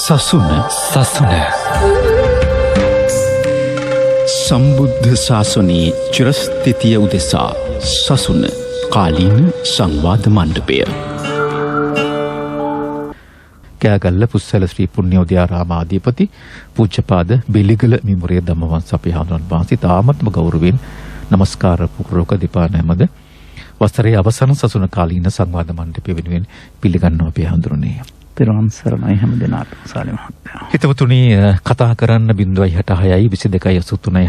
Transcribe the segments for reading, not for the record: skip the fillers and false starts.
සසුන සම්බුද්ධ ශාසනයේ චිරස්ථිතිය උදෙසා සසුන කාලීන සංවාද මණ්ඩපය. කෑගල්ල පුස්සල ශ්‍රී පුණ්‍යෝදයාරාමාධිපති පූජ්‍යපාද බෙලිගල මිමුරේ ධම්මවංශ අපේ හාමුදුරන් වහන්සේ තාමත්ම ගෞරවයෙන් නමස්කාර පූර්වක දීපා නැමද වසරේ අවසන් සසුන කාලීන සංවාද මණ්ඩපය වෙනුවෙන් පිළිගන්නවා අපේ හාමුදුරනේ. පෙරවන් සරණයි හැම දිනාටම සාලි මහත්තයා. හිතවතුනි කතා කරන්න 066 22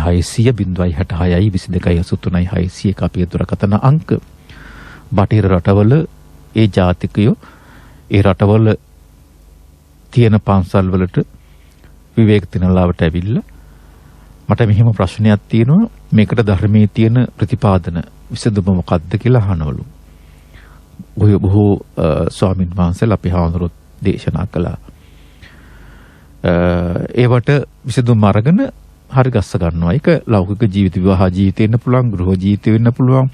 600 066 22 600 අපේ දුරකථන අංක. බටහිර රටවල ඒ ජාතිකයෝ ඒ රටවල තියෙන පන්සල් වලට විවේක දිනලාවට ඇවිල්ලා මට මෙහෙම ප්‍රශ්නයක් තියෙනවා, මේකට ධර්මයේ තියෙන ප්‍රතිපාදන විසඳුම මොකක්ද කියලා අහනවලු. බොහෝ ස්වාමින් වහන්සේලා අපි හාමුදුරුවෝ දේශනා කළා. ඒවට විසඳුම් අරගෙන හරි ගස්ස ගන්නවා. ඒක ලෞකික ජීවිත, විවාහ ජීවිතේ වෙන්න පුළුවන්, ගෘහ ජීවිතේ වෙන්න පුළුවන්,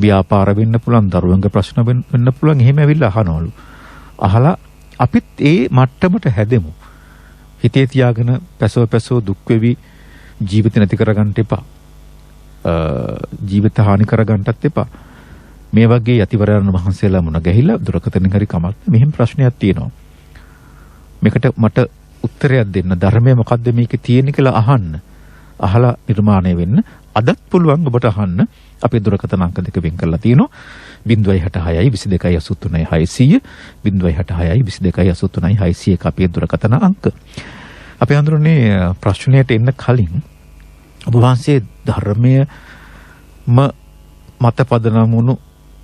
ව්‍යාපාර වෙන්න පුළුවන්, දරුවන්ගේ ප්‍රශ්න වෙන්න පුළුවන්. එහෙම ඇවිල්ලා අහනවලු. අහලා අපිත් ඒ මට්ටමට හැදෙමු. හිතේ තියාගෙන පැසව දුක් වෙවි ජීවිත නැති කරගන්න එපා. ජීවිත හානි කරගන්නත් එපා. මේ වගේ යතිවරයන් වහන්සේලා මුණ ගැහිලා දුරකථනින් හරි කමක් මෙහෙම ප්‍රශ්නයක් තියෙනවා. මේකට මට උත්තරයක් දෙන්න. ධර්මය මොකද්ද මේකේ තියෙන්නේ කියලා අහන්න. අහලා නිර්මාණය වෙන්න. අදත් පුළුවන් ඔබට අහන්න. අපේ දුරකථන අංක දෙක වෙන් කරලා තියෙනවා. 066 22 600 066 22 600 අපේ දුරකථන අංක. අපි හඳුරන්නේ ප්‍රශ්නයට එන්න කලින් ඔබ වහන්සේ ධර්මයේම මත පදනම් වුණු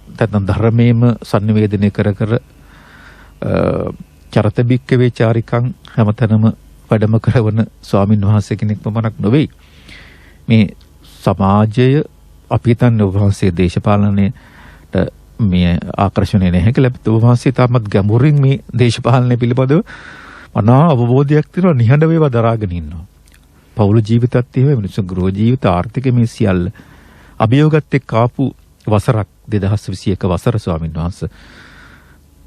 නැත්නම් ධර්මයේම sannivedanaya කර චරත බික්කවේ චාරිකං හැමතැනම වැඩම කරවන ස්වාමින් වහන්සේ කෙනෙක් පමණක් නොවේ. මේ සමාජය අපි හිතන්නේ ඔබ වහන්සේ දේශපාලනයට මේ ආකර්ෂණය නැහැ කියලා. ඔබ වහන්සේ තාමත් ගැඹුරින් මේ දේශපාලනය පිළිබඳව අනා අවබෝධයක් තියෙනවා, නිහඬ වේවා දරාගෙන ඉන්නවා. පෞල ජීවිතත් එහෙම, මිනිස්සු ගෘහ ජීවිත, ආර්ථික මේ සියල්ල අභියෝගත් එක්ක ආපු වසරක් 2021 වසර ස්වාමීන් වහන්සේ.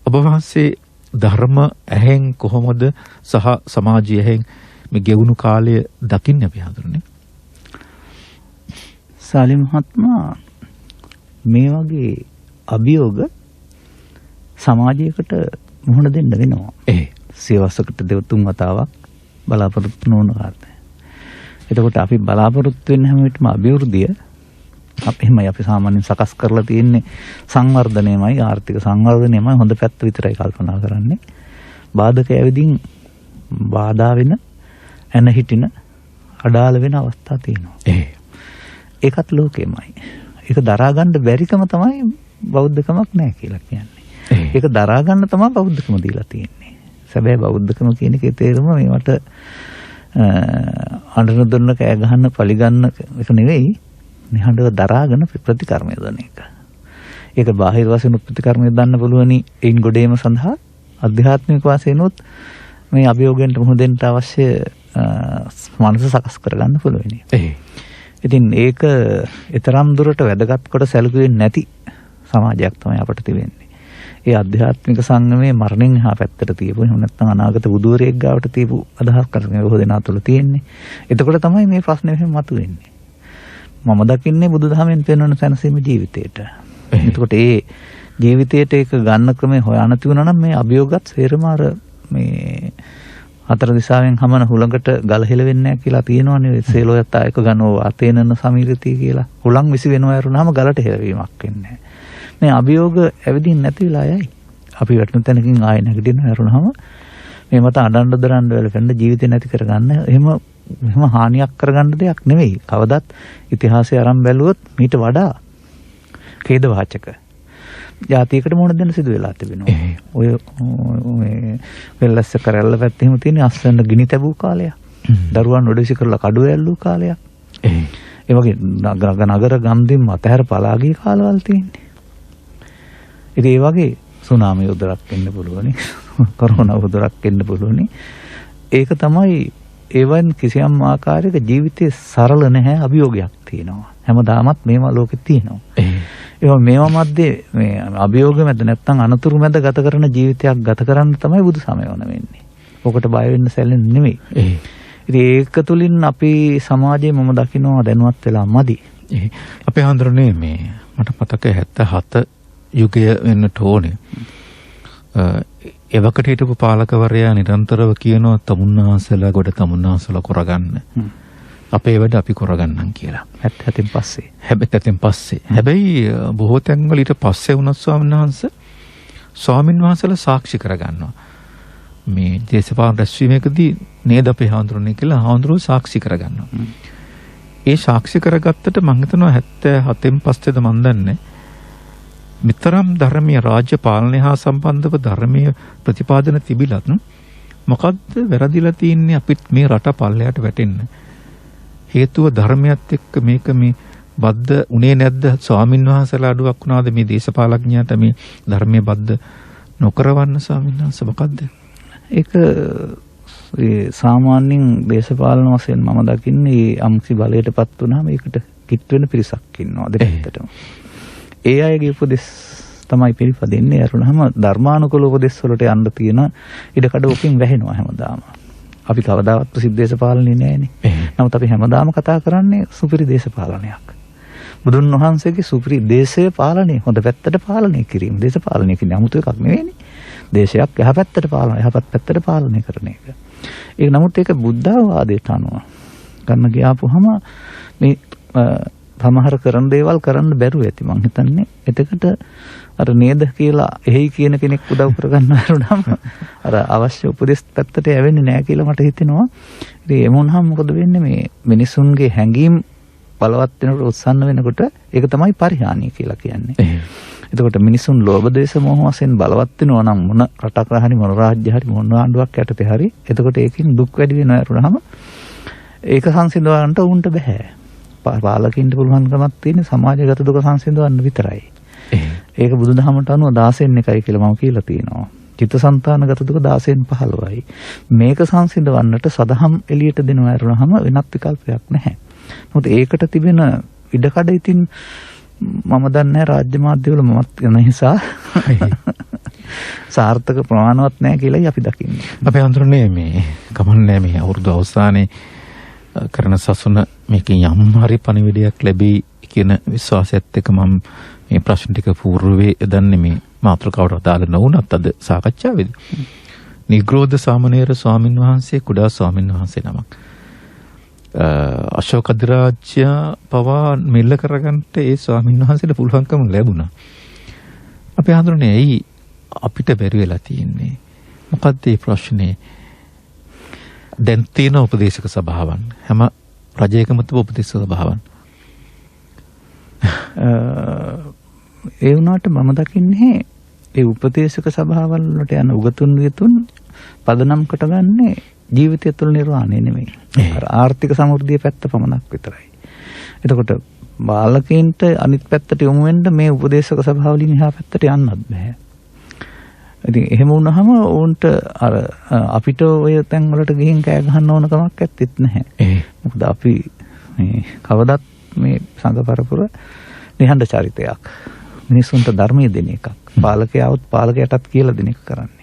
ඔබ වහන්සේ ධර්ම ඇහෙන් කොහොමද සහ සමාජය ඇහෙන් මේ ගෙවුණු කාලය දකින්න අපි හඳුනන්නේ? සාලි මහත්මයා, මේ වගේ අභියෝග සමාජයකට මුහුණ දෙන්න වෙනවා. සියවසකට දෙතුන් වතාවක් බලාපොරොත්තු නොවන කාර්යය. එතකොට අපි බලාපොරොත්තු වෙන හැම විටම අභිවෘද්ධිය අපි සාමාන්‍යයෙන් සකස් කරලා තියෙන්නේ සංවර්ධනයමයි, ආර්ථික සංවර්ධනයමයි හොඳ පැත්ත විතරයි කල්පනා කරන්නේ. බාධක ඇවිදින් බාධා වෙන, එන හිටින, අඩාල වෙන අවස්ථා තියෙනවා. ඒකත් ලෝකෙමයි. ඒක දරා ගන්න බැරිකම තමයි බෞද්ධකමක් නැහැ කියලා කියන්නේ. ඒක දරා ගන්න තමයි බෞද්ධකම දීලා තියෙන්නේ. සැබෑ බෞද්ධකම කියන එකේ තේරුම මේවට අඬන දොන්න කෑ ගහන්න පලි ගන්න එක නෙවෙයි, නිහඬව දරාගෙන ප්‍රතිකර්මය දන එක. ඒක බාහිර වශයෙන් ප්‍රතිකර්මය දන්න පුළුවනි. ඒන් ගොඩේම සඳහා අධ්‍යාත්මික වශයෙන් උත් මේ අභියෝගයන්ට මුහුණ දෙන්න අවශ්‍ය මනස සකස් කරගන්න පුළුවනි. ඉතින් ඒක ඊතරම් දුරට වැදගත් කොට සැලකුවේ නැති සමාජයක් තමයි අපට තිබෙන්නේ. ඒ අධ්‍යාත්මික සංගමයේ මරණින් එහා පැත්තට තියපු, එහෙම නැත්නම් අනාගත බුදුවරයෙක් ගාවට තියපු අදහස් කරගෙන බොහෝ දෙනා තුළ තියෙන්නේ. එතකොට තමයි මේ ප්‍රශ්නේ එහෙම මතුවෙන්නේ. මම දකින්නේ බුදුදහමෙන් පෙන්වන සැනසීම ජීවිතේට. එතකොට ඒ ජීවිතේට ඒක ගන්න ක්‍රමය හොයන්න තියුණා නම් මේ අභියෝගත් සේරම අර මේ හතර දිශාවෙන් හමන හුලඟට ගල හෙලවෙන්නේ නැහැ කියලා තියෙනවනේ. සේලෝයත් ආයක ගන්නව අතේනන සමීරතිය කියලා. හුලං විසි වෙනවා යරුනහම ගලට හෙලවීමක් වෙන්නේ නැහැ. මේ අභියෝග ඇවිදින් නැති වෙලා යයි. අපි වටන තැනකින් ආයෙ නැගිටිනවා යරුනහම මේ මත අඬන්න දරන්න වෙලෙන්න ජීවිතේ නැති කරගන්න එහෙම හානියක් කරගන්න දෙයක් නෙවෙයි. කවදත් ඉතිහාසය අරන් බැලුවොත් මීට වඩා ඛේදවාචක ජාතියකට මොන දෙන්න සිදු වෙලා තිබෙනවා. ඔය වෙල්ලස්ස කරල්ල පැත්තේ එහෙම තියෙන අස්සන්න ගිනි තැබූ කාලයක්. දරුවන් ඔඩවිසි කරලා කඩුව ඇල්ලූ කාලයක්. ඒ වගේ නගර ගම්දින් අතහැර පලා ගිය කාලවල තියෙන්නේ. ඉතින් ඒ වගේ සුනාමි උදරක් එන්න පුළුවනි. කොරෝනා උදරක් එන්න පුළුවනි. ඒක තමයි ඒවන් කිසියම් ආකාරයක ජීවිතේ සරල නැහැ, අභියෝගයක් තියෙනවා. හැමදාමත් මේවා ලෝකෙ තියෙනවා. ඒවා මේවා මැද්දේ මේ අභියෝග මැද නැත්තම් අනතුරු මැද ගත කරන ජීවිතයක් ගත කරන්න තමයි බුදු සමය වන වෙන්නේ. ඔකට බය වෙන්න සැලෙන්නේ නෙමෙයි. ඉතින් ඒක තුලින් අපි සමාජයේ මම දකිනවා දැනුවත් වෙලා මදි. අපේ හඳුරන්නේ මේ මට මතක 77 යුගය වෙන්නට ඕනේ. එවකට හිටපු පාලකවරයා නිරන්තරව කියනවා තමුන්නාසලා ගොඩ තමුන්නාසලා කරගන්න. අපේ වැඩ අපි කරගන්නම් කියලා. 77න් පස්සේ. හැබැයි බොහෝ තැන්වල ඊට පස්සේ වුණත් ස්වාමීන් වහන්සේලා සාක්ෂි කරගන්නවා. මේ දේශපාලන රැස්වීමකදී නේද අපේ හාමුදුරනේ කියලා හාමුදුරුවෝ සාක්ෂි කරගන්නවා. ඒ සාක්ෂි කරගත්තට මම හිතනවා 77න් පස්සේද මන් දන්නේ මිතරම් ධර්මීය රාජ්‍ය පාලනය හා සම්බන්ධව ධර්මීය ප්‍රතිපාදන තිබිලත් මොකද්ද වැරදිලා තියෙන්නේ අපිත් මේ රට පල්ලයට වැටෙන්න හේතුව ධර්මයත් එක්ක මේක මේ බද්ධ උනේ නැද්ද ස්වාමින් වහන්සේලා අඩුවක් වුණාද මේ දේශපාලඥයාට මේ ධර්මයේ බද්ධ නොකරවන්න ස්වාමින් වහන්සේ මොකද්ද ඒක සාමාන්‍යයෙන් දේශපාලන වශයෙන් මම දකින්නේ අම්සි බලයටපත් වුණාම ඒකට කිට් වෙන පිරිසක් ඉන්නවා දෙපැත්තටම. ඒ අයගේ උපදෙස් තමයි පිළිපදින්නේ. අරුණාම ධර්මානුකූල උපදෙස් වලට යන්න තියෙන ඉඩකඩ ඔකින් වැහෙනවා හැමදාම. අපි කවදාවත් ප්‍රසිද්ධ දේශපාලනේ නෑනේ. නමුත් අපි හැමදාම කතා කරන්නේ සුපිරි දේශපාලනයක්. බුදුන් වහන්සේගේ සුපිරි දේශය පාලනය හොඳ පැත්තට පාලනය කිරීම. දේශපාලනය කියන්නේ 아무තු එකක් නෙවෙයිනේ. දේශයක් යහපැත්තට පාලනය යහපත් පැත්තට පාලනය කරන එක. ඒක නමුත් ඒක බුද්ධාවාදයට අනුව ගන්න ගියාපුවම මේ සමහර කරන දේවල් කරන්න බැරුව ඇති මං හිතන්නේ එතකට අර නේද කියලා එහි කියන කෙනෙක් උදව් කරගන්න වරුණාම අර අවශ්‍ය උපදෙස් පැත්තට යවෙන්නේ නැහැ කියලා මට හිතෙනවා. ඉතින් එමු වුණාම මොකද වෙන්නේ මේ මිනිසුන්ගේ හැඟීම් බලවත් වෙනකොට උත්සන්න වෙනකොට ඒක තමයි පරිහානිය කියලා කියන්නේ. එතකොට මිනිසුන් ලෝභ දේශ මොහ වශයෙන් බලවත් වෙනවා නම් මොන රටක් හරි මොන රාජ්‍ය හරි මොන ආණ්ඩුවක් යටතේ හරි එතකොට ඒකෙන් දුක් වැඩි වෙනවා වරුණාම ඒක සංසිඳවන්නට උන්ට බෑ. පාලකින්ට පුළුවන්කමක් තියෙන සමාජගත දුක සංසිඳවන්න විතරයි. ඒක බුදුදහමට අනුව 16න් එකයි කියලා මම කියලා තියෙනවා. චිත්තසංතානගත දුක 16න් 15යි. මේක සංසිඳවන්නට සදහම් එළියට දෙනවා වරුණාම වෙනත් විකල්පයක් නැහැ. මොකද ඒකට තිබෙන ඉඩකඩ ඉතින් මම දන්නේ රාජ්‍ය මාධ්‍යවල මමත් යන නිසා සාර්ථක ප්‍රමාණවත් නැහැ කියලායි අපි දකින්නේ. අපේ අඳුරන්නේ මේ කමන්නේ මේ අවුරුදු අවසානයේ කරන සසුන මේකෙන් යම් හරි පණිවිඩයක් ලැබී කියන විශ්වාසයත් එක්ක මම මේ ප්‍රශ්න ටික పూర్වයේ දන්නේ මේ මාතෘකාවට අදාළ නොවුනත් අද සාකච්ඡාවේදී නිග්‍රෝධ සාමණේර ස්වාමින් වහන්සේ කුඩා ස්වාමින් වහන්සේ නමක් අශෝක අධිරාජ්‍ය පවා මෙල්ල කරගන්නට ඒ ස්වාමින් වහන්සේට පුළුවන්කම ලැබුණා. අපි හඳුනන්නේ ඇයි අපිට බැරි වෙලා තියෙන්නේ? මොකද්ද මේ ප්‍රශ්නේ? දැන් තියෙන උපදේශක සභාවන් හැම රජයකම තිබු උපදේශක සභාවන් ඒ වුණාට මම දකින්නේ ඒ උපදේශක සභාවල් වලට යන උගතුන් විතුන් පදනම් කොටගන්නේ ජීවිතය තුළ නිර්වාණය නෙමෙයි. අර ආර්ථික සමෘද්ධිය පැත්ත පමණක් විතරයි. එතකොට බාලකයින්ට අනිත් පැත්තට යොමු වෙන්න මේ උපදේශක සභාවලින් එහා පැත්තට යන්නත් බෑ. ඉතින් එහෙම වුණාම උන්ට අර අපිට ඔය තැන් වලට ගිහින් කෑ ගහන්න ඕන කමක් ඇත්තෙත් නැහැ. මොකද අපි මේ කවදත් මේ සංඝ පරපුර නිහඬ චරිතයක්. මිනිසුන්ට ධර්මයේ දෙන එකක්. පාලකයාවත් පාලකයටත් කියලා දෙන එක කරන්නේ.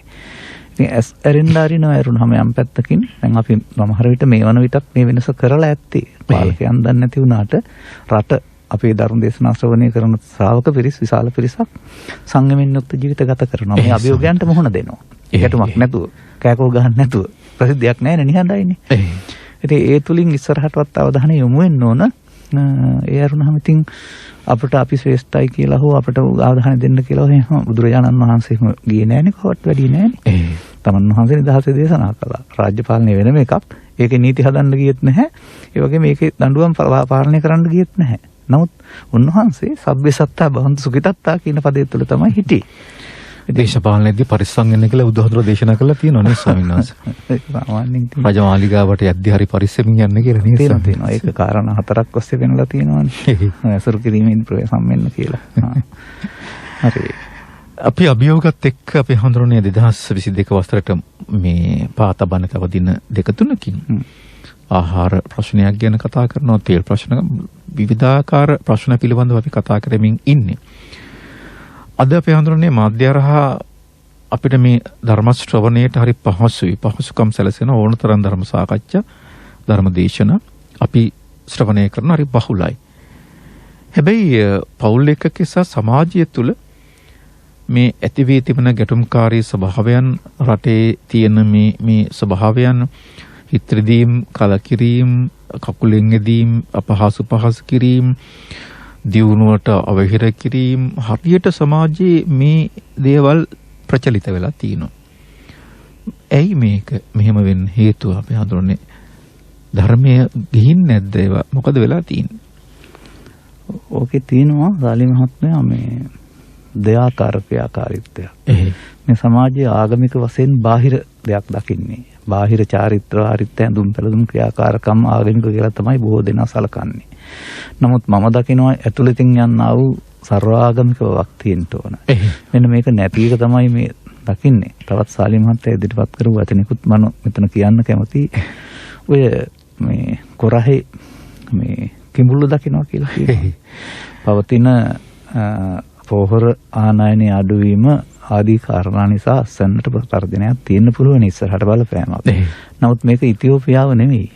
ඉතින් ඇරෙන්න අරිනවරුනම යම් පැත්තකින් දැන් අපි සමහර විට මේ වන විටත් මේ වෙනස කරලා ඇත්තේ. පාලකයන් දන්නේ නැති වුණාට රට අපේ ධර්ම දේශනා ශ්‍රවණය කරන ශ්‍රාවක පිරිස් විශාල පිරිසක් සංයමෙන් යුක්ත ජීවිත ගත කරනවා. මේ අභියෝගයන්ට මුහුණ දෙනවා. ඒකටමක් නැතුව, කෑකෝ ගහන්න නැතුව ප්‍රසිද්ධියක් නැහැ නේ නිහඬයිනේ. ඉතින් ඒ තුලින් ඉස්සරහටවත් අවධානය යොමු වෙන්න ඕන. ඒ අරුණාම ඉතින් අපිට අපි ශ්‍රේෂ්ඨයි කියලා හෝ අපිට අවධානය දෙන්න කියලා එහෙම බුදුරජාණන් වහන්සේම ගියේ නැහැනේ කවවත් වැඩි නැහැනේ. තමන් වහන්සේ නිදහසේ දේශනා කළා. රාජ්‍ය පාලනය වෙනම එකක්. ඒකේ නීති හදන්න ගියෙත් නැහැ. ඒ වගේම මේකේ දඬුවම් පාලනය කරන්න ගියෙත් නැහැ. නමුත් උන්වහන්සේ සබ්බේ සත්තා බහන්තු සුඛිතත්තා කියන පදේ තුල තමයි හිටියේ. දේශපාලනයේදී පරිස්සම් වෙන්න කියලා බුදුහාමුදුරුවෝ දේශනා කළා තියෙනවා නේ ස්වාමීන් වහන්සේ. ඒක සාමාන්‍යයෙන් රජමාලිගාවට යද්දී හරි පරිස්සමින් යන්න කියලා නේද? තියෙනවා. ඒක කාරණා 4ක් ඔස්සේ වෙනලා තියෙනවානේ. අසුරු කිරීමෙන් ප්‍රවේශම් වෙන්න කියලා. හරි. අපි අභියෝගත් එක්ක අපි හඳුරන්නේ 2022 වසරට මේ පාතබන තව දින දෙක තුනකින් ආහාර ප්‍රශ්නයක් ගැන කතා කරනවා, තේල් ප්‍රශ්න, විවිධාකාර ප්‍රශ්න පිළිබඳව අපි කතා කරමින් ඉන්නේ. අද අපි හඳුරන්නේ මාධ්‍ය හරහා අපිට මේ ධර්ම ශ්‍රවණයට හරි පහසුකම් සැලසෙන ඕනතරම් ධර්ම සාකච්ඡා ධර්ම දේශනා අපි ශ්‍රවණය කරන හරි බහුලයි. හැබැයි පෞල් එකක සහ සමාජය තුළ මේ ඇති වී තිබෙන ගැටුම්කාරී ස්වභාවයන් රටේ තියෙන මේ ස්වභාවයන් හිතරිදීම් කලකිරීම කකුලෙන් ඇදීම් අපහසු කිරීම දියුණුවට අවහිර කිරීම හරියට සමාජයේ මේ දේවල් ප්‍රචලිත වෙලා තියෙනවා. ඇයි මේක මෙහෙම වෙන්න හේතුව අපි හඳුනන්නේ ධර්මයේ ගිහින් නැද්ද ඒවා මොකද වෙලා තියෙන්නේ? ඕකේ තියෙනවා සාලි මහත්මයා මේ දෙආකාර ක්‍රියාකාරීත්වය. මේ සමාජයේ ආගමික වශයෙන් බාහිර දෙයක් දකින්නේ. බාහිර චාරිත්‍ර ආරිත්‍ය ඇඳුම් පැළඳුම් ක්‍රියාකාරකම් ආගමික කියලා තමයි බොහෝ දෙනා සලකන්නේ. නමුත් මම දකිනවා ඇතුළතින් යන්නා වූ සර්වාගමික වක් තියෙන්න ඕන. මෙන්න මේක නැති එක තමයි මේ දකින්නේ. තවත් සාලි මහත්තයා ඉදිරිපත් කරපු වචනිකුත් මම මෙතන කියන්න කැමතියි. ඔය මේ කොරහේ මේ කිඹුල්ල දකිනවා කියලා කියනවා. පවතින පොහොර ආනයනයේ අඩුවීම ආදී කාරණා නිසා අස්සන්නට ප්‍රතරදිනයක් තියෙන්න පුළුවන් ඉස්සරහට බලපෑමක්. නමුත් මේක ඉතියෝපියාව නෙමෙයි.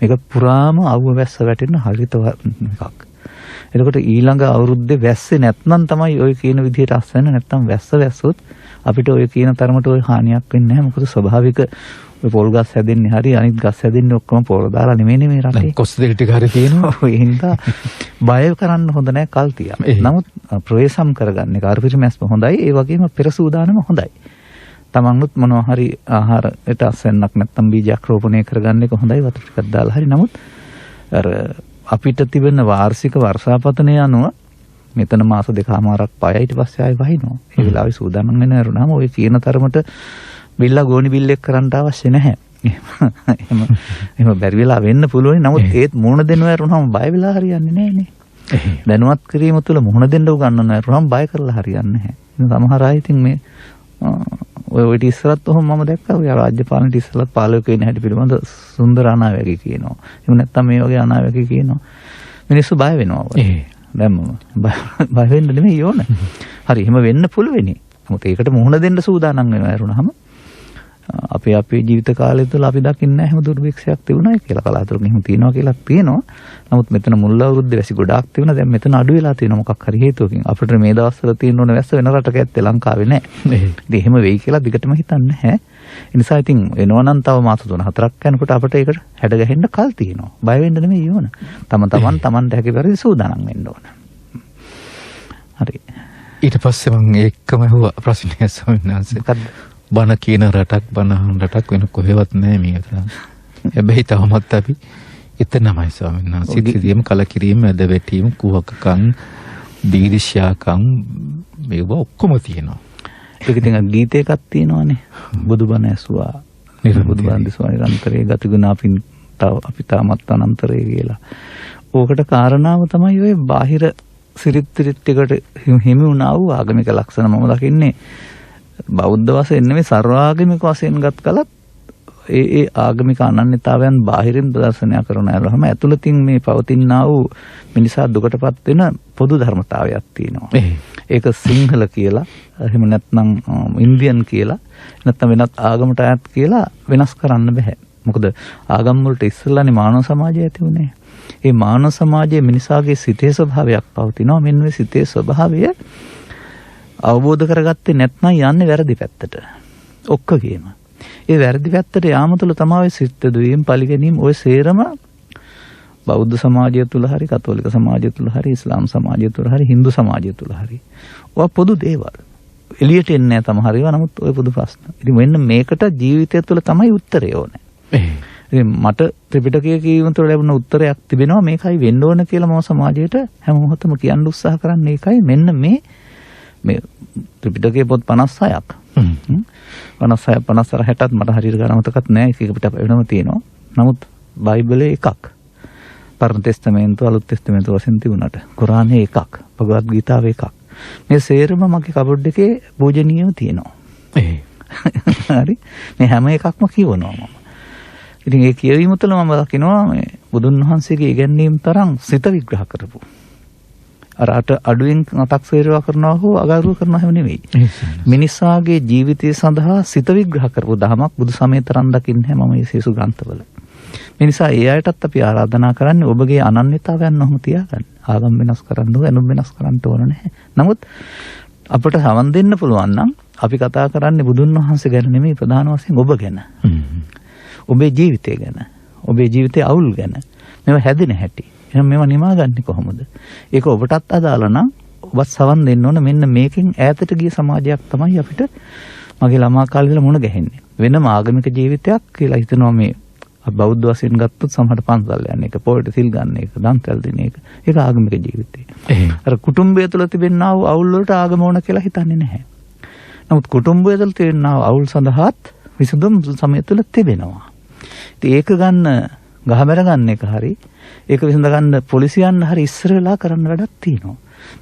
මේක පුරාම අවුව වැස්ස වැටෙන හරිත එකක්. එතකොට ඊළඟ අවුරුද්දේ වැස්සේ නැත්නම් තමයි ඔය කියන විදිහට අස්සන්න නැත්නම් වැස්සොත් අපිට ඔය කියන තරමට ඔය හානියක් වෙන්නේ නැහැ. මොකද ස්වභාවික ඔය පොල් ගස් හැදෙන්නේ හරි අනිත් ගස් හැදෙන්නේ ඔක්කොම පොල් දාලා නෙමෙයි මේ රටේ. කොස් දෙක ටික හරි තියෙනවා. ඒ හින්දා බය කරන්න හොඳ නැහැ කල් තියා. නමුත් ප්‍රවේශම් කරගන්න එක අර්පිරිමැස්ම හොඳයි. ඒ වගේම පෙර සූදානම හොඳයි. තමන්නුත් මොනවා හරි ආහාරයට අස්වැන්නක් නැත්නම් බීජයක් රෝපණය කරගන්න එක හොඳයි වතුර ටිකක් දාලා හරි. නමුත් අර අපිට තිබෙන වාර්ෂික වර්ෂාපතනය අනුව මෙතන මාස දෙකමාරක් පයයි ඊට පස්සේ ආයෙ වහිනවා. ඒ වෙලාවේ සූදානම් වෙන අරුණාම ඔය කියන තරමට බිල්ලා ගෝනි බිල්ලෙක් කරන්න අවශ්‍ය නැහැ. එහෙම බැරි වෙලා වෙන්න පුළුවන්. නමුත් ඒත් මුහුණ දෙන්න වැරුණාම බය වෙලා හරියන්නේ නැහනේ. දැනුවත් කිරීම තුළ මුහුණ දෙන්න උගන්නන වැරුණාම බය කරලා හරියන්නේ නැහැ. සමහර අය ඉතින් මේ ඔය ඉස්සරත් ඔහොම මම දැක්කා. ඔය රාජ්‍ය පාලනයේ ඉස්සරත් පාලකයෝ ඉන්න හැටි පිළිබඳ සුන්දර අනාවැකි කියනවා. එහෙම නැත්නම් මේ වගේ අනාවැකි කියනවා. මිනිස්සු බය වෙනවා වගේ. දැන් බය වෙන්න නෙමෙයි ඕන. හරි එහෙම වෙන්න පුළුවෙනි. නමුත් ඒකට මුහුණ දෙන්න සූදානම් වෙනවා වරුණාම අපේ ජීවිත කාලය තුළ අපි දකින්නේ නැහැ එහෙම දුර්භික්ෂයක් තිබුණායි කියලා. කලාතුරකින් එහෙම තියෙනවා කියලා තියෙනවා. නමුත් මෙතන මුල් අවුරුද්දේ වැසි ගොඩාක් තිබුණා. දැන් මෙතන අඩු වෙලා තියෙනවා මොකක් හරි හේතුවකින්. අපිට මේ දවස්වල තියෙන ඕන වැස්ස වෙන රටක ඇත්තේ ලංකාවේ නැහැ. ඉතින් එහෙම වෙයි කියලා දිගටම හිතන්නේ නැහැ. ඒ නිසා ඉතින් එනවනම් තව මාස 3-4ක් යනකොට අපිට ඒකට හැඩ ගැහෙන්න කල් තියෙනවා. බය වෙන්න නෙමෙයි ඕන. තමන්ට හැකි පරිදි සූදානම් වෙන්න ඕන. හරි. ඊට පස්සේ මම ඒකම අහුවා ප්‍රශ්නය ස්වාමීන් වහන්සේ. මොකද්ද? බණ කියන රටක් බණ රටක් වෙන කොහෙවත් නැහැ මේක. හැබැයි තවමත් අපි එතනමයි ස්වාමීන් වහන්සේ. සිද්ධියම කලකිරීම ඇද වැටීම කුහකකම් දීර්ෂ්‍යාකම් මේව ඔක්කොම තියෙනවා. ඒක ඉතින් ගීතයකක් තියෙනවානේ. බුදුබණ ඇසුවා. බුදුබණ දිසුවා නිරන්තරේ ගතිගුණ අපි තාමත් අනන්තරේ කියලා. ඕකට කාරණාව තමයි ඔය බාහිර සිරිත් ටිකට හිමි වුණා වූ ආගමික ලක්ෂණ මම දකින්නේ. බෞද්ධ වශයෙන් නෙමෙයි සර්වාගමික වශයෙන් ගත් කලත් ඒ ආගමික අනන්‍යතාවයන් බාහිරින් ප්‍රදර්ශනය කරන අයරම ඇතුළතින් මේ පවතිනා වූ මිනිසා දුකටපත් වෙන පොදු ධර්මතාවයක් තියෙනවා. ඒක සිංහල කියලා එහෙම නැත්නම් ඉන්දියන් කියලා නැත්නම් වෙනත් ආගමකට අයත් කියලා වෙනස් කරන්න බෑ. මොකද ආගම් වලට ඉස්සෙල්ලානේ මානව සමාජය ඇති වුණේ. ඒ මානව සමාජයේ මිනිසාගේ සිතේ ස්වභාවයක් පවතිනවා. මෙන්න මේ සිතේ ස්වභාවය අවබෝධ කරගත්තේ නැත්නම් යන්නේ වැරදි පැත්තට. ඔක්කොගේම. ඒ වැරදි පැත්තට යාම තුළ තමයි සිත් දුවීම් පරිගැනීම් ඔය සේරම බෞද්ධ සමාජය තුළ හරි කතෝලික සමාජය තුළ හරි ඉස්ලාම් සමාජය තුළ හරි හින්දු සමාජය තුළ හරි ඔය පොදු දේවල්. එළියට එන්නේ නැහැ තමයි හරිව. නමුත් ඔය පොදු ප්‍රශ්න. ඉතින් මෙන්න මේකට ජීවිතය තුළ තමයි උත්තරය ඕනේ. ඉතින් මට ත්‍රිපිටකය කියවන තුළ ලැබුණ උත්තරයක් තිබෙනවා. මේකයි වෙන්න ඕන කියලා මම සමාජයට හැම මොහොතම කියන්න උත්සාහ කරන්නේ. ඒකයි මෙන්න මේ ත්‍රිපිටකයේ පොත් 56ක් 56 54 60ත් මට හරියට ගණන් මතකත් නෑ. ඒක පිට වෙනම තියෙනවා. නමුත් බයිබලයේ එකක්, පරණ තෙස්තමේන්තුව අලුත් තෙස්තමේන්තුව වශයෙන් තිබුණාට කුරානයේ එකක්, භගවත් ගීතාවේ එකක්. මේ සේරම මගේ කබඩ් එකේ පූජනීයව තියෙනවා. හරි. මේ හැම එකක්ම කියවනවා මම. ඉතින් ඒ කියවීම තුළ මම දකිනවා මේ බුදුන් වහන්සේගේ ඉගැන්වීම් තරම් සිත විග්‍රහ කරපු අර අඩුවෙන් මතක් සේරවා කරනවා හෝ අගෞරව කරනවා හැම නෙවෙයි. මිනිසාගේ ජීවිතය සඳහා සිත විග්‍රහ කරපු දහමක් බුදු සමය තරම් දකින්නේ නැහැ මම මේ සීසු ග්‍රන්ථවල. මේ නිසා ඒ අයටත් අපි ආරාධනා කරන්නේ ඔබගේ අනන්‍යතාවයන් ඔහොම තියාගන්න. ආගම් වෙනස් කරන්න ඕන, එනුම් වෙනස් කරන්න ඕන නැහැ. නමුත් අපට සමන් දෙන්න පුළුවන් නම් අපි කතා කරන්නේ බුදුන් වහන්සේ ගැන නෙමෙයි ප්‍රධාන වශයෙන් ඔබ ගැන. ඔබේ ජීවිතය ගැන. ඔබේ ජීවිතයේ අවුල් ගැන. මේවා හැදෙන හැටි. එහෙනම් මේවා නිමා ගන්න කොහොමද? ඒක ඔබටත් අදාළ නම් ඔබත් සවන් දෙන්න ඕන. මෙන්න මේකෙන් ඈතට ගිය සමාජයක් තමයි අපිට මගේ ළමා කාලේ ඉඳලා මුණ ගැහෙන්නේ. වෙනම ආගමික ජීවිතයක් කියලා හිතනවා මේ බෞද්ධ වශයෙන් ගත්තොත් සමහරට පන්සල් යන එක, පොයට සිල් ගන්න එක, දන්තල් දෙන එක. ඒක ආගමික ජීවිතය. අර කුටුම්බය තුළ තිබෙනා වූ අවුල් වලට ආගම ඕන කියලා හිතන්නේ නැහැ. නමුත් කුටුම්බය තුළ තිබෙනා වූ අවුල් සඳහාත් විසඳුම් සමය තුළ තිබෙනවා. ඉතින් ඒක ගන්න ගහබැර ගන්න එක හරි ඒක විසඳ ගන්න පොලිසියන් හරි ඉස්සර වෙලා කරන්න වැඩක් තියෙනවා.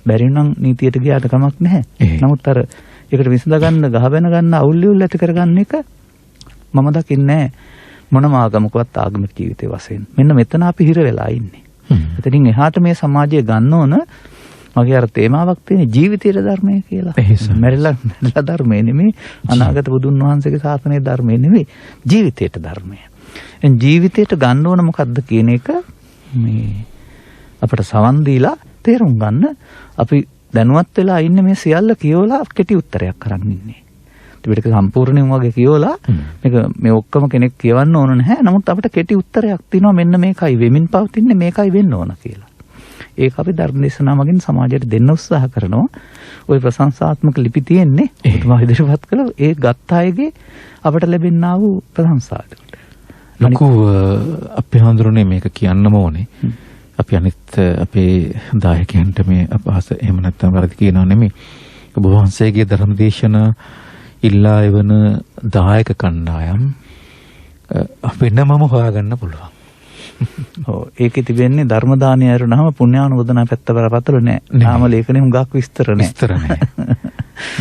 බැරි නම් නීතියට ගියාට කමක් නැහැ. නමුත් අර ඒකට විසඳ ගන්න ගහබැන ගන්න අවුල් ඇති කරගන්න එක මම දකින්නේ මොනම ආගමකවත් ආගමික ජීවිතයේ වශයෙන්. මෙන්න මෙතන අපි හිර වෙලා ඉන්නේ. එතනින් එහාට මේ සමාජය ගන්න ඕන මගේ අර තේමාවක් තියෙන ජීවිතයේ ධර්මය කියලා. මැරිලා ධර්මය නෙමෙයි, අනාගත බුදුන් වහන්සේගේ ශාසනයේ ධර්මය නෙමෙයි, ජීවිතයේ ධර්මය. එන් ජීවිතයට ගන්න ඕන මොකද්ද කියන එක මේ අපිට සවන් දීලා තේරුම් ගන්න අපි දැනුවත් වෙලා ඉන්නේ මේ සියල්ල කියවලා කෙටි උත්තරයක් අරන් ඉන්නේ. ටික සම්පූර්ණයෙන් වගේ කියවලා මේ ඔක්කොම කෙනෙක් කියවන්න ඕන නැහැ. නමුත් අපිට කෙටි උත්තරයක් තියෙනවා මෙන්න මේකයි වෙමින් පවතින්නේ මේකයි වෙන්න ඕන කියලා. ඒක අපි ධර්ම දේශනා මගින් සමාජයට දෙන්න උත්සාහ කරනවා. ওই ප්‍රශංසාත්මක ලිපි තියෙන්නේ ඔබතුමා ඉදිරිපත් කළ ඒ ගත්ත අයගේ අපිට ලැබෙනා වූ ප්‍රශංසාවට. ලොකු අපේ හඳුරන්නේ මේක කියන්නම ඕනේ. අපි අනිත් අපේ දායකයන්ට මේ අපහාස එහෙම නැත්නම් වැරදි කියනවා නෙමෙයි. ඔබ වහන්සේගේ ධර්ම දේශනා ඉල්ලා එවන දායක කණ්ඩායම් වෙනමම හොයාගන්න පුළුවන්. ඔව් ඒකේ තිබෙන්නේ ධර්ම දානය අරුණාම පුණ්‍යානුමෝදනා පැත්ත බරපතල නෑ. නාම ලේඛනේ හුඟක් විස්තර නෑ.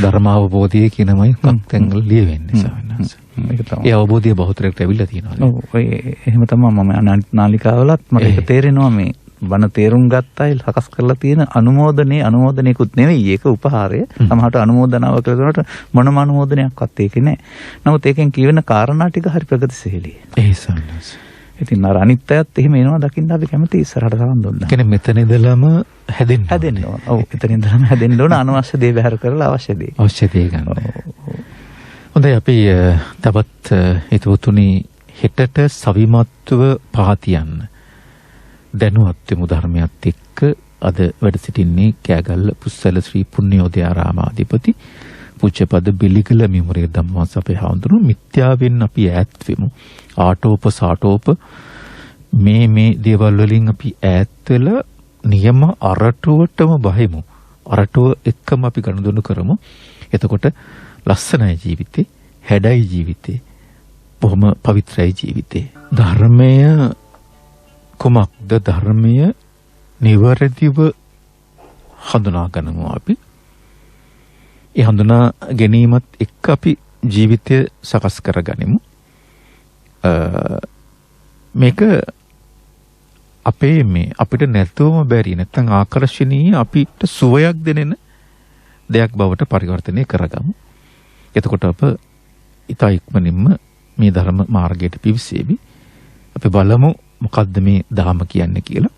ධර්ම අවබෝධය කියනමයි කක්තෙන්ගල ලියවෙන්නේ සවනස. ඒක තමයි. ඒ අවබෝධය බහුතරයකට ඇවිල්ලා තියෙනවා. ඔව් ඔය එහෙම තමයි මම නාලිකාවලත් මට ඒක තේරෙනවා මේ බණ තේරුම් ගත්තයි සකස් කරලා තියෙන අනුමෝදනයකුත් නෙවෙයි ඒක උපහාරය. සමහරට අනුමෝදනාව කියලා කරනකොට මොනම අනුමෝදනයක්වත් ඒකේ නෑ. නමුත් ඒකෙන් කියවෙන කාරණා ටික හරි ප්‍රගතිශීලී. ඒ සම්නස්. ඉතින් අර අනිත් අයත් එහෙම එනවා දකින්න අපි කැමති ඉස්සරහට සමන් දුන්නා. කියන්නේ මෙතන ඉඳලම හැදෙන්න ඕන. ඔව් එතන ඉඳලම හැදෙන්න ඕන අනවශ්‍ය දේ බැහැර කරලා අවශ්‍ය දේ ගන්න. හොඳයි අපි තවත් හිතවතුනි හෙටට සවිමත්ව පහතියන්න දැනුවත් වෙමු ධර්මයත් එක්ක අද වැඩ සිටින්නේ කෑගල්ල පුස්සල ශ්‍රී පුණ්‍යෝදය ආරාමාධිපති පූජ්‍යපද බිලිගල මිමුරේ ධම්මවාස අපේ හාමුදුරුවෝ මිත්‍යාවෙන් අපි ඈත් වෙමු. ආටෝප සාටෝප මේ දේවල් වලින් අපි ඈත් වෙලා නියම අරටුවටම බහිමු. අරටුව එක්කම අපි ගනුදෙනු කරමු. එතකොට ලස්සනයි ජීවිතේ, හැඩයි ජීවිතේ, බොහොම පවිත්‍රයි ජීවිතේ. ධර්මය කුමක්ද? ධර්මය නිවැරදිව හඳුනා ගන්නමු අපි. ඒ හඳුනා ගැනීමත් එක්ක අපි ජීවිතය සකස් කරගනිමු. මේක අපිට නැතුවම බැරි නැත්නම් ආකර්ෂණීය අපිට සුවයක් දෙනෙන දෙයක් බවට පරිවර්තනය කරගමු. එතකොට අප ඊට ඉක්මනින්ම මේ ධර්ම මාර්ගයට පිවිසෙවි. අපි බලමු මොකද්ද මේ ධර්ම කියන්නේ කියලා.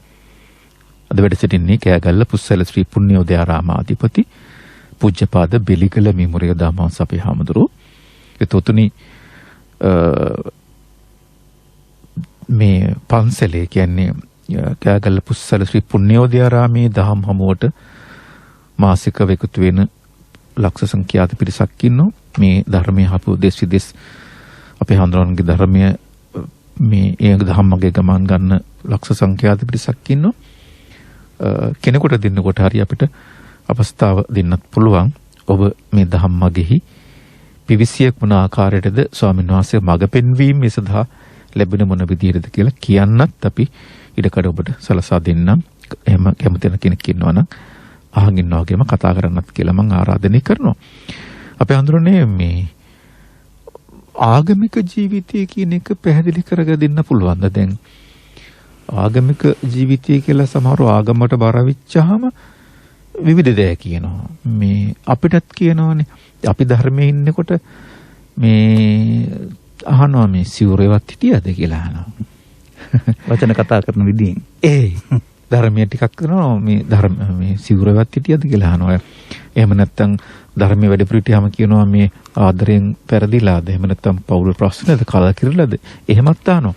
අද වැඩ සිටින්නේ කෑගල්ල පුස්සල ශ්‍රී පුණ්‍යෝදය ආරාමාධිපති පූජ්‍යපාද බෙලිගල මිමුරේ ධම්මවාස අපේ හාමුදුරුවෝ. එතොතුනි මේ පන්සලේ කියන්නේ කෑගල්ල පුස්සල ශ්‍රී පුණ්‍යෝදය ආරාමේ දහම් හමුවට මාසිකව එකතු වෙන ලක්ෂ සංඛ්‍යාත පිරිසක් ඉන්නවා. මේ ධර්මයේ හපු දෙස් විදෙස් අපේ හඳුනනගේ ධර්මයේ මේ ඒ ධම්මගේ ගමන් ගන්න ලක්ෂ සංඛ්‍යාත පිරිසක් ඉන්නවා. කෙනෙකුට දෙන්නකොට හරි අපිට අවස්ථාව දෙන්නත් පුළුවන්. ඔබ මේ ධම්මගෙහි පිවිසියක් වුණ ආකාරයටද ස්වාමීන් වහන්සේ මඟ පෙන්වීම සඳහා ලැබෙන මොන විදියටද කියලා කියන්නත් අපි ඉඩකඩ ඔබට සලසා දෙන්නම්. එහෙම කැමති කෙනෙක් ඉන්නවා නම් අහන් ඉන්නවා වගේම කතා කරන්නත් කියලා මම ආරාධනය කරනවා. අපි හඳුරන්නේ මේ ආගමික ජීවිතය කියන එක පැහැදිලි කරග දෙන්න පුළුවන්ද? දැන් ආගමික ජීවිතය කියලා සමහරව ආගමකට බර වෙච්චාම විවිධ දේ කියනවා. මේ අපිටත් කියනවනේ. අපි ධර්මයේ ඉන්නකොට මේ අහනවා මේ සිවුරේවත් හිටියද කියලා අහනවා. වචන කතා කරන විදිහින්. ධර්මයේ ටිකක් කරනවා මේ සිවුරේවත් හිටියද කියලා අහනවා. එහෙම නැත්නම් ධර්මයේ වැඩ පිළිටියම කියනවා මේ ආදරයෙන් පෙරදිලාද? එහෙම නැත්නම් පෞල් ප්‍රශ්නද කලකිරලාද? එහෙමත් අහනවා.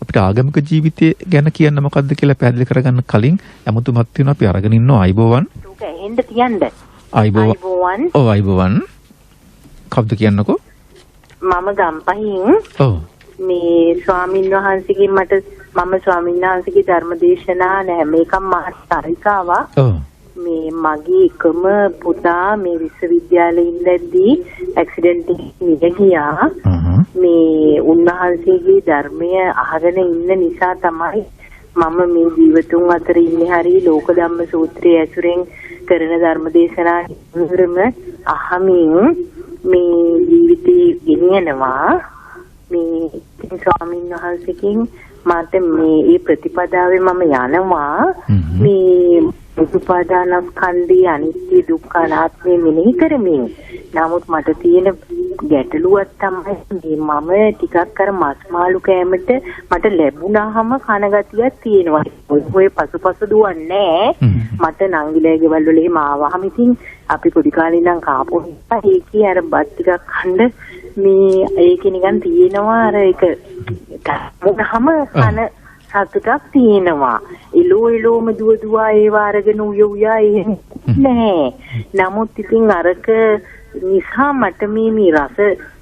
අපිට ආගමික ජීවිතය ගැන කියන්න මොකද්ද කියලා පැහැදිලි කරගන්න කලින් අමුතුමත් වෙනවා අපි අරගෙන ඉන්නවා අයිබෝවන්. ඒක එන්න තියන්න. අයිබෝවන්. ඔව් අයිබෝවන්. කවුද කියන්නකෝ? මම ගම්පහින්. ඔව්. මේ ස්වාමින් වහන්සේගෙන් මම ස්වාමීන් වහන්සේගේ ධර්ම දේශනා නෑ මේකම මාස්තරිකාවා. ඔව්. මේ මගේ එකම පුතා මේ විශ්වවිද්‍යාලේ ඉඳද්දී ඇක්සිඩන්ට් එකකින් ගියා. මේ උන්වහන්සේගේ ධර්මය අහගෙන ඉන්න නිසා තමයි මම මේ ජීවතුන් අතර ඉන්නේ හරි ලෝක ධම්ම සූත්‍රයේ ඇසුරෙන් කරන ධර්ම දේශනා නිරම අහමින් මේ ජීවිතේ ගෙනියනවා. මේ ස්වාමීන් වහන්සේකින් මට මේ ප්‍රතිපදාවේ මම යනවා. මේ උපාදානස්කන්ධය අනිත්‍ය දුක්ඛ අනාත්මය මෙනෙහි කරමින්. නමුත් මට තියෙන ගැටලුවක් තමයි මම ටිකක් අර මස් මාළු කෑමට මට ලැබුණාම කන ගතියක් තියෙනවා. ඔය පසුපස දුවන්නේ මට නංගිලා ගෙවල් වල එහෙම ආවහම ඉතින් අපි පොඩි කාලේ ඉඳන් කාපු නිසා ඒකේ අර බත් ටිකක් කන්න මේ ඒකේ නිකන් තියෙනවා අර ඒක මොනහම කන සතුටක් තියෙනවා. එලෝම දුවා ඒව අරගෙන උයා එහෙම නැහැ. නමුත් ඉතින් අරක නිසා මට මේ රස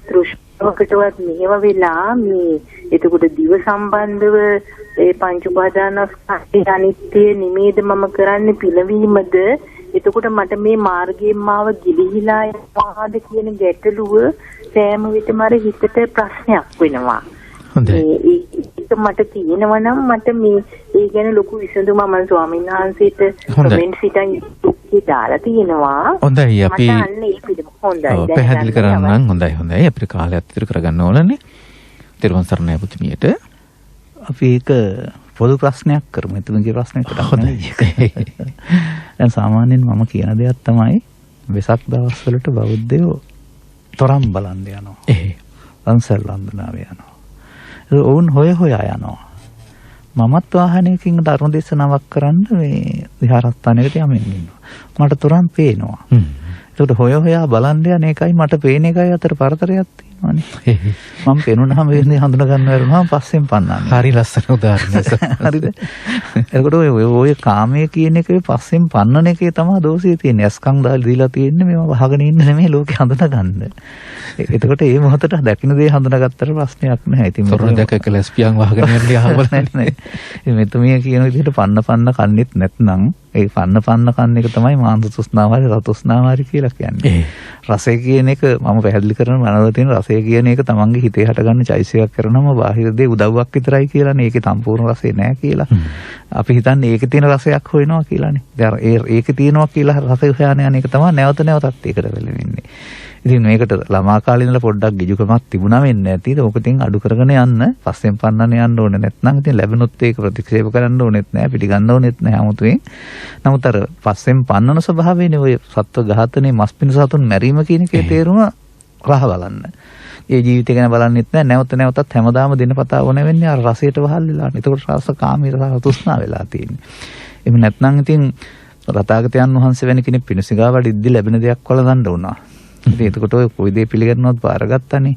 තෘෂ්ණාවකටවත් මෙහෙම වෙලා මේ එතකොට දිව සම්බන්ධව ඒ පංච උපාදානස්කන්ධය අනිත්‍ය නිමේද මම කරන්නේ පිනවීමද එතකොට මට මේ මාර්ගයෙන් මාව ගිලිහිලා යනවාද කියන ගැටලුව සෑම විටම අර හිතට ප්‍රශ්නයක් වෙනවා. ඒක මට තියෙනවා නම් මට මේ ඒ ගැන ලොකු විසඳුමක් මම ස්වාමීන් වහන්සේට කමෙන්ට්ස් එකක් දාලා තියෙනවා. හොඳයි අපි හොඳයි පැහැදිලි කරන්න හොඳයි අපිට කාලයක් ඉතුරු කරගන්න ඕනනේ. තිරුවන් සරණයි පුතුමියට. අපි ඒක පොදු ප්‍රශ්නයක් කරමු. එතුමගේ ප්‍රශ්නයකට හොඳයි. දැන් සාමාන්‍යයෙන් මම කියන දෙයක් තමයි වෙසක් දවස්වලට බෞද්ධයෝ තරම් බලන්න යනවා. පන්සල් වන්දනාව යනවා. ඔවුන් හොයා යනවා. මමත් වාහනයකින් ධර්ම දේශනාවක් කරන්න මේ විහාරස්ථානයකට යමින් ඉන්නවා. මට තරම් පේනවා. ඒකට හොයා බලන්න යන එකයි මට පේන එකයි අතර පරතරයක් තියෙනවානේ. මම පේනුනහම වෙන්නේ හඳුනා ගන්න වැරුණාම පස්සෙන් පන්නන්නේ. හරි ලස්සන උදාහරණයක්. හරිද? ඒකට ඔය කාමයේ කියන එකේ පස්සෙන් පන්නන එකේ තමයි දෝෂය තියෙන්නේ. ඇස්කම් දාලා දීලා තියෙන්නේ මේව වහගෙන ඉන්න නෙමෙයි ලෝකේ හඳුනා ගන්න. එතකොට මේ මොහොතට දකින්න දේ හඳුනාගත්තට ප්‍රශ්නයක් නැහැ. ඉතින් තොරණ දැක ලෙස්බියන් වහගෙන යන්නේ ආවල නැහැ. මෙතුමිය කියන විදිහට පන්න කන්නේත් නැත්නම් ඒ පන්න කන්න එක තමයි මාංශ තෘෂ්ණාවයි රස තෘෂ්ණාවයි කියලා කියන්නේ. රසය කියන එක මම පැහැදිලි කරන මනෝල තියෙන රසය කියන එක තමන්ගේ හිතේ හටගන්න චෛසිකයක් කරනම බාහිර දේ උදව්වක් විතරයි කියලානේ. ඒකේ සම්පූර්ණ රසය නැහැ කියලා. අපි හිතන්නේ ඒකේ තියෙන රසයක් හොයනවා කියලානේ. දැන් ඒකේ තියෙනවා කියලා රසය හොයන යන එක තමයි නැවත නැවතත් ඒකට වෙලෙන්නේ. ඉතින් මේකට ළමා කාලේ ඉඳලා පොඩ්ඩක් ගිජුකමක් තිබුණා වෙන්නේ නැති. ඒක ඉතින් අඩු කරගෙන යන්න, පස්සෙන් පන්නන්න යන්න ඕනේ නැත්නම් ඉතින් ලැබෙනොත් ඒක ප්‍රතික්ෂේප කරන්න ඕනෙත් නැහැ, පිළිගන්න ඕනෙත් නැහැ 아무තුවෙන්. නමුත් අර පස්සෙන් පන්නන ස්වභාවයනේ ඔය සත්ව ඝාතනේ මස්පින සතුන් මැරීම කියන එකේ තේරුම රහ බලන්න. ඒ ජීවිතය ගැන බලන්නෙත් නැහැ. නැවතත් හැමදාම දිනපතා ඕන වෙන්නේ අර රසයට වහල් වෙලා. ඒකට රස කාමී රස තෘෂ්ණා වෙලා තියෙන්නේ. එහෙම නැත්නම් ඉතින් රතාගතයන් වහන්සේ වෙන කෙනෙක් පිණසිගාවට ඉද්දි ලැබෙන දෙයක් වලඳන්න උනා. ඉතින් එතකොට ඔය කොයි දේ පිළිගන්නවත් බාරගත්තානේ.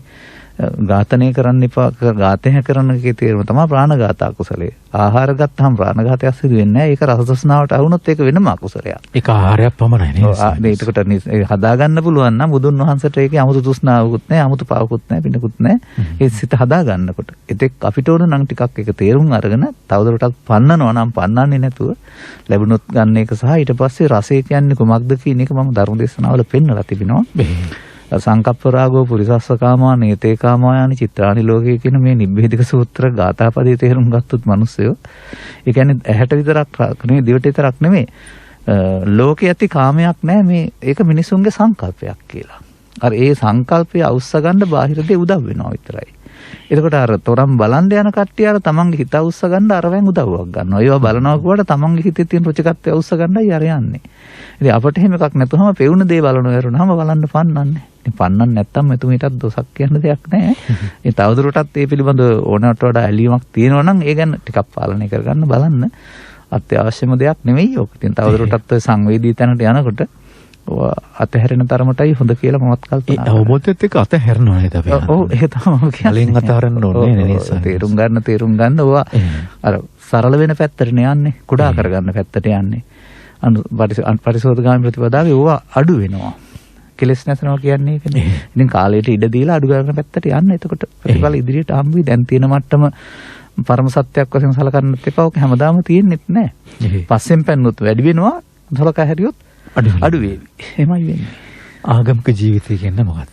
ඝාතනය කරන්න එපා. ඝාතනය කරන එකේ තේරුම තමයි ප්‍රාණඝාත අකුසලයේ. ආහාර ගත්තාම ප්‍රාණඝාතයක් සිදු වෙන්නේ නැහැ. ඒක රස තෘෂ්ණාවට අහුනොත් ඒක වෙනම අකුසලයක්. ඒක ආහාරයක් පමණයි නේද? ඔව්. ඒකට හදා ගන්න පුළුවන් නම් බුදුන් වහන්සේට ඒකේ 아무තු තෘෂ්ණාවකුත් නැහැ, 아무තු පාවකුත් නැහැ, පිනකුත් නැහැ. ඒ සිත හදා ගන්නකොට. ඒතෙක් අපිට ඕන නම් ටිකක් ඒක තේරුම් අරගෙන තවදුරටත් පන්නනවා නම් පන්නන්නේ නැතුව ලැබුණොත් ගන්න එක සහ ඊට පස්සේ රසය කියන්නේ කොමක්ද කියන එක මම ධර්ම දේශනාවල පෙන්නලා තිබෙනවා. සංකප්ප රාගෝ පුරිසස්ස කාමා නේතේ කාමා යනි චිත්‍රානි ලෝකයේ කියන මේ නිබ්බේධික සූත්‍ර ගාථාපදයේ තේරුම් ගත්තොත් මිනිස්සයෝ ඒ කියන්නේ ඇහැට විතරක් නෙමෙයි දිවට විතරක් නෙමෙයි ලෝකයේ ඇති කාමයක් නැහැ මේ ඒක මිනිසුන්ගේ සංකල්පයක් කියලා. අර ඒ සංකල්පය අවශ්‍ය ගන්න බාහිර දේ උදව් වෙනවා විතරයි. එතකොට අර තොරම් බලන් යන කට්ටිය අර තමන්ගේ හිත අවුස්ස ගන්න අරවෙන් උදව්වක් ගන්නවා. ඒවා බලනවා කියවට තමන්ගේ හිතේ තියෙන රුචිකත්වය අවුස්ස ගන්නයි අර යන්නේ. ඉතින් අපිට එහෙම එකක් නැතුවම පෙවුන දේ බලනවා වරුණාම බලන්න පන්නන්නේ. ඉතින් පන්නන්න නැත්තම් මෙතුමීටත් දොසක් කියන්න දෙයක් නැහැ. ඒ තවදුරටත් මේ පිළිබඳ ඕනකට වඩා ඇලීමක් තියෙනවා නම් ඒ ගැන ටිකක් පාලනය කරගන්න බලන්න. අත්‍යවශ්‍යම දෙයක් නෙවෙයි ඔක. ඉතින් තවදුරටත් ඔය සංවේදී තැනට යනකොට අතහැරෙන තරමටයි හොඳ කියලා මමත් කල්පනා කරනවා. අවබෝධයත් එක්ක අතහැරනවා නේද අපි? ඔව් ඒක තමයි කියන්නේ. කලින් අතහරින්න ඕනේ නේද? තේරුම් ගන්න ඕවා අර සරල වෙන පැත්තට යන්නේ, කුඩා කරගන්න පැත්තට යන්නේ. පරිශෝධගාමී ප්‍රතිපදාවේ ඕවා අඩු වෙනවා. කෙලස් නැසනවා කියන්නේ ඒකනේ. ඉතින් කාලයට ඉඩ දීලා අඩු කරන පැත්තට යන්න. එතකොට ප්‍රතිඵල ඉදිරියට හම්බ වෙයි. දැන් තියෙන මට්ටම පරම සත්‍යයක් වශයෙන් සලකන්නත් එපා. ඔක හැමදාම තියෙන්නෙත් නැහැ. පස්සෙන් පැන්නොත් වැඩි වෙනවා. සලකා හැරියොත් අඩු වේවි. එහෙමයි වෙන්නේ. ආගමික ජීවිතය කියන්නේ මොකක්ද?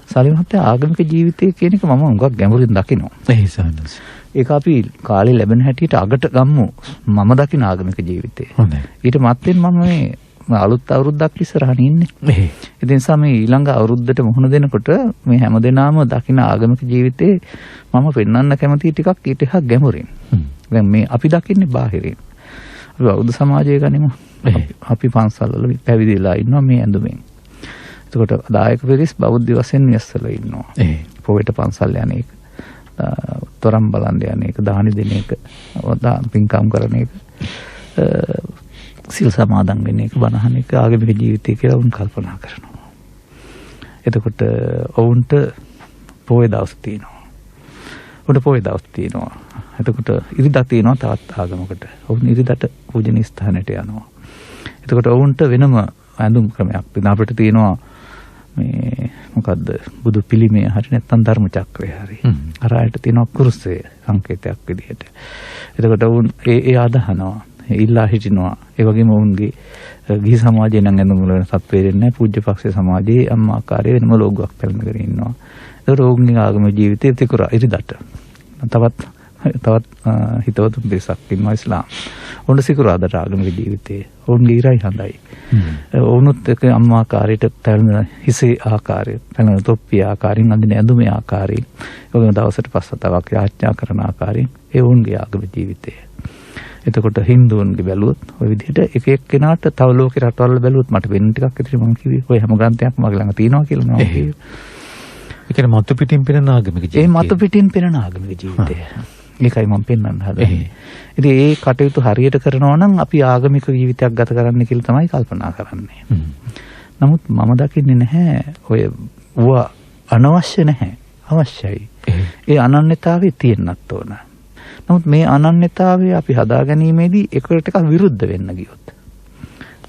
සාලි මහත්තයා ආගමික ජීවිතය කියන එක මම උඟක් ගැඹුරින් දකිනවා. ඒ සානස්. ඒක අපි කාලේ ලැබෙන හැටියට අගට ගම්මු. මම දකින ආගමික ජීවිතය. හොඳයි. ඊට මත්තෙන් මම මේ අලුත් අවුරුද්දක් ඉස්සරහන් ඉන්නේ. ඒ නිසා මේ ඊළඟ අවුරුද්දට මුහුණ දෙනකොට මේ හැමදෙනාම දකින ආගමික ජීවිතේ මම පෙන්වන්න කැමති ටිකක් ඊට එහා ගැඹුරින්. දැන් මේ අපි දකින්නේ බාහිරින්. අපි බෞද්ධ සමාජය ගනිමු. අපි පන්සල්වල පැවිදිලා ඉන්නවා මේ ඇඳුමෙන්. එතකොට දායක පිරිස් බෞද්ධ වශයෙන් මෙස්සලා ඉන්නවා. පොයට පන්සල් යන එක, තොරම් බලන් යන එක, දානි දෙන එක, පින්කම් කරන එක, සිල් සමාදන් වෙන එක, බණහන එක ආගමික ජීවිතය කියලා උන් කල්පනා කරනවා. එතකොට ඔවුන්ට පොය දවස් තියෙනවා. උඩ පොය දවස් තියෙනවා. එතකොට ඉරිදා තියෙනවා තවත් ආගමකට. ඔවුන් ඉරිදාට පූජනීය ස්ථානයට යනවා. එතකොට ඔවුන්ට වෙනම ඇඳුම් ක්‍රමයක් තියෙනවා. අපිට තියෙනවා මේ මොකද්ද බුදු පිළිමය හරි නැත්නම් ධර්ම චක්‍රය හරි. අර ආයත තියෙනවා කුරුසය සංකේතයක් විදිහට. එතකොට ඔවුන් ඒ අදහනවා. ඉල්ලා හිටිනවා. ඒ වගේම ඔවුන්ගේ ගිහි සමාජයේ නම් ඇඳුම් වල වෙනසක් වෙන්නේ නැහැ. පූජ්‍ය පක්ෂයේ සමාජයේ අම්මා ආකාරයේ වෙනම ලෝගුවක් පැලඳගෙන ඉන්නවා. ඒතර ඔවුන්ගේ ආගම ජීවිතයේ තිකුරා ඉරිදට. තවත් හිතවතුන් දෙසක් ඉන්නවා ඉස්ලාම්. ඔවුන් සිකුරාදට ආගමික ජීවිතයේ. ඔවුන්ගේ ඉරයි හඳයි. ඔවුනුත් එක අම්මා ආකාරයට පැලඳන හිසේ ආකාරය, පැලඳන තොප්පිය ආකාරයෙන් අඳින ඇඳුමේ ආකාරයෙන්, ඒ වගේම දවසට පස්වතාවක් යාඥා කරන ආකාරයෙන් ඒ ඔවුන්ගේ ආගම ජීවිතය. එතකොට හින්දුන්ගේ බැලුවොත් ওই විදිහට එක එක්කෙනාට තව ලෝකේ රටවල් වල බැලුවොත් මට වෙන ටිකක් ඉතින් මම කිව්වේ ඔය හැම ග්‍රන්ථයක්ම මගේ ළඟ තියෙනවා කියලා මම කිව්වේ. ඒ කියන්නේ මතු පිටින් පෙනෙන ආගමික ජීවිතය. ඒ මතු පිටින් පෙනෙන ආගමික ජීවිතය. ඒකයි මම පෙන්වන්න හදන්නේ. ඉතින් ඒ කටයුතු හරියට කරනවා නම් අපි ආගමික ජීවිතයක් ගත කරන්න කියලා තමයි කල්පනා කරන්නේ. නමුත් මම දකින්නේ නැහැ ඔය අනවශ්‍ය නැහැ. අවශ්‍යයි. ඒ අනන්‍යතාවය තියෙන්නත් ඕන. නමුත් මේ අනන්‍යතාවය අපි හදා ගැනීමේදී එකට ටිකක් විරුද්ධ වෙන්න ගියොත්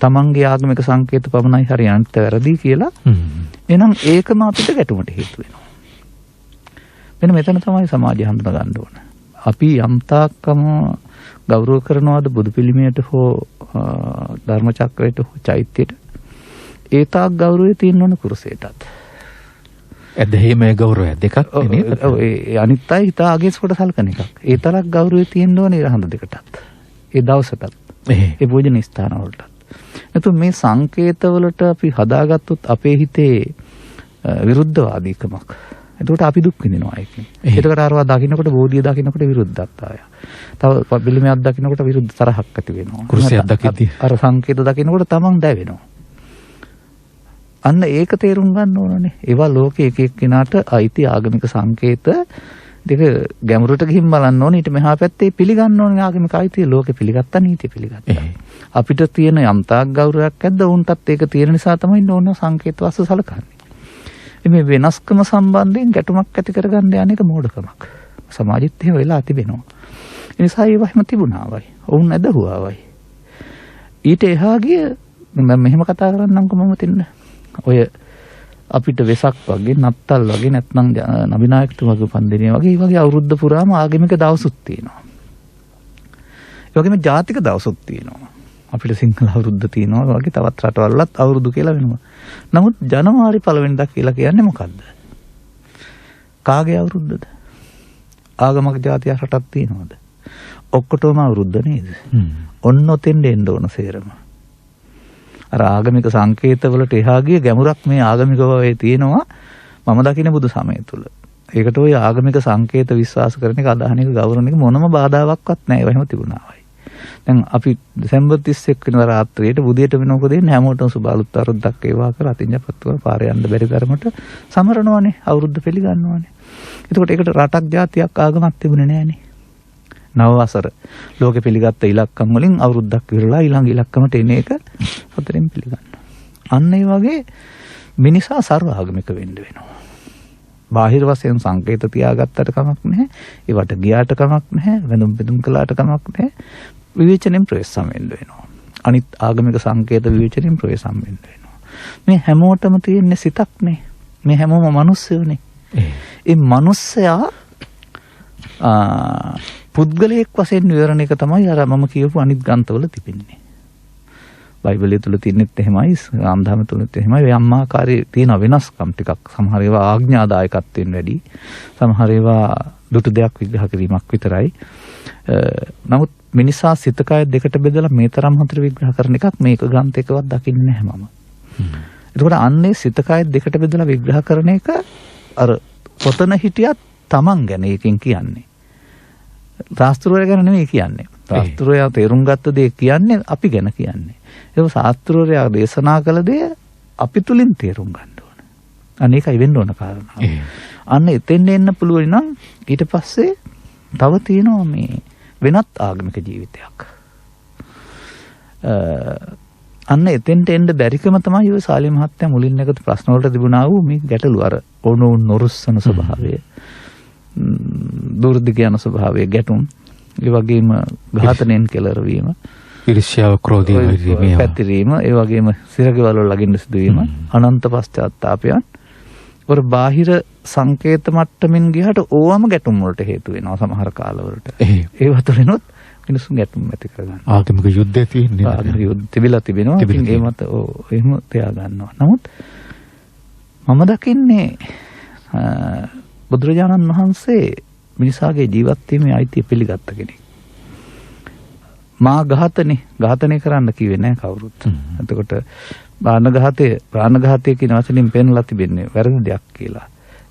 තමන්ගේ ආගමික සංකේත පමණයි හරි අනිත් වැරදි කියලා එහෙනම් ඒකම අපිට ගැටුමට හේතු වෙනවා. මෙන්න මෙතන තමයි සමාජය හඳුනා ගන්න ඕන. අපි යම්තාක්කම ගෞරව කරනවාද බුදු පිළිමයට හෝ ධර්ම චක්‍රයට හෝ චෛත්‍යයට ඒ තාක් ගෞරවය තියෙන්න ඕන කුරුසයටත්. ඇදහිමේ ගෞරවය දෙකක් නේද? ඔව් ඒ අනිත් අය හිතා අගේස් කොට සලකන එකක්. ඒ තරක් ගෞරවය තියෙන්න ඕනේ ඉරහඳ දෙකටත්. ඒ දවසටත්. ඒ පූජනීය ස්ථාන වලටත්. එතකොට මේ සංකේතවලට අපි හදාගත්තොත් අපේ හිතේ විරුද්ධවාදීකමක්. එතකොට අපි දුක් විඳිනවා ඒකෙන්. ඒකට අරවා දකින්නකොට බෝධිය දකින්නකොට විරුද්ධත්වය. තව පිළිමයක් දකින්නකොට විරුද්ධ තරහක් ඇති වෙනවා. කුරුසියක් දකිද්දී අර සංකේත දකින්නකොට තමන් දැවෙනවා. අන්න ඒක තේරුම් ගන්න ඕනනේ. ඒවා ලෝකයේ එක එක්කිනාට අයිති ආගමික සංකේත දෙක ගැඹුරට ගිහින් බලන්න ඕනේ. ඊට මෙහා පැත්තේ පිළිගන්න ඕනේ ආගමික අයිතිය. ලෝකෙ පිළිගත්තා නීතිය පිළිගත්තා. අපිට තියෙන යම්තාක් ගෞරවයක් ඇද්ද උන්ටත් ඒක තියෙන නිසා තමයි ඕන සංකේත වස්තු සලකන්නේ. මේ වෙනස්කම සම්බන්ධයෙන් ගැටුමක් ඇති කරගන්න යන එක මෝඩකමක්. සමාජෙත් එහෙම වෙලා තිබෙනවා. ඒ නිසා ඒව එහෙම තිබුණාවයි. ඔවුන් ඇදහුවාවයි. ඊට එහා ගිය මම මෙහෙම කතා කරන්නම්කො මම තින්න. ඔය අපිට වෙසක් වගේ නත්තල් වගේ නැත්නම් නබිනායකතුමාගේ උපන්දිනය වගේ මේ වගේ අවුරුද්ද පුරාම ආගමික දවසුත් තියෙනවා. ඒ වගේම ජාතික දවසුත් තියෙනවා. අපිට සිංහල අවුරුද්ද තියෙනවා වගේ තවත් රටවල්ලත් අවුරුදු කියලා වෙනවා. නමුත් ජනවාරි 1 වෙනිදා කියලා කියන්නේ මොකද්ද? කාගේ අවුරුද්දද? ආගමක ජාතියක් රටක් තියෙනවද? ඔක්කොටම අවුරුද්ද නේද? ඔන්න ඔතෙන් දෙන්න ඕන සේරම. අර ආගමික සංකේතවලට එහා ගිය ගැඹුරක් මේ ආගමික භවයේ තියෙනවා මම දකින බුදු සමය තුල. ඒකට ওই ආගමික සංකේත විශ්වාස කරන එක අදහන එක ගෞරවණ එක මොනම බාධාවක්වත් නැහැ. ඒව එහෙම තිබුණා වයි. දැන් අපි දෙසැම්බර් 31 වෙනිදා රාත්‍රියේට බුදියට වෙන මොකද වෙන්නේ? හැමෝටම සුබාලුත් අවුරුද්දක් ඒවා කර අතින්ජපත් කරලා පාරේ යන්න බැරි තරමට සමරනවානේ. අවුරුද්ද පිළිගන්නවානේ. එතකොට ඒකට රටක් ජාතියක් ආගමක් තිබුණේ නැහනේ. නව වසර ලෝකෙ පිළිගත්ත ඉලක්කම් වලින් අවුරුද්දක් ඉවරලා ඊළඟ ඉලක්කමට එන එක හතරෙන් පිළිගන්නවා. අන්න ඒ වගේ මිනිසා සර්ව ආගමික වෙන්න වෙනවා. බාහිර වශයෙන් සංකේත තියාගත්තට කමක් නැහැ. ඒවට ගියාට කමක් නැහැ. වෙනුම් බෙදුම් කළාට කමක් නැහැ. විවේචනෙන් ප්‍රවේශම් වෙන්න වෙනවා. අනිත් ආගමික සංකේත විවේචනෙන් ප්‍රවේශම් වෙන්න වෙනවා. මේ හැමෝටම තියෙන සිතක් නේ. මේ හැමෝම මිනිස්සුනේ. ඒ මිනිස්සයා පුද්ගලයෙක් වශයෙන් විවරණ එක තමයි අර මම කියපු අනිත් ග්‍රන්ථවල තිබෙන්නේ. බයිබලයේ තුල තියෙනෙත් එහෙමයි, ආන්දහම තුලත් එහෙමයි. මේ අම්මාකාරී තියෙන වෙනස්කම් ටිකක්. සමහර ඒවා ආඥාදායකත්වයෙන් වැඩි. සමහර ඒවා දුටු දෙයක් විග්‍රහ කිරීමක් විතරයි. නමුත් මිනිසා සිත කය දෙකට බෙදලා මේ තරම් හතර විග්‍රහ කරන එකක් මේක ග්‍රන්ථයකවත් දකින්නේ නැහැ මම. එතකොට අන්නේ සිත කය දෙකට බෙදලා විග්‍රහ කරන එක අර පොතන හිටියත් Taman ගැන එකෙන් කියන්නේ. ශාස්ත්‍රෝය ගැන නෙමෙයි කියන්නේ. ශාස්ත්‍රෝය තේරුම් ගත්ත දේ කියන්නේ අපි ගැන කියන්නේ. ඒක ශාස්ත්‍රෝය දේශනා කළ දේ අපි තුලින් තේරුම් ගන්න ඕන. අනේකයි වෙන්න ඕන කාරණා. අන්න එතෙන් එන්න පුළුවන් නම් ඊට පස්සේ තව තියෙනවා මේ වෙනත් ආගමික ජීවිතයක්. අන්න එතෙන්ට එන්න බැරිකම තමයි ඔය සාලි මහත්තයා මුලින් නැගත් ප්‍රශ්න වලට තිබුණා වූ මේ ගැටලු අර ඕනෝන් නොරුස්සන ස්වභාවය. දුර්ධ යන ස්වභාවය ගැටුම්. ඒ වගේම ඝාතනයෙන් කෙලර වීම. ඊර්ෂ්‍යාව ක්‍රෝධය පැතිරීම. ඒ වගේම සිරගෙවල් වල ළඟින් සිදුවීම. අනන්ත පශ්චාත්තාපයන්. වර බාහිර සංකේත මට්ටමින් ගියාට ඕවම ගැටුම් වලට හේතු වෙනවා සමහර කාලවලට. ඒව තුළිනුත් මිනිස්සු ගැටුම් ඇති කරගන්නවා. ආගමික යුද්ධය තියෙන්නේ. ආගමික යුද්ධ තිබිලා තිබෙනවා. ඉතින් ඒ මත එහෙම තියා ගන්නවා. නමුත් මම දකින්නේ බුදුරජාණන් වහන්සේ මිනිසාගේ ජීවත් වීමේ අයිතිය පිළිගත්ත කෙනෙක්. මා ඝාතනය කරන්න කිව්වේ නෑ කවුරුත්. එතකොට ප්‍රාණඝාතය කියන වචنين පෙන්ලා තිබෙන්නේ වැරදි දෙයක් කියලා.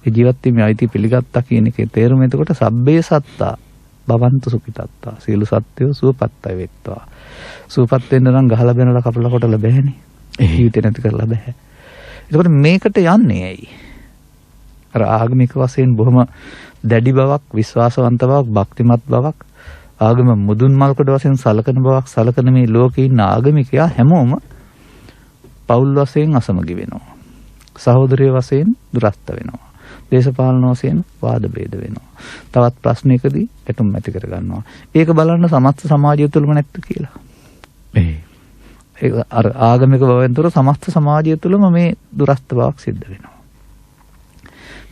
ඒ ජීවත් වීමේ අයිතිය පිළිගත්තා කියන එකේ තේරුම එතකොට සබ්බේ සත්තා භවන්තු සුඛිතත්තා සියලු සත්වයෝ සුවපත් වෙත්වා. සුවපත් වෙන්න නම් ගහලා බැනලා කපලා කොටලා බෑනේ. ජීවිතේ නැති කරලා බෑ. එතකොට මේකට යන්නේ ඇයි? අර ආගමික වශයෙන් බොහොම දැඩි බවක්, විශ්වාසවන්ත බවක්, භක්තිමත් බවක්, ආගම මුදුන් මල්කඩ වශයෙන් සලකන බවක් සලකන මේ ලෝකේ ඉන්න ආගමිකයා හැමෝම පෞල් වශයෙන් අසමගි වෙනවා. සහෝදරය වශයෙන් දුරස්ත වෙනවා. දේශපාලන වශයෙන් වාද ભેද වෙනවා. තවත් ප්‍රශ්නයකදී ගැටුම් ඇති කර ගන්නවා. ඒක බලන්න සමස්ත සමාජය තුළම නැත්ද කියලා. ඒක අර ආගමික බවෙන්තර සමස්ත සමාජය තුළම මේ දුරස්ත බවක් සිද්ධ වෙනවා.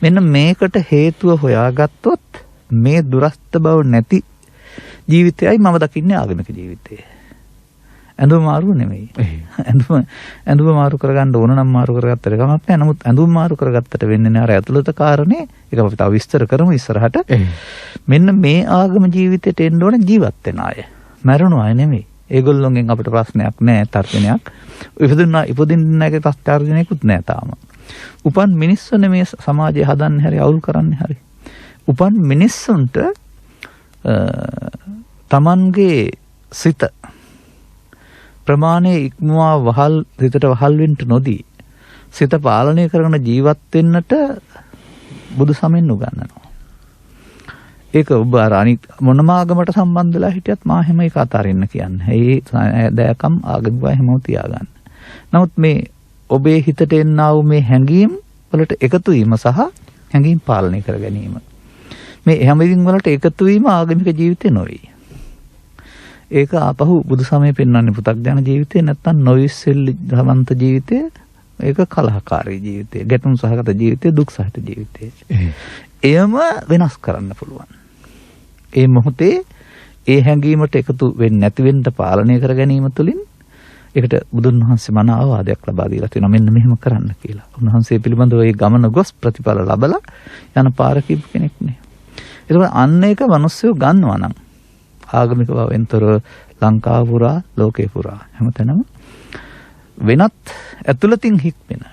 මෙන්න මේකට හේතුව හොයාගත්තොත් මේ දුරස්ත බව නැති ජීවිතයයි මම දකින්නේ ආගමික ජීවිතය. ඇඳුම මාරු නෙමෙයි. ඇඳුම මාරු කරගන්න ඕන නම් මාරු කරගත්තට කමක් නැහැ. නමුත් ඇඳුම මාරු කරගත්තට වෙන්නේ නැහැ. අර ඇතුළත කාරණේ ඒක අපි තව විස්තර කරමු ඉස්සරහට. මෙන්න මේ ආගම ජීවිතයට එන්න ඕන ජීවත් වෙන අය. මැරුණු අය නෙමෙයි. ඒගොල්ලොන්ගෙන් අපිට ප්‍රශ්නයක් නැහැ, තර්ජනයක්. ඉපදින්න නැගේ තර්ජනයකුත් නැහැ තාම. උපන් මිනිස්සුනේ මේ සමාජය හදන්නේ හැරි අවුල් කරන්නේ හැරි. උපන් මිනිස්සුන්ට තමන්ගේ සිත ප්‍රමාණයේ ඉක්මවා සිතට වහල් වෙන්න නොදී සිත පාලනය කරගෙන ජීවත් වෙන්නට බුදු සමෙන් උගන්වනවා. ඒක ඔබ අර අනිත් මොනම ආගමකට සම්බන්ධ වෙලා හිටියත් මා හැම එක අතාරින්න කියන්නේ. ඒ දයකම් ආගමිකව හැමෝම තියාගන්න. නමුත් මේ ඔබේ හිතට එන්නා වූ මේ හැඟීම් වලට එකතු වීම සහ හැඟීම් පාලනය කර ගැනීම. මේ හැමදෙයින් වලට එකතු වීම ආගමික ජීවිතේ නොවේ. ඒක ආපහු බුදු සමය පෙන්වන්නේ පු탁ජන ජීවිතේ නැත්තම් නොවිස්සෙල්ලි ධමන්ත ජීවිතේ. ඒක කලහකාරී ජීවිතේ, ගැටුම් සහගත ජීවිතේ, දුක් සහිත ජීවිතේ. එයම වෙනස් කරන්න පුළුවන්. ඒ මොහොතේ ඒ හැඟීමට එකතු වෙන්නේ නැති වෙන්න පාලනය කර ගැනීම තුළින් ඒකට බුදුන් වහන්සේ මන ආවාදයක් ලබා දීලා තියෙනවා. මෙන්න මෙහෙම කරන්න කියලා. උන්වහන්සේ පිළිබඳව ඒ ගමන ගොස් ප්‍රතිඵල ලබලා යන පාර කිව්ව කෙනෙක් නේ. ඒක අන්න එක මිනිස්සු ගන්නවා නම් ආගමික බවෙන්තර ලංකාව පුරා, ලෝකේ පුරා හැමතැනම වෙනත් ඇතුළතින් හික්මෙන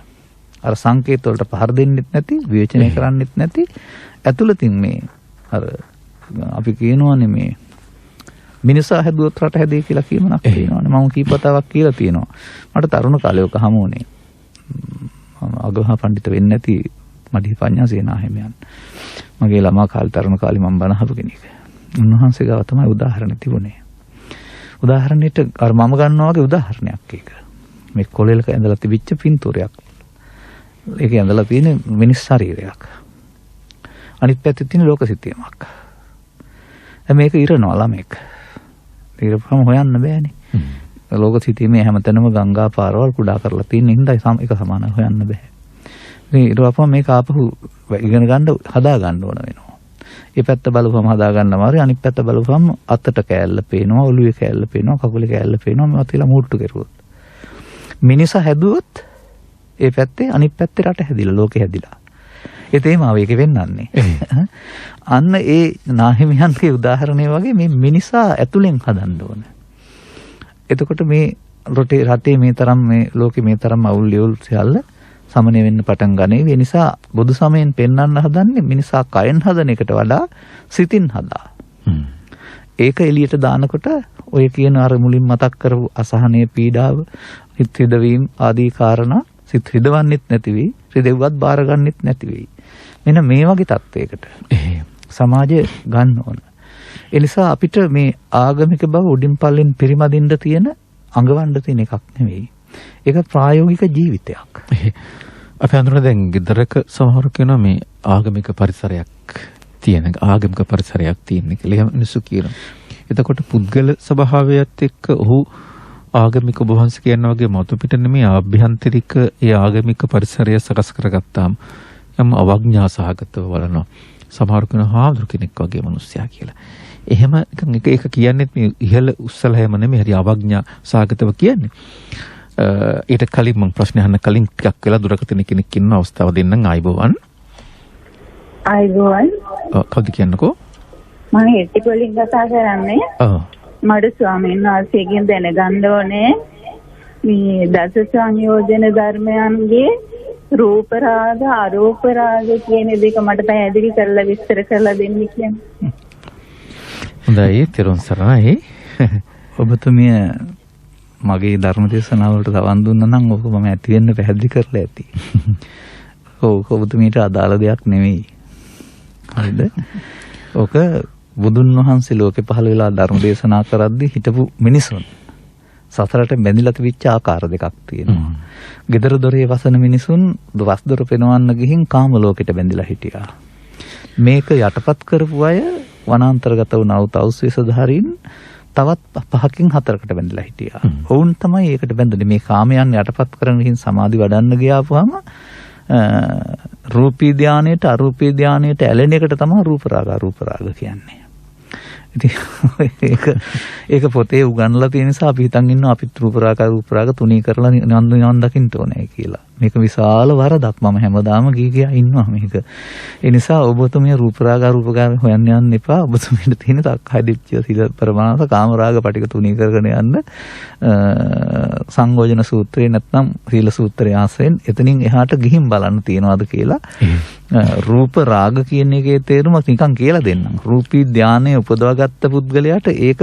අර සංකේත වලට පහර දෙන්නෙත් නැති, විවේචනය කරන්නෙත් නැති, ඇතුළතින් මේ අර අපි කියනවානේ මේ මිනිසා හැදුවොත් රට හැදේ කියලා කියමනක් තියෙනවානේ. මම කීපතාවක් කියලා තියෙනවා. මට තරුණ කාලේ ඔක හමු වුණේ. අගමහා පඬිත වෙන්නේ නැති මඩි පඤ්ඤා සේනාහිමියන්. මගේ ළමා කාලේ තරුණ කාලේ මම බණ අහපු කෙනෙක්. උන්වහන්සේ ගාව තමයි උදාහරණ තිබුණේ. උදාහරණෙට අර මම ගන්නවා වගේ උදාහරණයක් ඒක. මේ කොළෙලක ඇඳලා තිබිච්ච පින්තූරයක්. ඒකේ ඇඳලා තියෙන මිනිස් ශරීරයක්. අනිත් පැත්තේ තියෙන ලෝක සිතියමක්. දැන් මේක ඉරනවා ළමෙක්. ඉරපුවම හොයන්න බෑනේ. ලෝක සිතියමේ හැමතැනම ගංගා පාරවල් කුඩා කරලා තියෙන හින්දා එක සමානව හොයන්න බෑ. මේ ඉරවපුවම මේක ආපහු ඉගෙන ගන්න හදා ගන්න ඕන වෙනවා. ඒ පැත්ත බලපුවම හදා ගන්න මාරි අනිත් පැත්ත බලපුවම අතට කෑල්ල පේනවා, ඔළුවේ කෑල්ල පේනවා, කකුලේ කෑල්ල පේනවා. මේවා තියලා මූට්ටු කෙරුවොත් මිනිසා හැදුවොත් ඒ පැත්තේ අනිත් පැත්තේ රට හැදිලා, ලෝකෙ හැදිලා. ඒ තේමාව ඒකේ වෙන්නන්නේ. අන්න ඒ නාහිමියන්ගේ උදාහරණය වගේ මේ මිනිසා ඇතුලෙන් හදන්න ඕන. එතකොට මේ රටේ මේ තරම් මේ ලෝකෙ මේ තරම් අවුල් ලියුල් සියල්ල සමනය වෙන්න පටන් ගන්නේ. ඒ නිසා බුදු සමයෙන් පෙන්වන්න හදන්නේ මිනිසා කයෙන් හදන එකට වඩා සිතින් හදා. ඒක එළියට දානකොට ඔය කියන අර මුලින් මතක් කරපු අසහනයේ පීඩාව, හිත හිදවීම ආදී කාරණා සිත හිදවන්නෙත් නැති වෙයි, රිදෙව්වත් බාරගන්නෙත් නැති වෙයි. මෙන්න මේ වගේ තත්වයකට සමාජය ගන්න ඕන. ඒ නිසා අපිට මේ ආගමික බව උඩින් පල්ලෙන් පිරිමදින්න තියෙන අඟවන්න තියෙන එකක් නෙවෙයි. ඒක ප්‍රායෝගික ජීවිතයක්. අපි හඳුනන දැන් ගෙදරක සමහර කෙනා මේ ආගමික පරිසරයක් තියෙන ආගමික පරිසරයක් තියෙන කියලා එහෙම මිනිස්සු කියනවා. එතකොට පුද්ගල ස්වභාවයත් එක්ක ඔහු ආගමික ඔබවහන්ස කියන වගේ මතු පිට නෙමෙයි ආභ්‍යන්තරික ඒ ආගමික පරිසරය සකස් කරගත්තාම යම් අවඥා සහගතව බලනවා. සමහර කෙනා හාමුදුරු කෙනෙක් වගේ මිනිස්සයා කියලා. එහෙම එක කියන්නේත් මේ ඉහළ උස්සල හැම නෙමෙයි හරි අවඥා සහගතව කියන්නේ. ඊට කලින් මම ප්‍රශ්න අහන්න කලින් ටිකක් වෙලා දුරකථන කෙනෙක් ඉන්න අවස්ථාව දෙන්නම්. ආයිබෝවන්. ආයිබෝවන්. කවුද කියන්නකෝ? මම හෙට්ටිපොලින් කතා කරන්නේ. මට ස්වාමීන් වහන්සේගෙන් දැනගන්න ඕනේ මේ දස සංයෝජන ධර්මයන්ගේ රූප රාග අරූප රාග කියන දෙක මට පැහැදිලි කරලා විස්තර කරලා දෙන්න කියන්නේ. හොඳයි, තෙරුවන් සරණයි. ඔබතුමිය මගේ ධර්ම දේශනාවලට සවන් දුන්නා නම් ඔක මම ඇති වෙන්න පැහැදිලි කරලා ඇති. ඔව් ඔබතුමීට අදාළ දෙයක් නෙවෙයි. හරිද? ඔක බුදුන් වහන්සේ ලෝකේ පහළ වෙලා ධර්ම දේශනා කරද්දී හිටපු මිනිසුන් සතරට බැඳිලා තිබිච්ච ආකාර දෙකක් තියෙනවා. gedara dore වසන මිනිසුන් වස් දොර පෙනවන්න ගිහින් කාම ලෝකෙට බැඳිලා හිටියා. මේක යටපත් කරපු අය වනාන්තරගත වුණා තවුස්විසධාරීන් තවත් 5කින් 4කට බැඳලා හිටියා. ඔවුන් තමයි ඒකට බැඳුනේ. මේ කාමයන් යටපත් කරගෙන ගිහින් සමාධි වඩන්න ගියාපුවාම රූපී ධානයේට අරූපී ධානයේට ඇලෙන එකට තමයි රූප රාග කියන්නේ. ඉතින් ඒක පොතේ උගන්වලා තියෙන නිසා අපි හිතන් ඉන්නවා අපිත් රූප රාග තුනී කරලා නිවන් දකින්න ඕනේ කියලා. මේක විශාල වරදක්. මම හැමදාම ගියා ඉන්නවා මේක. ඒ නිසා ඔබතුමිය රූප රාග හොයන්න යන්න එපා. ඔබතුමියට තියෙන තක්කයි දිච්ච සීල පරමානස කාම රාග පටික තුනී කරගෙන යන්න සංයෝජන සූත්‍රේ නැත්නම් සීල සූත්‍රය ආසෙන් එතනින් එහාට ගිහින් බලන්න තියනවාද කියලා. රූප රාග කියන එකේ තේරුම නිකන් කියලා දෙන්නම්. රූපී ධානයේ උපදවාගත්ත පුද්ගලයාට ඒක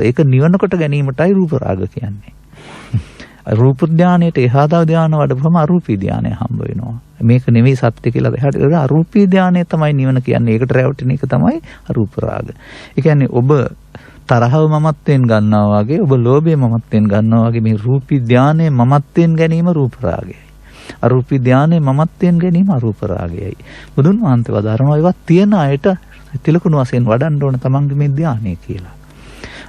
ඒක නිවන කොට ගැනීමටයි රූප රාග කියන්නේ. රූප ධානයේට එහා දව ධාන වඩපුවම අරූපී ධානය හම්බ වෙනවා. මේක නෙවෙයි සත්‍ය කියලා එහාට අරූපී ධානය තමයි නිවන කියන්නේ. ඒකට රැවටෙන එක තමයි අරූප රාග. ඒ කියන්නේ ඔබ තරහව මමත්වෙන් ගන්නවා වගේ, ඔබ ලෝභය මමත්වෙන් ගන්නවා වගේ මේ රූපී ධානයේ මමත්වෙන් ගැනීම රූප රාගයයි. අරූපී ධානයේ මමත්වෙන් ගැනීම අරූප රාගයයි. බුදුන් වහන්සේ වදාරනවා ඒවා තියෙන අයට තිලකුණු වශයෙන් වඩන්න ඕන තමන්ගේ මේ ධානය කියලා.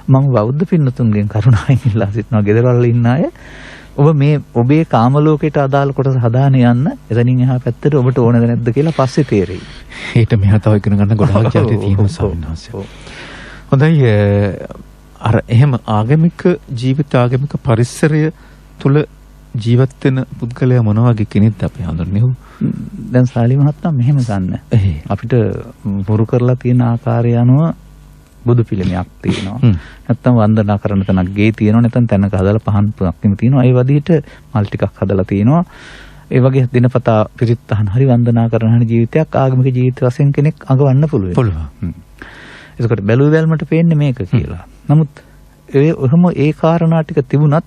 මම බෞද්ධ පින්නතුන්ගෙන් කරුණාවෙන් ඉල්ලා සිටිනවා ගෙදරවල ඉන්න අය ඔබේ කාම ලෝකයට අදාළ කොටස හදාන යන්න. එතනින් එහා පැත්තට ඔබට ඕනද නැද්ද කියලා පස්සේ තේරෙයි. ඊට මෙහා තව ඉගෙන ගන්න ගොඩාක් යටි තියෙනවා සම්මාසය. හොඳයි, අර එහෙම ආගමික ජීවිත ආගමික පරිසරය තුල ජීවත් වෙන පුද්ගලයා මොන වගේ කෙනෙක්ද අපි හඳුන්වන්නේ? දැන් සාලි මහත්මයා මෙහෙම ගන්න. අපිට පුරු කරලා තියෙන ආකාරය අනුව බුදු පිළිමයක් තියෙනවා. නැත්තම් වන්දනා කරන තැනක් ගේ තියෙනවා. නැත්තම් තැනක හදලා පහන් පුරක්ම තියෙනවා. ඒ වදිහට මල් ටිකක් හදලා තියෙනවා. ඒ වගේ දිනපතා පිරිත් අහන හරි වන්දනා කරන හරි ජීවිතයක් ආගමික ජීවිත වශයෙන් කෙනෙක් අඟවන්න පුළුවන්. ඒකට බැලුව බැලමට පේන්නේ මේක කියලා. නමුත් ඒ කාරණා ටික තිබුණත්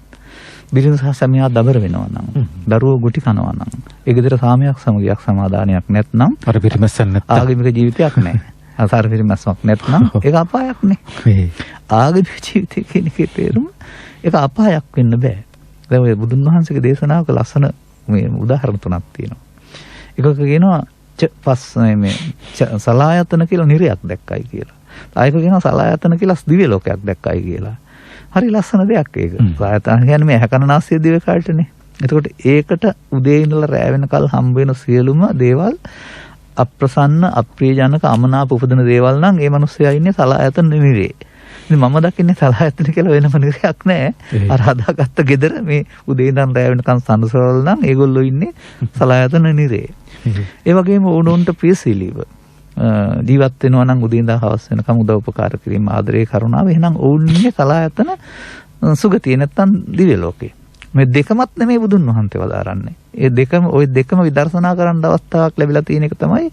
බිරිඳ සහ සැමියා දබර වෙනවා නම්, දරුවෝ ගුටි කනවා නම්, ඒ ගෙදර සාමයක් සමගියක් සමාදානයක් නැත්නම් අර පිරිමැස්සන් නැත්නම් ආගමික ජීවිතයක් නැහැ. අසාර පිරිමැස්සක් නැත්නම් ඒක අපායක් නේ. ආගමික ජීවිතය කියන එකේ තේරුම ඒක අපායක් වෙන්න බෑ. දැන් ඔය බුදුන් වහන්සේගේ දේශනාවක ලස්සන මේ උදාහරණ තුනක් තියෙනවා. එකක කියනවා මේ සලායතන කියලා නිරයක් දැක්කයි කියලා. ආයක කියනවා සලායතන කියලා දිව්‍ය ලෝකයක් දැක්කයි කියලා. හරි ලස්සන දෙයක් ඒක. සලායතන කියන්නේ මේ හැකනාස්සිය දිව්‍ය කාලටනේ. එතකොට ඒකට උදේ ඉඳලා රැ වෙනකල් හම්බ වෙන සියලුම දේවල් අප්‍රසන්න, අප්‍රියජනක, අමනාප උපදින දේවල් නම් ඒ මිනිස්සයා ඉන්නේ සලායතන නිරේ. ඉතින් මම දකින්නේ සලායතන කියලා වෙනම නිරයක් නෑ. අර හදාගත්ත ගෙදර මේ උදේ ඉඳන් රැ වෙනකන් සම්සරවල නම් ඒගොල්ලෝ ඉන්නේ සලායතන නිරේ. ඒ වගේම ඕනොන්ට ප්‍රියශීලීව ජීවත් වෙනවා නම් උදේ ඉඳන් හවස වෙනකම් උදව් උපකාර කිරීම, ආදරේ, කරුණාව. එහෙනම් ඔවුන් ඉන්නේ සලායතන සුගතිය නැත්තම් දිව්‍ය ලෝකේ. මේ දෙකමත් නෙමෙයි බුදුන් වහන්සේ වදාරන්නේ. ඒ දෙකම ওই දෙකම විදර්ශනා කරන්න අවස්ථාවක් ලැබිලා තියෙන එක තමයි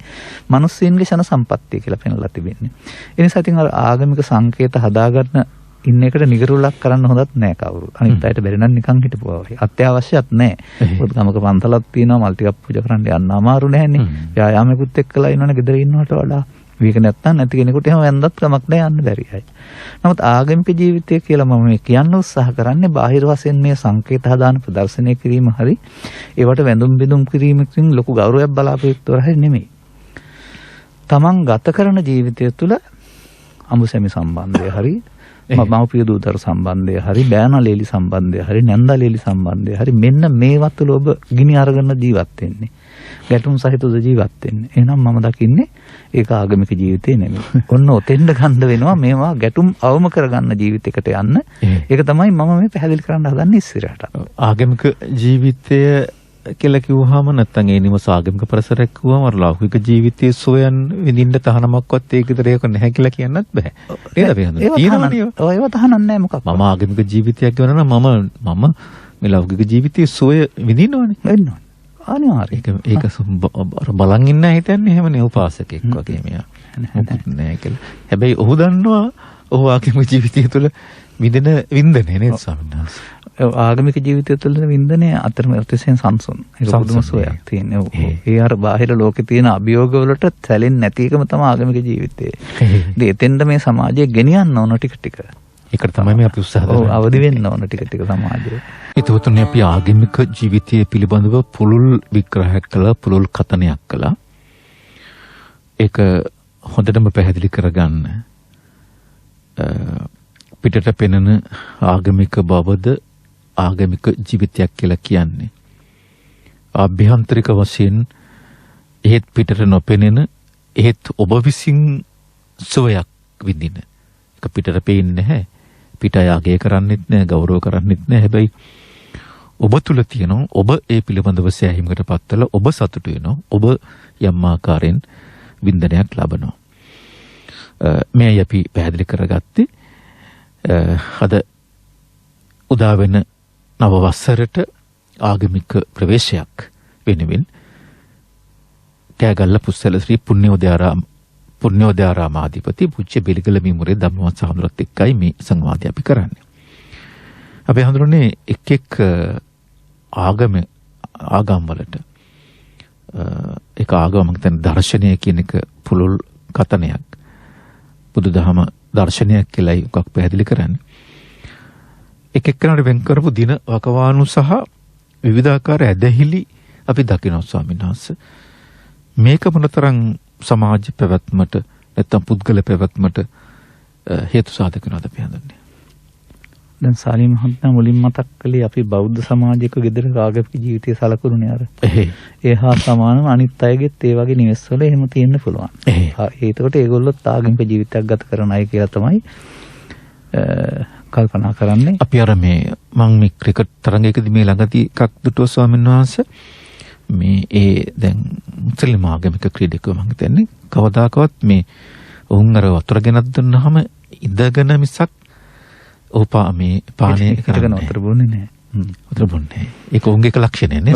මිනිස්සුන්ගේ ෂණ සම්පත්තිය කියලා පෙන්වලා තිබෙන්නේ. ඒ නිසා ඉතින් අර ආගමික සංකේත හදාගන්න ඉන්න එකට නිගරුලක් කරන්න හොඳත් නෑ කවුරු. අනිත් අයට බැරි නම් නිකන් හිටපුවා වගේ. අත්‍යවශ්‍යත් නෑ. මොකද ගමක පන්සලක් තියෙනවා, මල් ටිකක් පූජා කරන්න යන්න අමාරු නැහැනේ. ව්‍යායාමයකට එක්කලා ඉන්නවනේ ගෙදර ඉන්නවට වඩා. මේක නැත්තම් නැති කෙනෙකුට එහෙම වැන්දත් කමක් නෑ, යන්න බැරියයි. නමුත් ආගමික ජීවිතය කියලා මම මේ කියන්න උත්සාහ කරන්නේ බාහිර වශයෙන් මේ සංකේත හදාන ප්‍රදර්ශනය කිරීම හරි ඒවට වැඳුම් බිඳුම් කිරීමකින් ලොකු ගෞරවයක් බලාපොරොත්තු වෙලා නෙමෙයි. තමන් ගත කරන ජීවිතය තුළ අමුසැමි සම්බන්ධය හරි, මව්පිය දූදරු සම්බන්ධය හරි, බෑනලේලි සම්බන්ධය හරි, නැන්දාලේලි සම්බන්ධය හරි, මෙන්න මේවත් තුළ ඔබ ගිනි අරගෙන ජීවත් වෙන්නේ. ගැටුම් සහිතව ජීවත් වෙන්නේ. එහෙනම් මම දකින්නේ ඒක ආගමික ජීවිතේ නෙමෙයි. ඔන්න ඔතෙන්ද ගන්න වෙනවා මේවා ගැටුම් අවම කරගන්න ජීවිතයකට යන්න. ඒක තමයි මම මේ පැහැදිලි කරන්න හදන්නේ ඉස්සරහට. ආගමික ජීවිතය කියලා කිව්වහම නැත්තම් ඒ නිවස ආගමික පරිසරයක් කිව්වම අර ලෞකික ජීවිතයේ සොයන් විඳින්න තහනමක්වත් ඒක විතර ඒක නැහැ කියලා කියන්නත් බෑ. නේද අපි හඳුනන. තියෙනවනේ. ඔය ඒව තහනක් නැහැ මොකක්. මම ආගමික ජීවිතයක් ගවන නම් මම මේ ලෞකික ජීවිතයේ සොය විඳිනවනේ. වෙනවා. අනිවාර්යයෙන්. ඒක බලන් ඉන්න හිතන්නේ එහෙමනේ උපාසකෙක් වගේ මෙයා. නෑ කියලා. හැබැයි ඔහු දන්නවා ඔහු ආගමික ජීවිතය තුළ විඳින වින්දනේ නේද ස්වාමීන් වහන්සේ. ආගමික ජීවිතය තුළ වින්දනේ අතරම අතිශයින් සංසුන්. ඒක පුදුම සෝයක් තියෙනවා. ඒ අර බාහිර ලෝකේ තියෙන අභියෝග වලට සැලෙන්නේ නැති එකම තමයි ආගමික ජීවිතේ. ඉතින් එතෙන්ද මේ සමාජය ගෙනියන්න ඕන ටික ටික. ඒකට තමයි මේ අපි උත්සාහ කරන්නේ. අවදි වෙන්න ඕන ටික ටික සමාජයේ. ඒතොතුනේ අපි ආගමික ජීවිතය පිළිබඳව පුළුල් විග්‍රහයක් කළා, පුළුල් කතනයක් කළා. ඒක හොඳටම පැහැදිලි කරගන්න පිටට පෙනෙන ආගමික බවද ආගමික ජීවිතයක් කියලා කියන්නේ. ආභ්‍යන්තරික වශයෙන් එහෙත් පිටට නොපෙනෙන, එහෙත් ඔබ විසින් සුවයක් විඳින. ඒක පිටට පේන්නේ නැහැ. පිට අයගේ කරන්නෙත් නැහැ, ගෞරව කරන්නෙත් නැහැ. හැබැයි ඔබ තුල තියෙනවා, ඔබ ඒ පිළිබඳව සෑහීමකට පත්වලා ඔබ සතුටු වෙනවා, ඔබ යම් ආකාරයෙන් වින්දනයක් ලබනවා. මේ අපි පැහැදිලි කරගත්තේ අද උදා වෙන නව වසරට ආගමික ප්‍රවේශයක් වෙනුවෙන් කෑගල්ල පුස්සල ශ්‍රී පුණ්‍යෝදයාරාමාධිපති පුච්ච බෙලිගල මිමුරේ ධම්මවත් සහඳුරත් එක්කයි මේ සංවාදය අපි කරන්නේ. අපි හඳුරන්නේ එක් ආගම් වලට ඒක ආගම මම දර්ශනය කියන එක පුළුල් කතනයක්. බුදුදහම දර්ශනයක් කියලායි උකක් පැහැදිලි කරන්නේ. එක්කෙනාට වෙන් කරපු දින වකවානු සහ විවිධාකාර ඇදහිලි අපි දකිනවා ස්වාමීන් වහන්සේ. මේක මොනතරම් සමාජ පැවැත්මට නැත්නම් පුද්ගල පැවැත්මට හේතු සාධක වෙනවද අපි හඳුන්නේ. දැන් සාලි මහත්මයා මුලින් මතක් කළේ අපි බෞද්ධ සමාජයක ගෙදර ආගමික ජීවිතය සලකුරුනේ අර. ඒ හා සමානව අනිත් අයගෙත් ඒ වගේ නිවෙස්වල එහෙම තියෙන්න පුළුවන්. ඒකට ඒගොල්ලොත් ආගමික ජීවිතයක් ගත කරන අය කියලා තමයි කල්පනා කරන්නේ. අපි අර මම මේ ක්‍රිකට් තරඟයකදී මේ ළඟදී එකක් දුටුවා ස්වාමීන් වහන්සේ. මේ දැන් මුස්ලිම් ආගමික ක්‍රීඩකයෝ මම හිතන්නේ කවදාකවත් මේ උන් අර වතුර ගෙනත් දුන්නාම ඉඳගෙන මිසක් මේ පානය කරගෙන වතුර බොන්නේ නැහැ. වතුර බොන්නේ. ඒක උන්ගේ ලක්ෂණය නේ.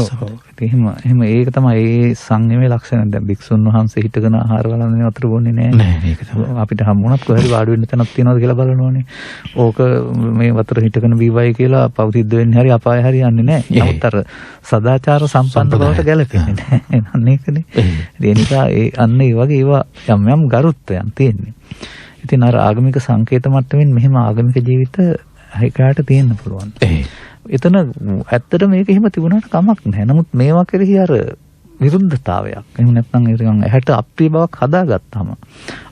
එහෙම ඒක තමයි ඒ සංයමයේ ලක්ෂණ. දැන් භික්ෂුන් වහන්සේ හිටගෙන ආහාර වළඳන්නේ වතුර බොන්නේ නැහැ. නෑ මේක තමයි. අපිට හම්බුණත් කොහරි වාඩි වෙන්න තැනක් තියනවද කියලා බලනවනේ. ඕක මේ වතුර හිටගෙන බීවයි කියලා පෞතිද්ද වෙන්නේ හරි අපාය හරි යන්නේ නැහැ. නමුත් අර සදාචාර සම්පන්න බවට ගැලපෙන්නේ නැහැ. අන්න ඒකනේ. ඒ නිසා අන්න ඒ වගේ ඒවා යම් යම් ගරුත්වයන් තියෙන්නේ. ඉතින් අර ආගමික සංකේත මට්ටමින් මෙහෙම ආගමික ජීවිත හිකාට තියෙන්න පුළුවන්. එතන ඇත්තට මේක එහෙම තිබුණාට කමක් නැහැ. නමුත් මේවා කෙරෙහි අර විරුද්ධතාවයක්. එහෙම නැත්නම් නිකන් ඇහැට අප්‍රිය බවක් හදාගත්තාම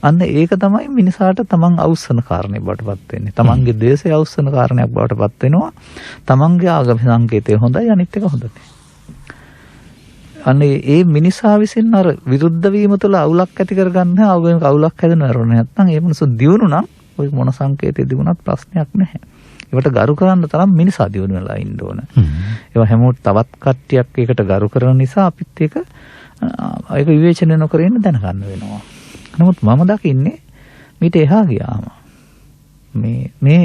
අන්න ඒක තමයි මිනිසාට තමන් අවුස්සන කාරණේ බවටපත් වෙන්නේ. තමන්ගේ දේශය අවුස්සන කාරණයක් බවටපත් වෙනවා. තමන්ගේ ආගම සංකේතය හොඳයි අනිත් එක හොඳ නැහැ. අනේ ඒ මිනිසා විසින් අර විරුද්ධ වීම තුළ අවුලක් ඇති කරගන්න ආගමික අවුලක් හැදෙනවා. නැත්නම් ඒ මිනිස්සු දියුණු නම් ඔය මොන සංකේතය තිබුණත් ප්‍රශ්නයක් නැහැ. ඒවට ගරු කරන්න තරම් මිනිසා දියුණු වෙලා ඉන්න ඕන. ඒවා හැමෝට තවත් කට්ටියක් ඒකට ගරු කරන නිසා අපිත් ඒක විවේචනය නොකර ඉන්න දැනගන්න වෙනවා. නමුත් මම දකින්නේ මීට එහා ගියාම මේ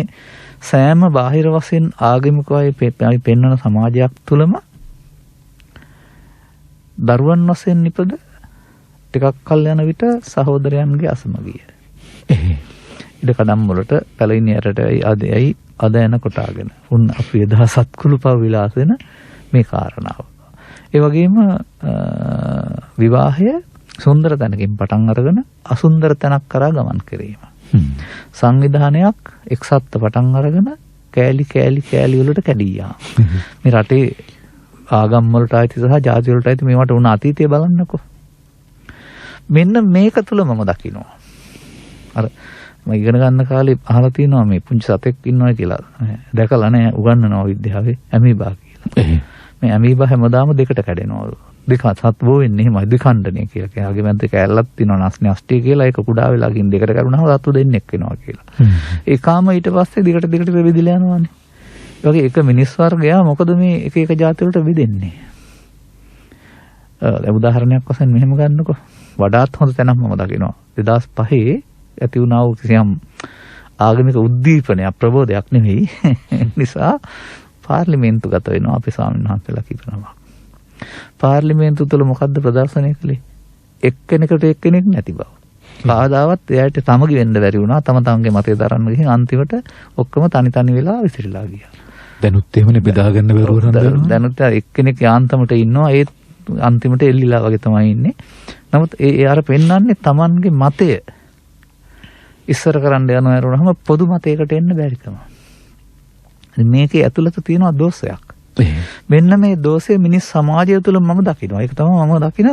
සෑම බාහිර වශයෙන් ආගමිකවයි පෙන්වන සමාජයක් තුළම දරුවන් වශයෙන් නිපද ටිකක් කල් යන විට සහෝදරයන්ගේ අසමගිය. ඉඩ කඩම් වලට පැලින් යටටයි අද යන කොටාගෙන උන් අපි එදා සත්කුළුපව විලාස වෙන මේ කාරණාව. ඒ වගේම විවාහය සුන්දර තැනකින් පටන් අරගෙන අසුන්දර තැනක් කරා ගමන් කිරීම. සංවිධානයක් එක්සත්ව පටන් අරගෙන කෑලි වලට කැඩී යාම. මේ රටේ ආගම් වලට ආйти සහ ජාති වලට ආйти මේවට උන අතීතය බලන්නකෝ. මෙන්න මේක තුල මම දකිනවා. අර මම ඉගෙන ගන්න කාලේ අහලා තියෙනවා මේ පුංචි සතෙක් ඉන්නවා කියලා. දැකලා නැහැ උගන්වනවා විද්‍යාවේ ඇමීබා කියලා. මේ ඇමීබා හැමදාම දෙකට කැඩෙනවලු. දෙක සත් බෝ වෙන්නේ එහෙමයි දෙකණ්ඩනේ කියලා. එයාගේ මැද්දේ කැල්ලක් තියෙනවා නස්නේ අස්ටිය කියලා. ඒක කුඩා වෙලා ගින් දෙකට කැඩුනහම රතු දෙන්නෙක් වෙනවා කියලා. ඒකාම ඊට පස්සේ දිගට බෙදිලා යනවානේ. ඒ වගේ එක මිනිස් වර්ගයා මොකද මේ එක ජාති වලට බෙදෙන්නේ? උදාහරණයක් වශයෙන් මෙහෙම ගන්නකො. වඩාත් හොඳ තැනක් මම දකිනවා. 2005 ඇති වුණා වූ කිසියම් ආගමික උද්දීපනයක් ප්‍රබෝධයක් නෙවෙයි. නිසා පාර්ලිමේන්තු ගත වෙනවා අපේ ස්වාමීන් වහන්සේලා කියනවා. පාර්ලිමේන්තු තුළ මොකද්ද ප්‍රදර්ශනය කළේ? එක්කෙනෙකුට එක්කෙනෙක් නැති බව. කාදාවත් එයාට තමගි වෙන්න බැරි වුණා. තමන්ගේ මතය දරන්න ගිහින් අන්තිමට ඔක්කොම තනි වෙලා විසිරලා ගියා. දැනුත් එහෙමනේ බෙදා ගන්න බැරුව නේද? දැනුත් එක්කෙනෙක් යාන්තමට ඉන්නවා. ඒ අන්තිමට එල්ලිලා වගේ තමයි ඉන්නේ. නමුත් ඒ අර පෙන්වන්නේ තමන්ගේ මතය ඉස්සර කරන්න යනවා වරුණාම පොදු මතයකට එන්න බැරිකම. මේකේ ඇතුළත තියෙනවා දෝෂයක්. මෙන්න මේ දෝෂය මිනිස් සමාජය තුළ මම දකිනවා. ඒක තමයි මම දකින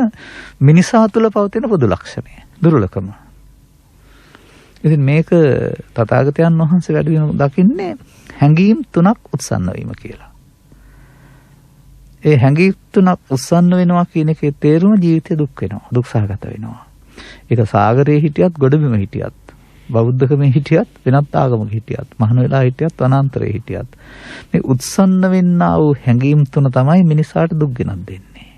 මිනිසා තුළ පවතින පොදු ලක්ෂණය. දුර්ලභකම. ඉතින් මේක තථාගතයන් වහන්සේ වැඩි වෙන දකින්නේ හැඟීම් තුනක් උත්සන්න වීම කියලා. ඒ හැඟීම් තුනක් උත්සන්න වෙනවා කියන එකේ තේරුම ජීවිතේ දුක් වෙනවා. දුක්සහගත වෙනවා. ඒක සාගරයේ හිටියත් ගොඩබිම හිටියත් බෞද්ධකමේ හිටියත් වෙනත් ආගමක හිටියත් මහාන වෙලා හිටියත් වනාන්තරයේ හිටියත් මේ උත්සන්න වෙන්නා වූ හැඟීම් තුන තමයි මිනිසාට දුක් ගෙනත් දෙන්නේ.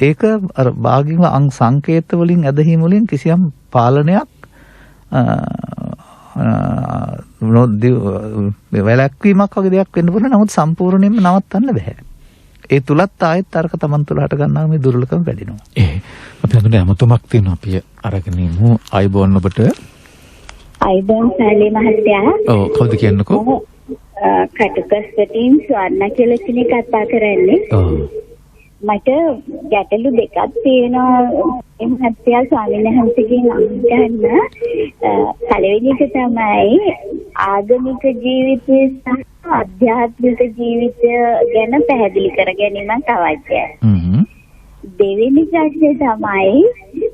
ඒක අර භාගික සංකේත වලින් ඇදහිම වලින් කිසියම් පාලනයක් වැළැක්වීමක් වගේ දෙයක් වෙන්න පුළුවන්. නමුත් සම්පූර්ණයෙන්ම නවත්තන්න බෑ. ඒ තුලත් ආයෙත් අරක තමන් තුල හට ගන්නා මේ දුර්ලභකම වැඩිනවා. අපි හඳුනන අමතමක් තියෙනවා අපි අරගෙන ඉමු. අයිබෝන් ඔබට. අයිබෝන් සාලේ මහත්තයා. ඔව් කවුද කියන්නකෝ? කටුකස්වතින් ස්වර්ණ කියලා කෙනෙක් කතා කරන්නේ. ඔව්. මට ගැටලු දෙකක් තියෙනවා. මහත්තයා ස්වාමීන් වහන්සේගෙන් අහන්න. පළවෙනි එක තමයි ආගමික ජීවිතය සහ ආධ්‍යාත්මික ජීවිතය ගැන පැහැදිලි කර ගැනීමක් අවශ්‍යයි. දෙවෙනි ප්‍රශ්නේ තමයි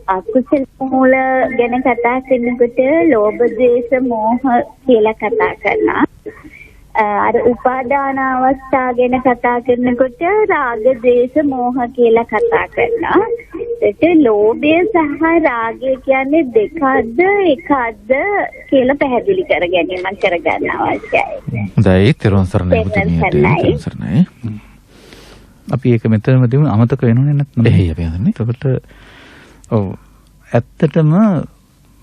අකුසල මූල ගැන කතා කරනකොට ලෝභ, ද්වේෂ, මෝහ කියලා කතා කරනවා. අර උපාදාන අවස්ථා ගැන කතා කරනකොට රාග, ද්වේෂ, මෝහ කියලා කතා කරනවා. ඒත් ලෝභය සහ රාගය කියන්නේ දෙකක්ද එකක්ද කියලා පැහැදිලි කර ගැනීමක් කරගන්න අවශ්‍යයි. හොඳයි, තෙරුවන් සරණයි. අපි ඒක මෙතනම දෙමු අමතක වෙනවනේ නැත්නම්. එහේ අපි හදන්නේ. එතකොට ඔව් ඇත්තටම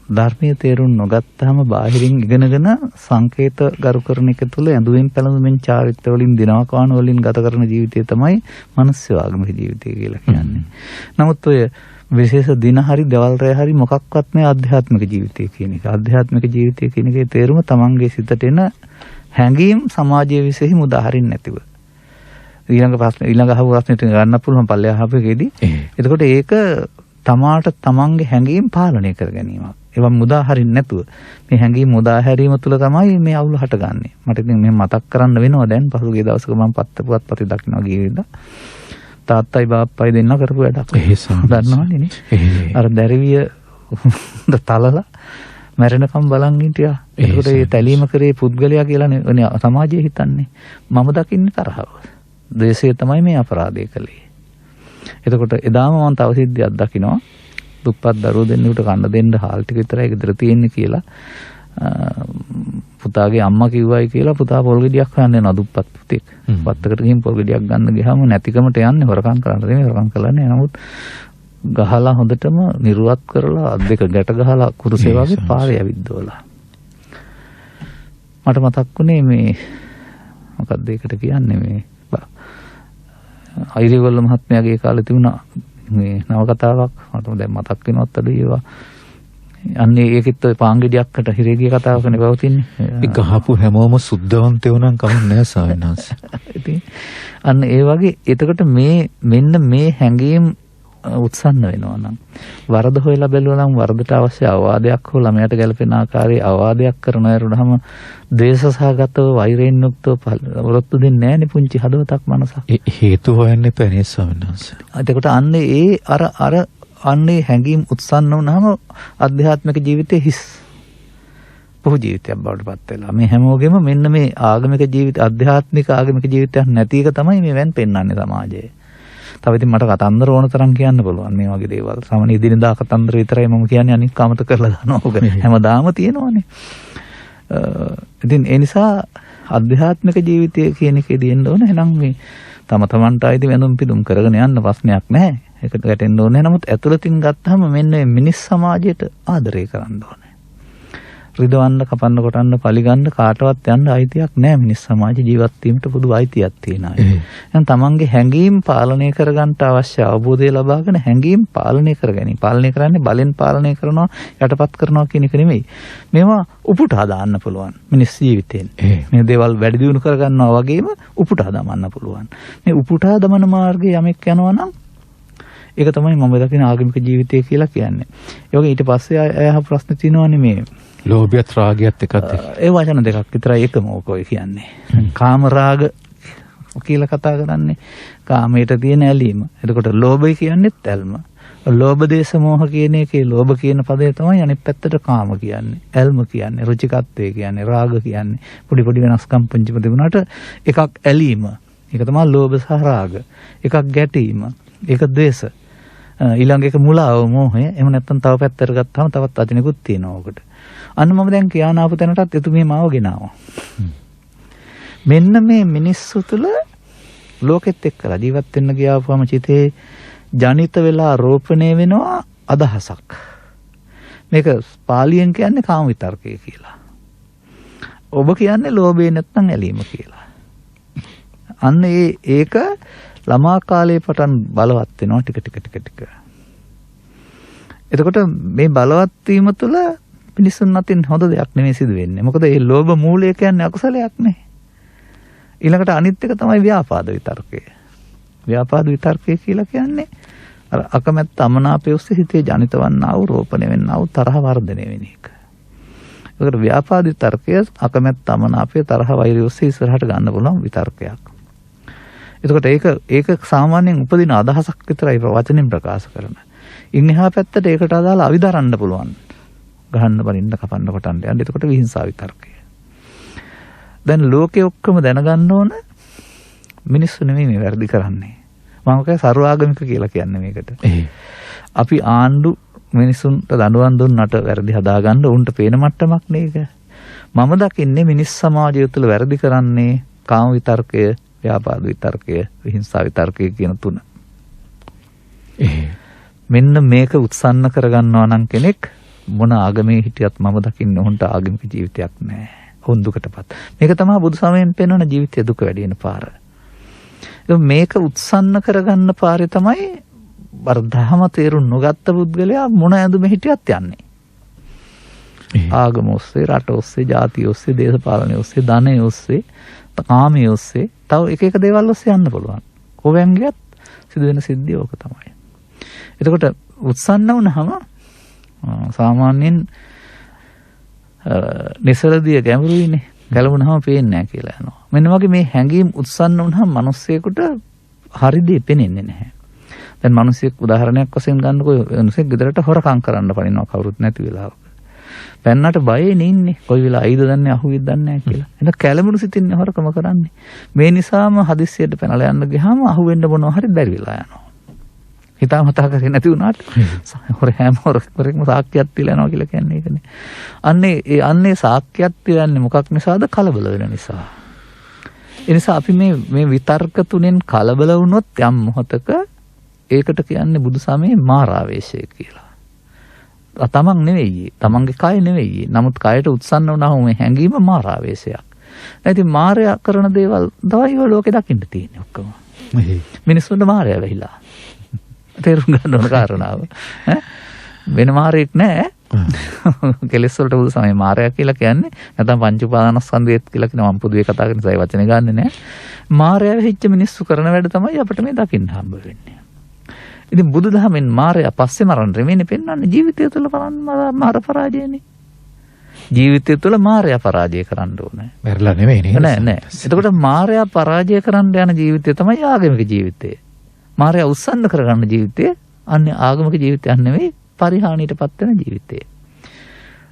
ධර්මයේ තේරුම් නොගත්තාම බාහිරින් ඉගෙනගෙන සංකේත ගරු කරන එක තුළ ඇඳුමින් පැළඳුමින් චාරිත්‍ර වලින් දිනවකාන වලින් ගත කරන ජීවිතය තමයි මනුස්ස ආගමික ජීවිතය කියලා කියන්නේ. නමුත් ඔය විශේෂ දින හරි දවල් රැ හරි මොකක්වත් නෑ ආධ්‍යාත්මික ජීවිතය කියන එක. ආධ්‍යාත්මික ජීවිතය කියන එකේ තේරුම තමන්ගේ සිතට එන හැඟීම් සමාජයේ විශේෂ මුදාහරින්න නැතිව. ඊළඟ අහපු ප්‍රශ්නෙට ගන්න පුළුවන් පල්ලෙය අහපෙකේදී. එතකොට ඒක තමාට තමන්ගේ හැඟීම් පාලනය කර ගැනීමක්. ඒවා මුදා හරින්න නැතුව මේ හැඟීම් මුදා හැරීම තුළ තමයි මේ අවුල හටගන්නේ. මට ඉතින් මේ මතක් කරන්න වෙනවා දැන් පසුගිය දවසක මම පුවත්පතේ දකින්න ගිහිල්ලා තාත්තයි බාප්පයි දෙන්න කරපු වැඩක්. දන්නවනේ නේ. අර දැරිවිය තලලා මැරෙනකම් බලන් හිටියා. ඒකට ඒ තැලීම කරේ පුද්ගලයා කියලා සමාජයේ හිතන්නේ. මම දකින්නේ තරහව. ද්වේෂය තමයි මේ අපරාධය කළේ. එතකොට එදාම මම තව සිද්ධියක් දකිනවා. දුප්පත් දරුවෝ දෙන්නෙකුට කන්න දෙන්න හාල් ටික විතරයි ගෙදර තියෙන්නේ කියලා පුතාගේ අම්මා කිව්වයි කියලා පුතා පොල් ගෙඩියක් හොයන්න යනවා දුප්පත් පුතෙක්. පත්තකට ගිහින් පොල් ගෙඩියක් ගන්න ගියාම නැතිකමට යන්නේ හොරකම් කරන්න නෙමෙයි හොරකම් කරන්නේ. නමුත් ගහලා හොඳටම නිර්වත් කරලා අත් දෙක ගැට ගහලා කුරුසේ වගේ පාරේ ඇවිද්දවලා. මට මතක් වුණේ මේ මොකක්ද ඒකට කියන්නේ මේ අයිරිවල මහත්මයාගේ කාලේ තිබුණා මේ නවකතාවක් මට දැන් මතක් වෙනවත් අඩුයි ඒවා. අන්නේ ඒකෙත් ඔය පාංගෙඩියක්කට හිරේගිය කතාවකනේ පවතින්නේ. ඒ ගහපු හැමෝම සුද්ධවන්තයෝ නම් කමක් නැහැ සාවිනාස්. ඉතින් අන්න ඒ වගේ එතකොට මෙන්න මේ හැඟීම් උත්සන්න වෙනවා නම් වරද හොයලා බැලුවා නම් වරදට අවශ්‍ය අවවාදයක් හෝ ළමයට ගැලපෙන ආකාරයේ අවවාදයක් කරන අයරුණාම දේශසහගතව වෛරයෙන් යුක්තව වරොත්තු දෙන්නේ නැහැ නේ පුංචි හදවතක් මනසක්. හේතු හොයන්න එපා නේ ස්වාමීන් එතකොට අන්නේ ඒ අර අන්නේ හැඟීම් උත්සන්න වුණාම ආධ්‍යාත්මික ජීවිතේ හිස් පොහු ජීවිතයක් බවට පත් වෙලා මේ හැමෝගෙම මෙන්න මේ ආගමික ජීවිත ආධ්‍යාත්මික ආගමික ජීවිතයක් නැති එක තමයි මේ වෙන් පෙන්වන්නේ සමාජයේ. තව ඉතින් මට කතන්දර ඕන තරම් කියන්න පුළුවන් මේ වගේ දේවල්. සාමාන්‍ය ඉදිනදා කතන්දර විතරයි මම කියන්නේ අනිත් කාමත කරලා දානවා. ඔක හැමදාම තියෙනවානේ. ඉතින් ඒ නිසා ආධ්‍යාත්මික ජීවිතය කියන එකේදී එන්න ඕන. එහෙනම් මේ තමන්ට ආයිති වෙනුම් පිදුම් කරගෙන යන්න ප්‍රශ්නයක් නැහැ. ඒකට ගැටෙන්න ඕනේ. නමුත් ඇතුළතින් ගත්තාම මෙන්න මේ මිනිස් සමාජයට ආදරය කරන්න ඕනේ. රිදවන්න, කපන්න, කොටන්න, පලිගන්න කාටවත් යන්න අයිතියක් නැහැ. මිනිස් සමාජ ජීවත් වීමට පොදු අයිතියක් තියෙනවා. එහෙනම් තමන්ගේ හැඟීම් පාලනය කරගන්න අවශ්‍ය අවබෝධය ලබාගෙන හැඟීම් පාලනය කරගැනීම. පාලනය කරන්නේ බලෙන් පාලනය කරනවා, යටපත් කරනවා කියන එක නෙමෙයි. මේවා උපුටා දාන්න පුළුවන් මිනිස් ජීවිතේන්. මේ දේවල් වැඩි දියුණු කරගන්නවා වගේම උපුටා දමන්න පුළුවන්. මේ උපුටා දමන මාර්ගයේ යමෙක් යනවා නම් ඒක තමයි මම දකින ආගමික ජීවිතය කියලා කියන්නේ. ඒ වගේ ඊට පස්සේ අයහ ප්‍රශ්න තියෙනවානේ මේ ලෝභයත් රාගයත් එකක්ද? ඒ වචන දෙකක් විතරයි එකම ඔකෝයි කියන්නේ. කාම රාග කියලා කතා කරන්නේ කාමයට තියෙන ඇලීම. එතකොට ලෝභය කියන්නේත් ඇල්ම. ලෝභ දේශ මොහ කියන එකේ ලෝභ කියන පදේ තමයි අනිත් පැත්තට කාම කියන්නේ. ඇල්ම කියන්නේ රුචිකත්වය කියන්නේ රාග කියන්නේ පොඩි වෙනස්කම් පුංචිම තිබුණාට එකක් ඇලීම. ඒක තමයි ලෝභ සහ රාග. එකක් ගැටීම. ඒක ද්වේෂ. ඊළඟ එක මුලාව මොහය. එහෙම නැත්නම් තව පැත්තකට ගත්තාම තවත් අදිනෙකුත් තියෙනවා ඔකට. අන්න මම දැන් කියාන ආපු තැනටත් එතුමිය මාව ගෙනාවා. මෙන්න මේ මිනිස්සු තුළ ලෝකෙත් එක්කලා ජීවත් වෙන්න ගියාපුවම චිතේ ජනිත වෙලා රෝපණය වෙනවා අදහසක්. මේක පාලියෙන් කියන්නේ කාම විතර්කය කියලා. ඔබ කියන්නේ ලෝභය නැත්නම් ඇලීම කියලා. අන්න ඒක ළමා කාලේ පටන් බලවත් වෙනවා ටික. එතකොට මේ බලවත් වීම තුළ මිනිසුන් අතින් හොඳ දෙයක් නෙමෙයි සිදු වෙන්නේ. මොකද මේ ලෝභ මූලය කියන්නේ අකුසලයක් නේ. ඊළඟට අනිත් එක තමයි ව්‍යාපාද විතර්කය. ව්‍යාපාද විතර්කය කියලා කියන්නේ අර අකමැත්ත අමනාපය ඔස්සේ හිතේ ජනිත වන්නා වූ රෝපණය වෙන්නා වූ තරහ වර්ධනය වෙන එක. ඒකට ව්‍යාපාද විතර්කය අකමැත්ත අමනාපය තරහ වෛරය ඔස්සේ ඉස්සරහට ගන්න පුළුවන් විතර්කයක්. එතකොට ඒක සාමාන්‍යයෙන් උපදින අදහසක් විතරයි වචනෙන් ප්‍රකාශ කරන. ඉන් එහා පැත්තට ඒකට අදාළ අවිදරන්න පුළුවන්. ගහන්න බලින්න කපන්න කොටන්න යන්න. එතකොට විහිංසාව විතර්කය. දැන් ලෝකෙ ඔක්කොම දැනගන්න ඕන මිනිස්සු නෙමෙයි මේ වැරදි කරන්නේ. මම කයි සර්වාගමික කියලා කියන්නේ මේකට. අපි ආණ්ඩු මිනිසුන්ට දඬුවම් දුන්නට වැරදි හදාගන්න උන්ට පේන මට්ටමක් නේක. මම දකින්නේ මිනිස් සමාජය තුළ වැරදි කරන්නේ කාම විතර්කය, ව්‍යාපාද විතර්කය, විහිංසාව විතර්කය කියන තුන. මෙන්න මේක උත්සන්න කරගන්නවා නම් කෙනෙක් මොන ආගමේ හිටියත් මම දකින්නේ උන්ට ආගමික ජීවිතයක් නැහැ. උන් දුකටපත්. මේක තමයි බුදු සමයෙන් පෙන්වන ජීවිතයේ දුක වැඩි වෙන පාර. මේක උත්සන්න කරගන්න පාරේ තමයි වර්ධහම තේරුම් නොගත්ත පුද්ගලයා මොන ඇඳුමේ හිටියත් යන්නේ. ආගම ඔස්සේ, රට ඔස්සේ, ජාතිය ඔස්සේ, දේශපාලනය ඔස්සේ, ධනය ඔස්සේ, කාමයේ ඔස්සේ, තව එක එක දේවල් ඔස්සේ යන්න පුළුවන්. කොහෙන් ගියත් සිදුවෙන සිද්ධිය ඕක තමයි. එතකොට උත්සන්න වුණාම සාමාන්‍යයෙන් නිසරදිය ගැඹුරුයිනේ. ගැලවුණාම පේන්නේ නැහැ කියලා යනවා. මෙන්න වගේ මේ හැඟීම් උත්සන්න වුණාම මිනිස්සෙකුට හරි දේ පේන්නේ නැහැ. දැන් මිනිස්සෙක් උදාහරණයක් වශයෙන් ගන්නකො මිනිස්සෙක් ගෙදරට හොරකම් කරන්න පනිනවා කවුරුත් නැති වෙලාවක. පැන්නට බයෙන් ඉන්නේ. කොයි වෙලාව අයිද දන්නේ අහුවෙද්ද දන්නේ නැහැ කියලා. එහෙනම් කැළඹුණු සිතින් හොරකම කරන්නේ. මේ නිසාම හදිස්සියට පැනලා යන්න ගියාම අහුවෙන්න මොනවා හරි බැරි වෙලා යනවා. හිතාමතා කරේ නැති වුණාට හැම හොරෙක්ම සාක්කියක් තියලා යනවා කියලා කියන්නේ ඒකනේ. අන්නේ සාක්කියක් තියන්නේ මොකක් නිසාද? කලබල වෙන නිසා. ඒ නිසා අපි මේ විතර්ක තුනෙන් කලබල වුණොත් යම් මොහතක ඒකට කියන්නේ බුදු සමයේ මාරාවේශය කියලා. තමන් නෙවෙයි. තමන්ගේ කය නෙවෙයි. නමුත් කයට උත්සන්න වුණාම මේ හැඟීම මාරාවේශයක්. ඉතින් මාරයා කරන දේවල් තමයි ඔය ලෝකේ දකින්න තියෙන්නේ ඔක්කොම. මිනිස්සුන්ට මාරයා වෙහිලා. තේරුම් ගන්න ඕන කාරණාව. වෙන මාරෙක් නෑ. කෙලෙස් වලට බුදු සමයේ මාරයා කියලා කියන්නේ නැත්නම් පංච උපාදානස්කන්ධයත් කියලා කියන මම පොදුවේ කතා කරන සයි වචනේ ගන්නෙ නෑ. මාරයා වෙහිච්ච මිනිස්සු කරන වැඩ තමයි අපිට මේ දකින්න හම්බ වෙන්නේ. ඉතින් බුදුදහමෙන් මාරයා පස්සේ මරන්න රෙමෙන්නේ පෙන්වන්නේ ජීවිතය තුළ මාර පරාජයනේ. ජීවිතය තුළ මාරයා පරාජය කරන්න ඕනේ. මැරලා නෙමෙයි නේද? නෑ. එතකොට මාරයා පරාජය කරන්න යන ජීවිතය තමයි ආගමික ජීවිතය. මාරයා උත්සන්න කරගන්න ජීවිතය අන්නේ ආගමික ජීවිතයක් නෙවෙයි පරිහානියටපත් වෙන ජීවිතය.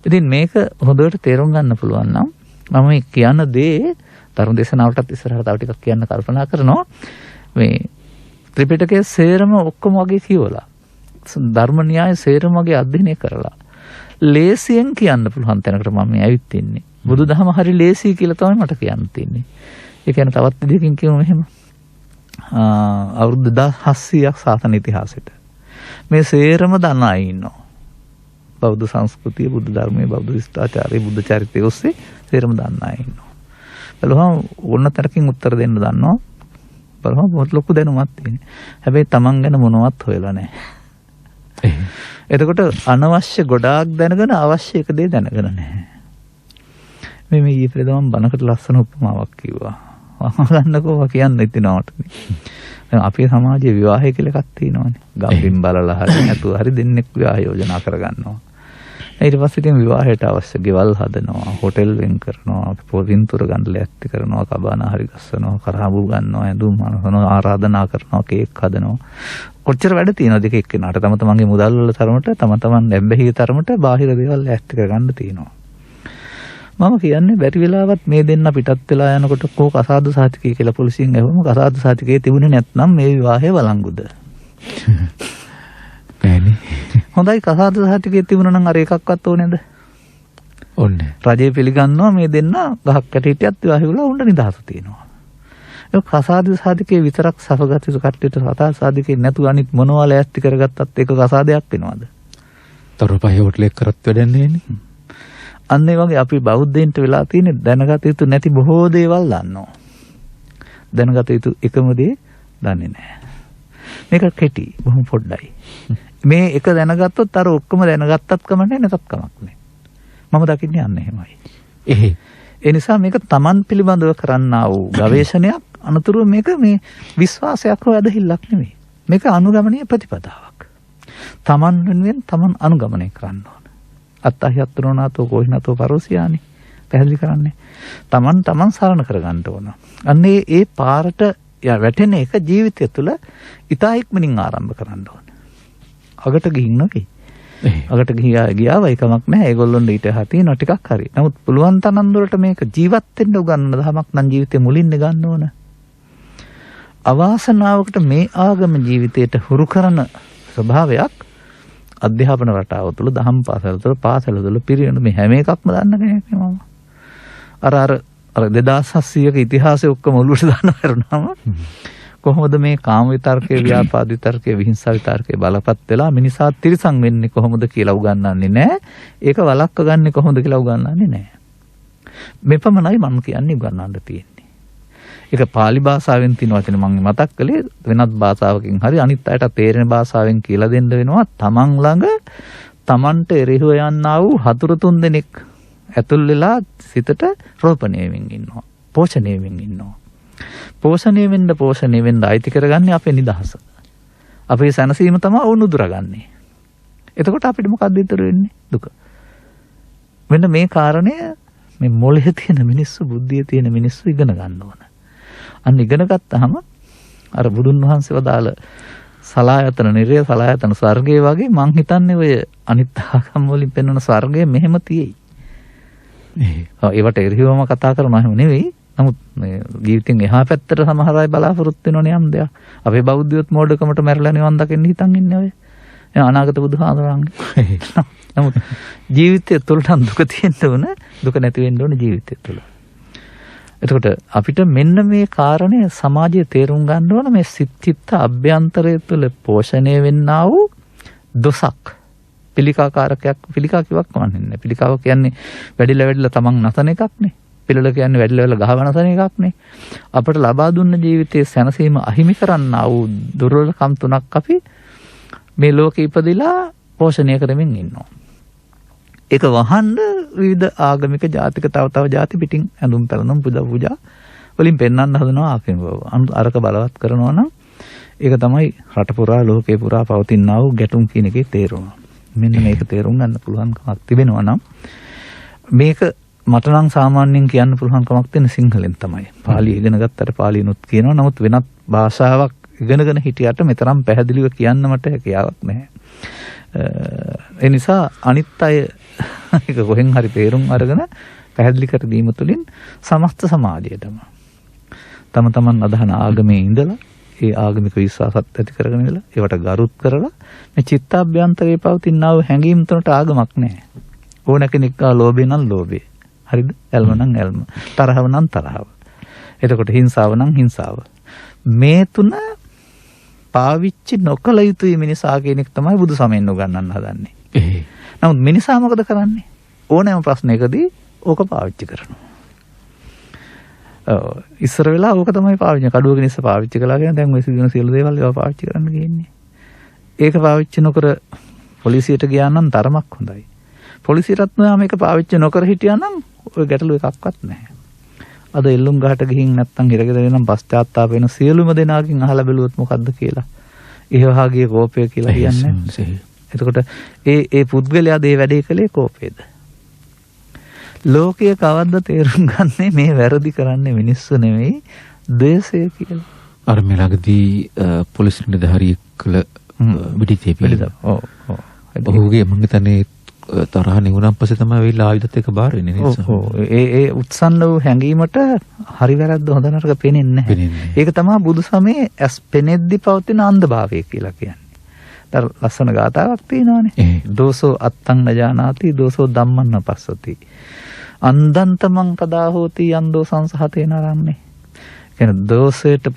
ඉතින් මේක හොඳට තේරුම් ගන්න පුළුවන් නම් මම මේ කියන දේ ධර්ම දේශනාවටත් ඉස්සරහට තව ටිකක් කියන්න කල්පනා කරනවා. මේ ත්‍රිපිටකයේ සේරම ඔක්කොම වගේ කියවලා ධර්ම න්‍යාය සේරම වගේ අධ්‍යයනය කරලා ලේසියෙන් කියන්න පුළුවන් තැනකට මම මේ ඇවිත් ඉන්නේ. බුදුදහම හරි ලේසි කියලා තමයි මට කියන්න තියෙන්නේ. ඒ කියන්නේ තවත් විදිහකින් කියමු මෙහෙම. අවුරුදු 1700ක් සාසන ඉතිහාසෙට මේ සේරම දන්න අය ඉන්නවා. බෞද්ධ සංස්කෘතිය, බුද්ධ ධර්මයේ, බෞද්ධ ශිෂ්ටාචාරයේ, බුද්ධ චරිතය ඔස්සේ සේරම දන්න අය ඉන්නවා. බලහම ඕන තරකින් උත්තර දෙන්න දන්නවා. බලහම මොකද ලොකු දැනුමක් තියෙනවා. හැබැයි Taman ගැන මොනවත් හොයලා නැහැ. එතකොට අනවශ්‍ය ගොඩාක් දැනගෙන අවශ්‍ය එක දේ දැනගෙන නැහැ. මේ ඊපෙරේද මම බණකට ලස්සන උපමාවක් කිව්වා. ගන්නකෝ කියන්න ඉතිනවට. දැන් අපේ සමාජයේ විවාහය කියලා එකක් තියෙනවානේ. ගම්පින් බලලා හරි නැතුව හරි දෙන්නෙක් විවාහ යෝජනා කරගන්නවා. ඊට පස්සේ ඉතින් විවාහයට අවශ්‍ය ගෙවල් හදනවා, හොටෙල් වෙන් කරනවා, පොදින්තුර ගන්න ලෑස්ති කරනවා, කබානා හරි ගස්සනවා, කරහබු ගන්නවා, ඇඳුම් අනවනවා, ආරාධනා කරනවා, කේක් හදනවා. කොච්චර වැඩ තියෙනවද එක එක්කෙනාට තම තමන්ගේ මුදල් වල තරමට, තම තමන් ලැබෙහි තරමට බාහිර දේවල් ලෑස්ති කරගන්න තියෙනවා. මම කියන්නේ බැරි වෙලාවත් මේ දෙන්න පිටත් වෙලා යනකොට කෝක අසාදු සාතිකය කියලා පොලිසියෙන් ඇහුවම අසාදු සාතිකයේ තිබුණේ නැත්නම් මේ විවාහය වළංගුද? බෑනේ. හොඳයි කසාදු සාතිකයේ තිබුණා නම් අර එකක්වත් ඕනේද? ඕනේ. රජය පිළිගන්නවා මේ දෙන්න ගහක් යට හිටියත් විවාහය වල උණ්ඩ නිදහස තියෙනවා. ඒ කසාදු සාතිකයේ විතරක් සഫගත යුතු කට්ටියට කතා සාතිකේ නැතුව අනිත් මොනවා ලෑස්ති කරගත්තත් ඒක කසාදයක් වෙනවද? තරපහේ හොටලෙක් කරත් වැඩන්නේ නේ. අන්න ඒ වගේ අපි බෞද්ධයින්ට වෙලා තියෙන දැනගත යුතු නැති බොහෝ දේවල් දන්නවා. දැනගත යුතු එකම දේ දන්නේ නැහැ. මේක කෙටි, බොහොම පොඩ්ඩයි. මේ එක දැනගත්තොත් අර ඔක්කොම දැනගත්තත් කමන්නේ නැතත් කමක් නැහැ. මම දකින්නේ අන්න එහෙමයි. ඒ නිසා මේක Taman පිළිබඳව කරන්නා වූ ගවේෂණයක්, අනතුරුව මේක මේ විශ්වාසයක් හෝ ඇදහිල්ලක් නෙමෙයි. මේක අනුගමනීය ප්‍රතිපදාවක්. Taman වෙනුවෙන් Taman අනුගමනය කරන්න ඕන. අත්තහියත්තරෝනාතෝ කෝහිනතෝ පරෝසියානි පැහැදිලි කරන්නේ. Taman සරණ කරගන්න ඕන. අන්නේ ඒ පාරට වැටෙන එක ජීවිතය තුළ ඉතා ඉක්මනින් ආරම්භ කරන්න ඕන. අගට ගිහින් නෙවෙයි. අගට ගියාව එකමක් නැහැ. ඒගොල්ලොන්ට ඊට හතින ටිකක් හරි. නමුත් පුළුවන් තරම් දුරට මේක ජීවත් වෙන්න උගන්වන දහමක් නම් ජීවිතේ මුලින්ම ගන්න ඕන. අවාසනාවකට මේ ආගම ජීවිතයට හුරු කරන ස්වභාවයක් අධ්‍යාපන රටාව තුළ, දහම් පාසල තුළ, පාසල තුළ පිරිනමන මේ හැම එකක්ම දන්න කෙනෙක් නේ මම. අර 2700ක ඉතිහාසය ඔක්කොම ඔලුවට දාන්න කරුණාම කොහොමද මේ කාම විතර්කයේ ව්‍යාපාද විතර්කයේ විහිංසා විතර්කයේ බලපත් වෙලා මිනිසා තිරසං වෙන්නේ කොහොමද කියලා උගන්වන්නේ නැහැ. ඒක වළක්ව ගන්නේ කොහොමද කියලා උගන්වන්නේ නැහැ. මෙපමණයි මම කියන්නේ උගන්වන්න තියෙන්නේ. ඒක pāli භාෂාවෙන් තියෙන වචන මම මතක් කළේ වෙනත් භාෂාවකින් හරි අනිත් අයට තේරෙන භාෂාවෙන් කියලා දෙන්න වෙනවා. තමන් ළඟ තමන්ට එරෙහිව යන්නා වූ හතුරු තුන් දෙනෙක් ඇතුල් වෙලා සිතට රෝපණය වෙමින් ඉන්නවා. පෝෂණය වෙමින් ඉන්නවා. පෝෂණය වෙන්න අයිති කරගන්නේ අපේ නිදහස. අපේ සැනසීම තමයි වුන් උදුරගන්නේ. එතකොට අපිට මොකක්ද ඉතුරු වෙන්නේ? දුක. මෙන්න මේ කාරණය මේ මොළේ තියෙන මිනිස්සු බුද්ධිය තියෙන මිනිස්සු ඉගෙන ගන්න ඕන. අන්න ඉගෙන ගත්තාම අර බුදුන් වහන්සේ වදාළ සලායතන නිරය සලායතන ස්වර්ගය වගේ මං හිතන්නේ ඔය අනිත් ආගම් වලින් පෙන්වන ස්වර්ගය මෙහෙම තියෙයි. ඒවට එරෙහිවම කතා කරනවා එහෙම නෙවෙයි. නමුත් මේ ජීවිතෙන් එහා පැත්තට සමහර අය බලාපොරොත්තු වෙනවනේ යම් දෙයක්. අපේ බෞද්ධයොත් මෝඩකමට මැරලා නිවන් දකින්න හිතන් ඉන්නේ ඔය. අනාගත බුදුහාමරංගේ. නමුත් ජීවිතය තුළ දුක තියෙන්න ඕන, දුක නැති වෙන්න ඕන ජීවිතය තුළ. එතකොට අපිට මෙන්න මේ කාරණය සමාජයේ තේරුම් ගන්න ඕන මේ සිත්තිත්ත අභ්‍යන්තරය තුළ පෝෂණය වෙන්නා වූ දොසක්. පිළිකාකාරකයක් පිළිකා කිවක් වන්නේ. පිළිකාව කියන්නේ වැඩිලා තමන් නැතන එකක් නේ. පිළිල කියන්නේ වැඩිලා ගහවනසන එකක් නේ. අපට ලබා දුන්න ජීවිතයේ සැනසීම අහිමි කරන්නා වූ දුර්වලකම් තුනක් අපි මේ ලෝකෙ ඉපදිලා පෝෂණය කරමින් ඉන්නවා. ඒක වහන්න විවිධ ආගමික ජාතික තව ජාති පිටින් ඇඳුම් පැළඳුම් පූජා වලින් පෙන්වන්න හදනවා ආගම. අරක බලවත් කරනවා නම් ඒක තමයි රට පුරා ලෝකේ පුරා පවතිනා වූ ගැටුම් කියන එකේ තේරුම. මෙන්න මේක තේරුම් ගන්න පුළුවන්කමක් තිබෙනවා නම් මේක මට නම් සාමාන්‍යයෙන් කියන්න පුළුවන්කමක් තියෙන සිංහලෙන් තමයි. පාලි ඉගෙන ගත්තට පාලිනුත් කියනවා. නමුත් වෙනත් භාෂාවක් ඉගෙනගෙන හිටියට මෙතරම් පැහැදිලිව කියන්න මට හැකියාවක් නැහැ. ඒ නිසා අනිත් අය ඒක කොහෙන් හරි තේරුම් අරගෙන පැහැදිලි කර දීම තුළින් සමස්ත සමාජයටම තම තමන් අදහන ආගමේ ඉඳලා ඒ ආගමික විශ්වාසත් ඇති කරගෙන ඉඳලා ඒවට ගරුත් කරලා මේ චිත්තාභ්‍යන්තරයේ පවතිනා වූ හැඟීම් තුනට ආගමක් නැහැ. ඕන කෙනෙක් ලෝභය නම් ලෝභය. හරිද? ඇල්ම නම් ඇල්ම. තරහව නම් තරහව. එතකොට හිංසාව නම් හිංසාව. මේ තුන පාවිච්චි නොකළ යුතුයි මිනිසා කියන එක තමයි බුදු සමයෙන් උගන්වන්න හදන්නේ. නමුත් මිනිසා මොකද කරන්නේ? ඕනෑම ප්‍රශ්නයකදී ඕක පාවිච්චි කරනවා. ඉස්සර වෙලා ඕක තමයි පාවිච්චි. කඩුවක නිස්ස පාවිච්චි කළා කියන දැන් ඔය සිදුවන සියලු දේවල් ඒවා පාවිච්චි කරන්න ගියන්නේ. ඒක පාවිච්චි නොකර පොලිසියට ගියා නම් තරමක් හොඳයි. පොලිසියටත් නෑ මේක පාවිච්චි නොකර හිටියා නම් ඔය ගැටලු එකක්වත් නැහැ. අද එල්ලුම් ගහට ගිහින් නැත්තම් හිරගෙදර නම් පශ්චාත්තාප වෙන සියලුම දෙනාගෙන් අහලා බැලුවොත් මොකද්ද කියලා. ඒ වගේ කෝපය කියලා කියන්නේ. එතකොට ඒ පුද්ගලයා දේ වැඩේ කළේ කෝපේද? ලෝකයේ කවද්ද තේරුම් ගන්නේ මේ වැරදි කරන්නේ මිනිස්සු නෙවෙයි ද්වේෂය කියලා. අර මෙලඟදී පොලිස් නිලධාරියෙක් කළ විදිහේ පිළිදම්. ඔහුගේ මම හිතන්නේ තරහ නිවුණන් පස්සේ තමයි වෙලා ආයුධත් එක බාර වෙන්නේ නේද? ඒ උත්සන්න වූ හැඟීමට හරි වැරද්ද හොඳ නරක පේන්නේ නැහැ. ඒක තමයි බුදු සමයේ ඇස් පෙනෙද්දි පවතින අන්ධභාවය කියලා කියන්නේ. තර ලස්සන ගාතාවක් තියෙනවානේ. දෝසෝ අත්තං නජානාති දෝසෝ ධම්මං නපස්සති. අන්දන්තමං කදා හෝති යන්දෝ සංසහතේ නරන්නේ. කියන්නේ දෝෂයට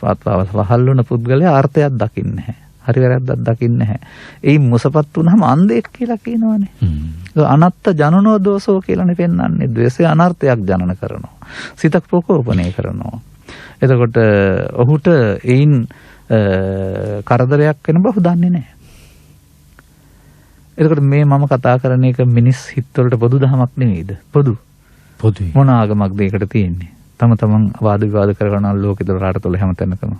වහල් වුණ පුද්ගලයා අර්ථයක් දකින්නේ නැහැ. හරි වැරද්දක් දකින්නේ නැහැ. ඒ මුසපත් වුනහම අන්ධෙක් කියලා කියනවානේ. අනත්ත ජනනෝ දෝෂෝ කියලානේ පෙන්වන්නේ. ද්වේෂය අනර්ථයක් ජනන කරනවා. සිතක් ප්‍රකෝපණය කරනවා. එතකොට ඔහුට ඒයින් කරදරයක් වෙන බව දන්නේ නැහැ. එතකොට මේ මම කතා කරන එක මිනිස් හිතවලට පොදු දහමක් නෙවෙයිද? පොදුයි. මොන ආගමක්ද ඒකට තියෙන්නේ? තම තමන් වාද විවාද කරන ලෝකෙද රට තුළ හැමතැනකම.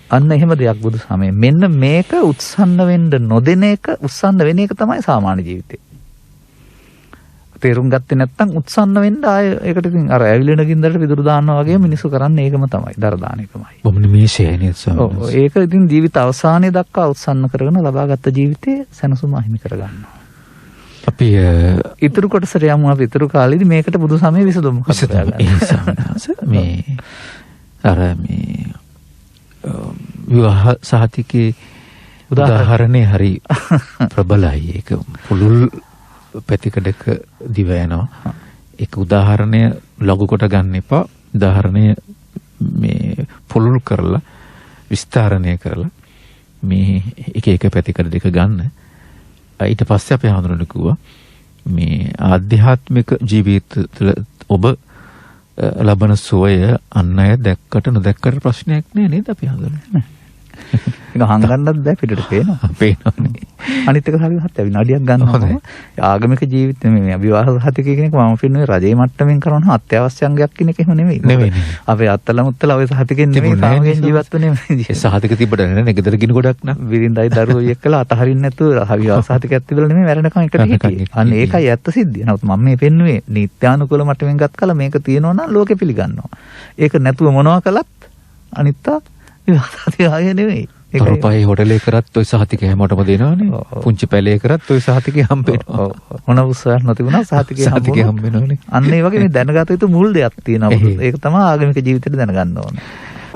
අන්න එහෙම දෙයක් බුදු සමයේ. මෙන්න මේක උත්සන්න වෙන්න නොදෙන එක, උත්සන්න වෙන එක තමයි සාමාන්‍ය ජීවිතේ. තේරුම් ගත්තේ නැත්නම් උත්සන්න වෙන්න ආය ඒකට ඉතින් අර ඇවිලෙන ගින්දරට පිදුරු දානවා වගේ මිනිස්සු කරන්නේ ඒකම තමයි. දර දාන එකමයි. බොමුනේ මේෂේ නේද ස්වාමීන් වහන්සේ. ඒක ඉතින් ජීවිත අවසානයේ දක්වා උත්සන්න කරගෙන ලබාගත් ජීවිතයේ සැනසුම අහිමි කරගන්නවා. අපි ඉතුරු කොටසට යමු. අපි ඉතුරු කාලෙදි මේකට බුදු සමයේ විසඳුම හොයන්න. මේ අර මේ විවාහ සහතිකේ උදාහරණේ හරි ප්‍රබලයි. ඒක පුළුල් පැතිකඩක දිව යනවා. ඒක උදාහරණය ලඝු කොට ගන්න එපා. උදාහරණය මේ පුළුල් කරලා විස්තරණය කරලා මේ එක එක පැතිකඩ දෙක ගන්න. ඊට පස්සේ අපි හඳුනන කිව්වා මේ ආධ්‍යාත්මික ජීවිත තුළ ඔබ ලබන සුවය අන් අය දැක්කට නොදැක්කට ප්‍රශ්නයක් නෑ නේද අපි හඳුනන්නේ. ඒක හංගන්නත් බෑ පිටට පේනවා. පේනවනේ. අනිත් එක හරි හත් විනාඩියක් ගන්නවා. ආගමික ජීවිතේ මේ අභිවාහ සහතික කියන එක මම පින්නේ රජයේ මට්ටමින් කරන අත්‍යවශ්‍ය අංගයක් කියන එක එහෙම නෙමෙයි. නෙමෙයි. අපේ අත්තල මුත්තල ඔය සහතිකෙන් නෙමෙයි සාමයෙන් ජීවත් වෙන්නේ. ඒ සහතික තිබ්බට නේ ගෙදර ගින ගොඩක් නා. විරින්දයි දරුවෝ එක්කලා අතහරින්න නැතුව අභිවාහ සහතිකයක් තිබුණා නෙමෙයි මැරෙනකන් එකට හිටියේ. අන්න ඒකයි ඇත්ත සිද්ධිය. නමුත් මම මේ පෙන්නුවේ නිත්‍යානුකූල මට්ටමින් ගත් කල මේක තියෙනවා නම් ලෝකෙ පිළිගන්නවා. ඒක නැතුව මොනවා කළත් අනිත්තා විවාහ සහතිකය නෙමෙයි. තරපයි හොටලේ කරත් ඔය සහතිකය හැමෝටම දෙනවනේ. පුංචි පැලේ කරත් ඔය සහතිකය හම්බ වෙනවා. මොන උත්සාහ නොතිබුණා සහතිකය හම්බ වෙනවනේ. අන්න ඒ වගේ මේ දැනගත යුතු මුල් දෙයක් තියෙනවා. ඒක තමයි ආගමික ජීවිතේට දැනගන්න ඕනේ.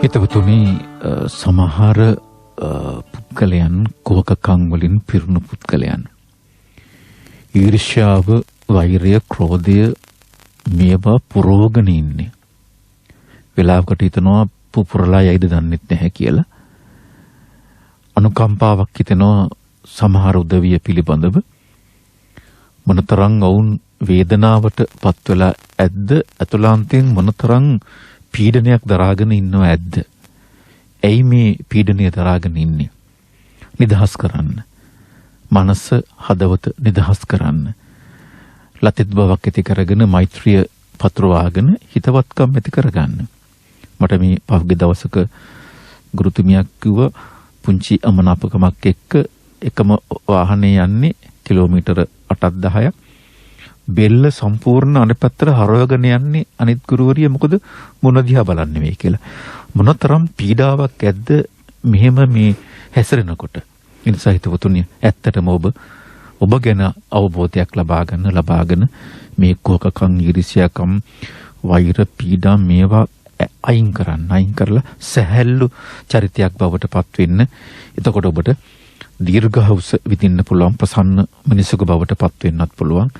හිතවතුනි සමහර පුද්ගලයන් කෝකකම් වලින් පිරුණු පුද්ගලයන්. ඊර්ෂ්‍යාව, වෛරය, ක්‍රෝධය මේවා පුරෝගන ඉන්නේ. වෙලාවකට හිතනවා පුපුරලා යයිද දන්නෙත් නැහැ කියලා. අනුකම්පාවක් හිතෙනවා සමහර උදවිය පිළිබඳව. මොනතරම් වුන් වේදනාවට පත් වෙලා ඇද්ද, අතුලාන්තයෙන් මොනතරම් පීඩනයක් දරාගෙන ඉන්නව ඇද්ද? ඇයි මේ පීඩනය දරාගෙන ඉන්නේ? නිදහස් කරන්න. මනස, හදවත නිදහස් කරන්න. ලතිත් බවක් ඇති කරගෙන මෛත්‍රිය පතුරවාගෙන හිතවත්කම් ඇති කරගන්න. මට මේ පහුගිය දවසක ගුරුතුමියක් කිව්වා පුංචි අමනාපකමක් එක්ක එකම වාහනේ යන්නේ කිලෝමීටර 8-10ක් බෙල්ල සම්පූර්ණ අනිත් පැත්තට හරවගෙන යන්නේ අනිත් ගුරුවරිය මොකද මොන දිහා බලන්නේ මේ කියලා මොනතරම් පීඩාවක් ඇද්ද මෙහෙම මේ හැසිරෙනකොට. ඒ නිසා හිතවතුනි ඇත්තටම ඔබ ගැන අවබෝධයක් ලබාගෙන මේ කෝකකම්, ඊර්ෂ්‍යාකම්, වෛර, පීඩා මේවා අයින් කරලා සැහැල්ලු චරිතයක් බවට පත් වෙන්න. එතකොට ඔබට දීර්ඝායුෂ විඳින්න පුළුවන්, ප්‍රසන්න මිනිසෙකු බවට පත් වෙන්නත් පුළුවන්.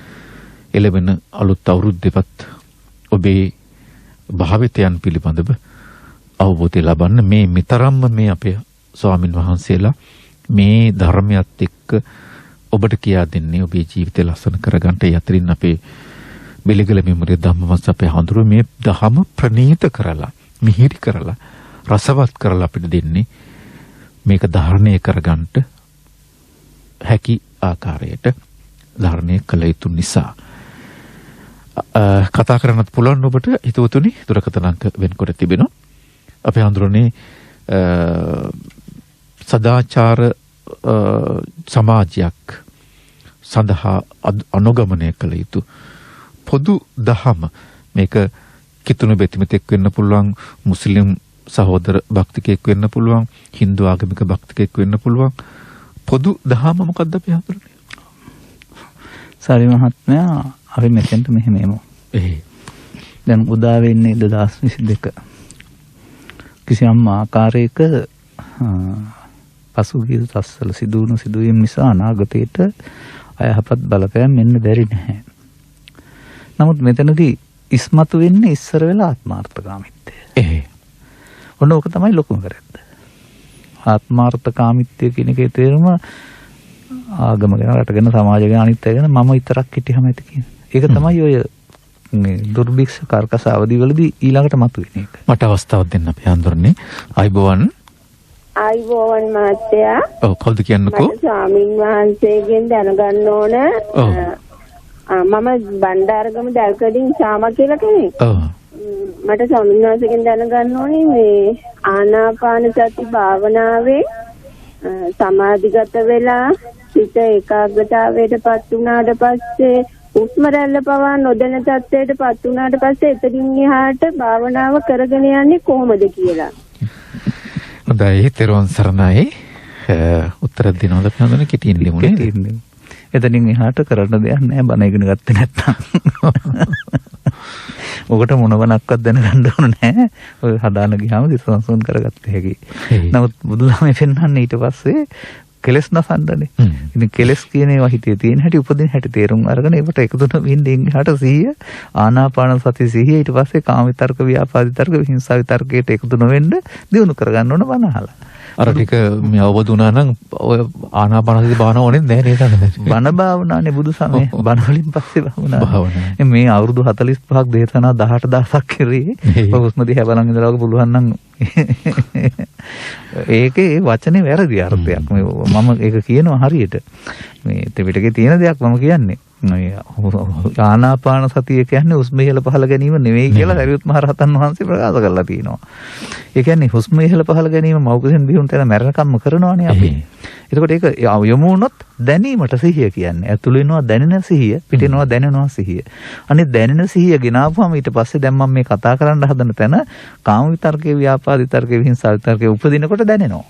එළවෙන අලුත් අවුරුද්දේපත් ඔබේ භාවිතයන් පිළිබඳව අවබෝධය ලබන්න මේ මිතරම්ම මේ අපේ ස්වාමින් වහන්සේලා මේ ධර්මයත් එක්ක ඔබට කියා දෙන්නේ ඔබේ ජීවිතය ලස්සන කරගන්න. ඒ අතරින් අපේ බෙලිගල මෙමුරිය ධම්මවංශ අපේ හඳුරු මේ දහම ප්‍රණීත කරලා, මිහිරි කරලා, රසවත් කරලා අපිට දෙන්නේ මේක ධාරණය කරගන්න හැකි ආකාරයට ධාරණය කළ යුතු නිසා. කතා කරන්නත් පුළුවන් ඔබට හිතවතුනි දුරකථන අංක වෙන්කොට තිබෙනවා. අපේ හඳුරන්නේ සදාචාර සමාජයක් සඳහා අනුගමනය කළ යුතු පොදු දහම. මේක කිතුණු බෙතිමතෙක් වෙන්න පුළුවන්, මුස්ලිම් සහෝදර භක්තිකයෙක් වෙන්න පුළුවන්, හින්දු ආගමික භක්තිකයෙක් වෙන්න පුළුවන්. පොදු දහම මොකක්ද අපි හඳුරන්නේ? සාරි මහත්මයා අපි මෙතෙන්ට මෙහෙම එමු. දැන් උදා වෙන්නේ 2022. කිසියම් ආකාරයක පසුගිය දවස්වල සිදුවුණු සිදුවීම් නිසා අනාගතයට අයහපත් බලපෑම් මෙන්න බැරි නැහැ. නමුත් මෙතනදී ඉස්මතු වෙන්නේ ඉස්සර වෙලා ආත්මාර්ථකාමීත්වය. ඔන්න ඕක තමයි ලොකුම වැරද්ද. ආත්මාර්ථකාමීත්වය කියන එකේ තේරුම ආගම ගැන, රට ගැන, සමාජ ගැන, අනිත් අය ගැන මම විතරක් හිටියම ඇති කියන. ඒක තමයි ඔය මේ දුර්භික්ෂ කර්කස අවදිවලදී ඊළඟට මතුවෙන එක. මට අවස්ථාවක් දෙන්න අපි හඳුරන්නේ. අයිබෝවන් මහත්තයා. ඔව් කවුද කියන්නකෝ? මට ස්වාමින් වහන්සේගෙන් දැනගන්න ඕන. මම බණ්ඩාරගම දැල්කඩින් ශාමා කියලා කෙනෙක්. මට ස්වාමින් වහන්සේගෙන් දැනගන්න ඕනේ මේ ආනාපාන සති භාවනාවේ සමාධිගත වෙලා සිත ඒකාග්‍රතාවයටපත් වුණාට පස්සේ උස්ම රැල්ල පවා නොදැන තත්ත්වයටපත් වුණාට පස්සේ එතනින් එහාට භාවනාව කරගෙන යන්නේ කොහොමද කියලා. හොඳයි, තෙරුවන් සරණයි. උත්තර දෙනවද පියාණන්? කෙටියෙන් ලියමුනේ. එතනින් එහාට කරන්න දෙයක් නැහැ බණ ඉගෙන ගත්තේ නැත්නම්. ඔකට මොනවනක්වත් දැනගන්න ඕන නැහැ. ඔය හදාන ගියාම දිසවන්සුන් කරගත්ත හැකි. නමුත් බුදුදහමේ පෙන්වන්නේ ඊට පස්සේ කෙලස් නසන්නනේ. ඉතින් කෙලස් කියන ඒවා හිතේ තියෙන හැටි උපදින හැටි තේරුම් අරගෙන ඒකට එකතු වෙනින් එහාට සිහිය ආනාපාන සති සිහිය ඊට පස්සේ කාම විතර්ක ව්‍යාපාද විතර්ක හිංසා විතර්කයට එකතු නොවෙන්න දිනු කරගන්න ඕන බනහලා. අර ටික මේ අවබෝධ වුණා නම් ඔය ආනාපානසති භාවනාව ඕනේ නැහැ නේද? බණ භාවනානේ බුදු සමය බණ වලින් පස්සේ භාවනාව. මේ අවුරුදු 45ක් දේශනා 18000ක් කරේ. ඔය හුස්ම දිහා බලන් ඉඳලා පුළුවන් නම් ඒකේ වචනේ වැරදි අර්ථයක්. මම ඒක කියනවා හරියට. මේ ත්‍රිපිටකේ තියෙන දෙයක් මම කියන්නේ. ආනාපාන සතිය කියන්නේ හුස්ම ඉහළ පහළ ගැනීම නෙවෙයි කියලා සරියුත් මහ රහතන් වහන්සේ ප්‍රකාශ කරලා තියෙනවා. ඒ කියන්නේ හුස්ම ඉහළ පහළ ගැනීම මව්කුසෙන් බිහුන්ට යන මරණකම්ම කරනවානේ අපි. එතකොට ඒක යොමු වුණොත් දැනීමට සිහිය කියන්නේ. ඇතුළේනවා දැනෙන සිහිය, පිටිනවා දැනෙනවා සිහිය. අනේ දැනෙන සිහිය ගෙනාවුවම ඊට පස්සේ දැන් මම මේ කතා කරන්න හදන තැන කාම විතර්කේ, ව්‍යාපාද විතර්කේ, හිංසා විතර්කේ උපදිනකොට දැනෙනවා.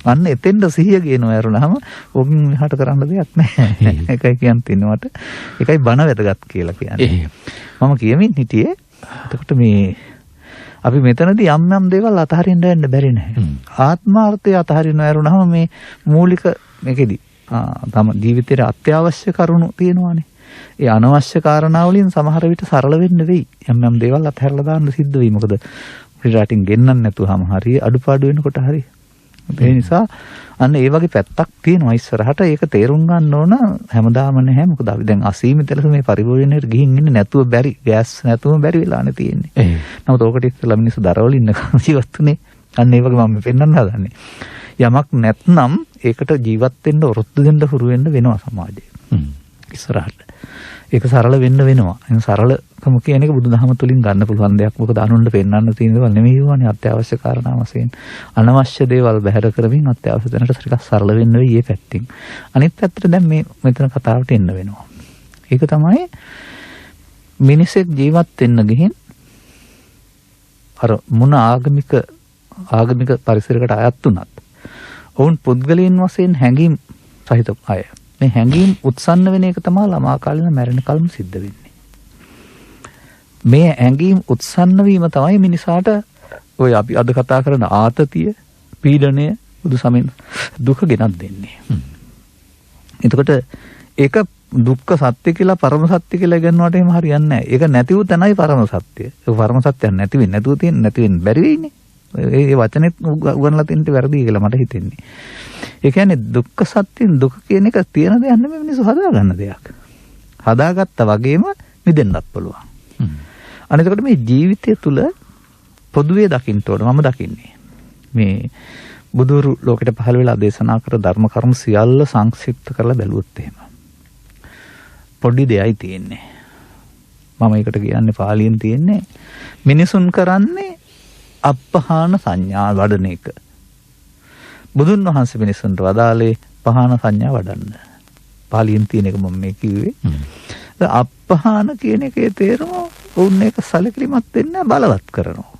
අන්න එතෙන්ද සිහිය ගේනවා ඇරුණාම ඔකින් එහාට කරන්න දෙයක් නැහැ. ඒකයි කියන්න තියෙනවට. ඒකයි බණ වැදගත් කියලා කියන්නේ. මම කියමින් හිටියේ එතකොට මේ අපි මෙතනදී යම් දේවල් අතහරින්න යන්න බැරි නැහැ. ආත්මාර්ථය අතහරින්න ඇරුණාම මේ මූලික මේකෙදි තම ජීවිතේට අත්‍යවශ්‍ය කරුණු තියෙනවානේ. ඒ අනවශ්‍ය කාරණා වලින් සමහර විට සරල වෙන්න වෙයි. යම් දේවල් අතහැරලා දාන්න සිද්ධ වෙයි. මොකද පිටරටින් ගෙන්නන්න නැතුවම හරිය අඩුපාඩු වෙනකොට හරිය. ඒ නිසා අන්න ඒ වගේ පැත්තක් තියෙනවා ඉස්සරහට. ඒක තේරුම් ගන්න ඕන හැමදාම නැහැ. මොකද අපි දැන් අසීමිත ලෙස මේ පරිභෝජනයට ගිහින් ඉන්නේ නැතුව බැරි. ගෑස් නැතුව බැරි වෙලානේ තියෙන්නේ. නමුත් ඕකට ඉස්සෙල්ලා මිනිස්සු දරවල ඉන්න ජීවත්ුනේ. අන්න ඒ වගේ මම පෙන්වන්න හදන්නේ. යමක් නැත්නම් ඒකට ජීවත් වෙන්න ඔරොත්තු දෙන්න හුරු වෙන්න වෙනවා සමාජයේ. ඉස්සරහට. ඒක සරල වෙන්න වෙනවා. ඒ සරලකම කියන එක බුදුදහම තුලින් ගන්න පුළුවන් දෙයක්. මොකද අනුන්ට පෙන්වන්න තියෙන දේවල් නෙමෙයි වුණානේ අත්‍යවශ්‍ය කාරණා වශයෙන්. අනවශ්‍ය දේවල් බැහැර කරමින් අත්‍යවශ්‍ය දැනට ටිකක් සරල වෙන්න වෙයි මේ පැත්තෙන්. අනිත් පැත්තට දැන් මේ මෙතන කතාවට එන්න වෙනවා. ඒක තමයි මිනිසෙක් ජීවත් වෙන්න ගිහින් අර මොන ආගමික පරිසරයකට අයත් වුණත් ඔවුන් පුද්ගලයන් වශයෙන් හැඟීම් සහිත අය. මේ හැඟීම් උත්සන්න වෙන එක තමයි ළමා කාලේ ඉඳන් මැරෙන කල්ම සිද්ධ වෙන්නේ. මේ හැඟීම් උත්සන්න වීම තමයි මිනිසාට ඔය අපි අද කතා කරන ආතතිය, පීඩනය, බුදු සමෙන් දුක ගෙනත් දෙන්නේ. එතකොට ඒක දුක්ඛ සත්‍ය කියලා පරම සත්‍ය කියලා ඉගෙනුවාට එහෙම හරියන්නේ නැහැ. ඒක නැතිව තැනයි පරම සත්‍ය. ඒක පරම සත්‍යයක් නැති වෙන්නේ නැතුව තියෙන නැති වෙන්න බැරි වෙයිනේ. ඒ වචනේත් උගන්ලා තින්න වැරදි කියලා මට හිතෙන්නේ. ඒ කියන්නේ දුක්ඛ සත්‍යෙන් දුක කියන එක තියෙන දෙයක් නෙමෙයි මිනිස්සු හදාගන්න දෙයක්. හදාගත්තා වගේම මිදෙන්නත් පුළුවන්. අනිතකොට මේ ජීවිතය තුල පොදුවේ දකින්න ඕන මම දකින්නේ. මේ බුදුරු ලෝකෙට පහළ වෙලා දේශනා කර ධර්ම කර්ම සියල්ල සංක්ෂිප්ත කරලා බැලුවොත් එහෙම. පොඩි දෙයයි තියෙන්නේ. මම ඒකට කියන්නේ පාලියෙන් තියෙන්නේ මිනිසුන් කරන්නේ අපහාන සංඥා වඩන එක. බුදුන් වහන්සේ මිනිසුන්ට වදාළේ පහාන සංඥා වඩන්න. පාලියෙන් තියෙන එක මම මේ කිව්වේ. අපහාන කියන එකේ තේරුම වුන් එක සැලකිලිමත් වෙන්න බලවත් කරනවා.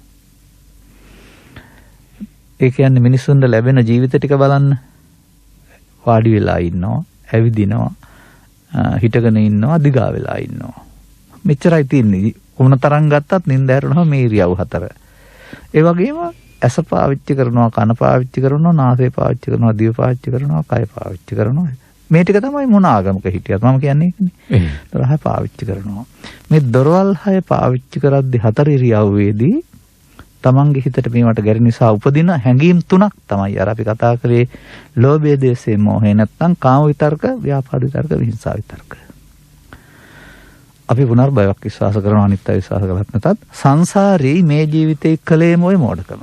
ඒ කියන්නේ මිනිසුන්ට ලැබෙන ජීවිත ටික බලන්න. වාඩි වෙලා ඉන්නවා, ඇවිදිනවා, හිටගෙන ඉන්නවා, දිගා වෙලා ඉන්නවා. මෙච්චරයි තියෙන්නේ. කොන තරම් ගත්තත් නින්ද හැරුණාම මේ ඉරියව් හතර. ඒ වගේම ඇස පාවිච්චි කරනවා, කන පාවිච්චි කරනවා, නාසය පාවිච්චි කරනවා, දිව පාවිච්චි කරනවා, කය පාවිච්චි කරනවා. මේ ටික තමයි මොන ආගමක හිටියත් මම කියන්නේ ඒකනේ. දොරහ පාවිච්චි කරනවා. මේ දොරවල් හය පාවිච්චි කරද්දී හතර ඉරියව්වේදී තමන්ගේ හිතට මේවට ගැරි නිසා උපදින හැඟීම් තුනක් තමයි අර අපි කතා කරේ ලෝභය, දේශය, මොහය නැත්නම් කාම විතර්ක, ව්‍යාපාද විතර්ක, විහිංසා විතර්ක. අපි පුනර්භවයක් විශ්වාස කරනවා අනිත්‍ය විශ්වාස කරලත් නැතත් සංසාරේ මේ ජීවිතේ කලේම ඔය මෝඩකම.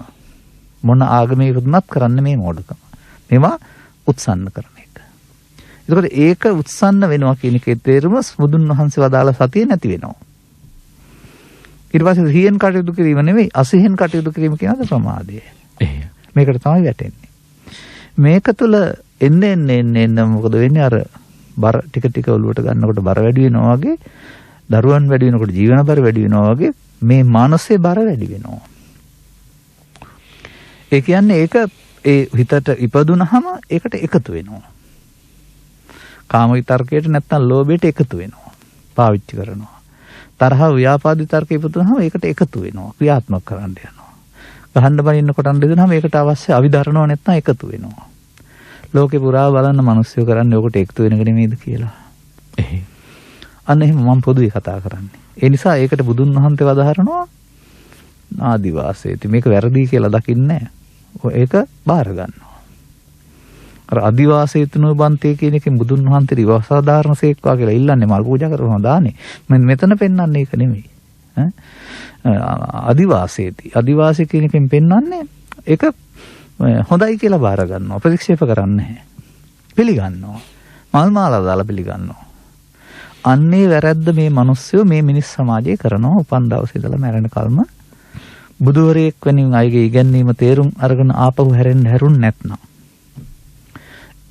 මොන ආගමයකටවත් කරන්න මේ මෝඩකම. මේවා උත්සන්න කරන එක. ඒකට ඒක උත්සන්න වෙනවා කියන එකේ තේරුම බුදුන් වහන්සේ වදාළ සතිය නැති වෙනවා. ඊට පස්සේ සිහියෙන් කටයුතු කිරීම නෙවෙයි අසිහියෙන් කටයුතු කිරීම කියනද ප්‍රමාදය. මේකට තමයි වැටෙන්නේ. මේක තුළ එන්න මොකද වෙන්නේ අර බර ටික ඔලුවට ගන්නකොට බර වැඩි වෙනවා වගේ දරුවන් වැඩි වෙනකොට ජීවන බර වැඩි වෙනවා වගේ මේ මානසික බර වැඩි වෙනවා. ඒ කියන්නේ ඒක ඒ හිතට ඉපදුනහම ඒකට එකතු වෙනවා. කාම විතර්කයට නැත්නම් ලෝභයට එකතු වෙනවා. පාවිච්චි කරනවා. තරහ ව්‍යාපාද විතර්ක ඉපදුනහම ඒකට එකතු වෙනවා. ක්‍රියාත්මක කරන්න යනවා. ගහන්න බනින්න කොටන්න දෙනහම ඒකට අවශ්‍ය අවිධර්ණව නැත්නම් එකතු වෙනවා. ලෝකේ පුරා බලන්න මිනිස්සු කරන්නේ ඔකට එකතු වෙනක නෙමෙයිද කියලා. අන්න එහෙම මම පොදුවේ කතා කරන්නේ. ඒ නිසා ඒකට බුදුන් වහන්සේ වදාහරනවා ආදිවාසීති. මේක වැරදි කියලා දකින්නේ නැහැ. ඒක බාර ගන්නවා. අර ආදිවාසීතුනෝ බන්තේ කියන එකෙන් බුදුන් වහන්සේ ඉවසාදාරණ සේක්වා කියලා ඉල්ලන්නේ මල් පූජා කරනවා දාන්නේ. මෙතන පෙන්වන්නේ ඒක නෙමෙයි. ආදිවාසීති. ආදිවාසී කියන එකෙන් පෙන්වන්නේ ඒක හොඳයි කියලා බාර ගන්නවා. ප්‍රතික්ෂේප කරන්නේ නැහැ. පිළිගන්නවා. මල් මාලා දාලා පිළිගන්නවා. අන්නේ වැරද්ද මේ මිනිස්සු මේ මිනිස් සමාජයේ කරනවා උපන් දවසේ ඉඳලා මැරෙන කල්ම බුදුවරයෙක් වෙනින් අයගේ ඉගැන්වීම තේරුම් අරගෙන ආපහු හැරුන් නැත්නම්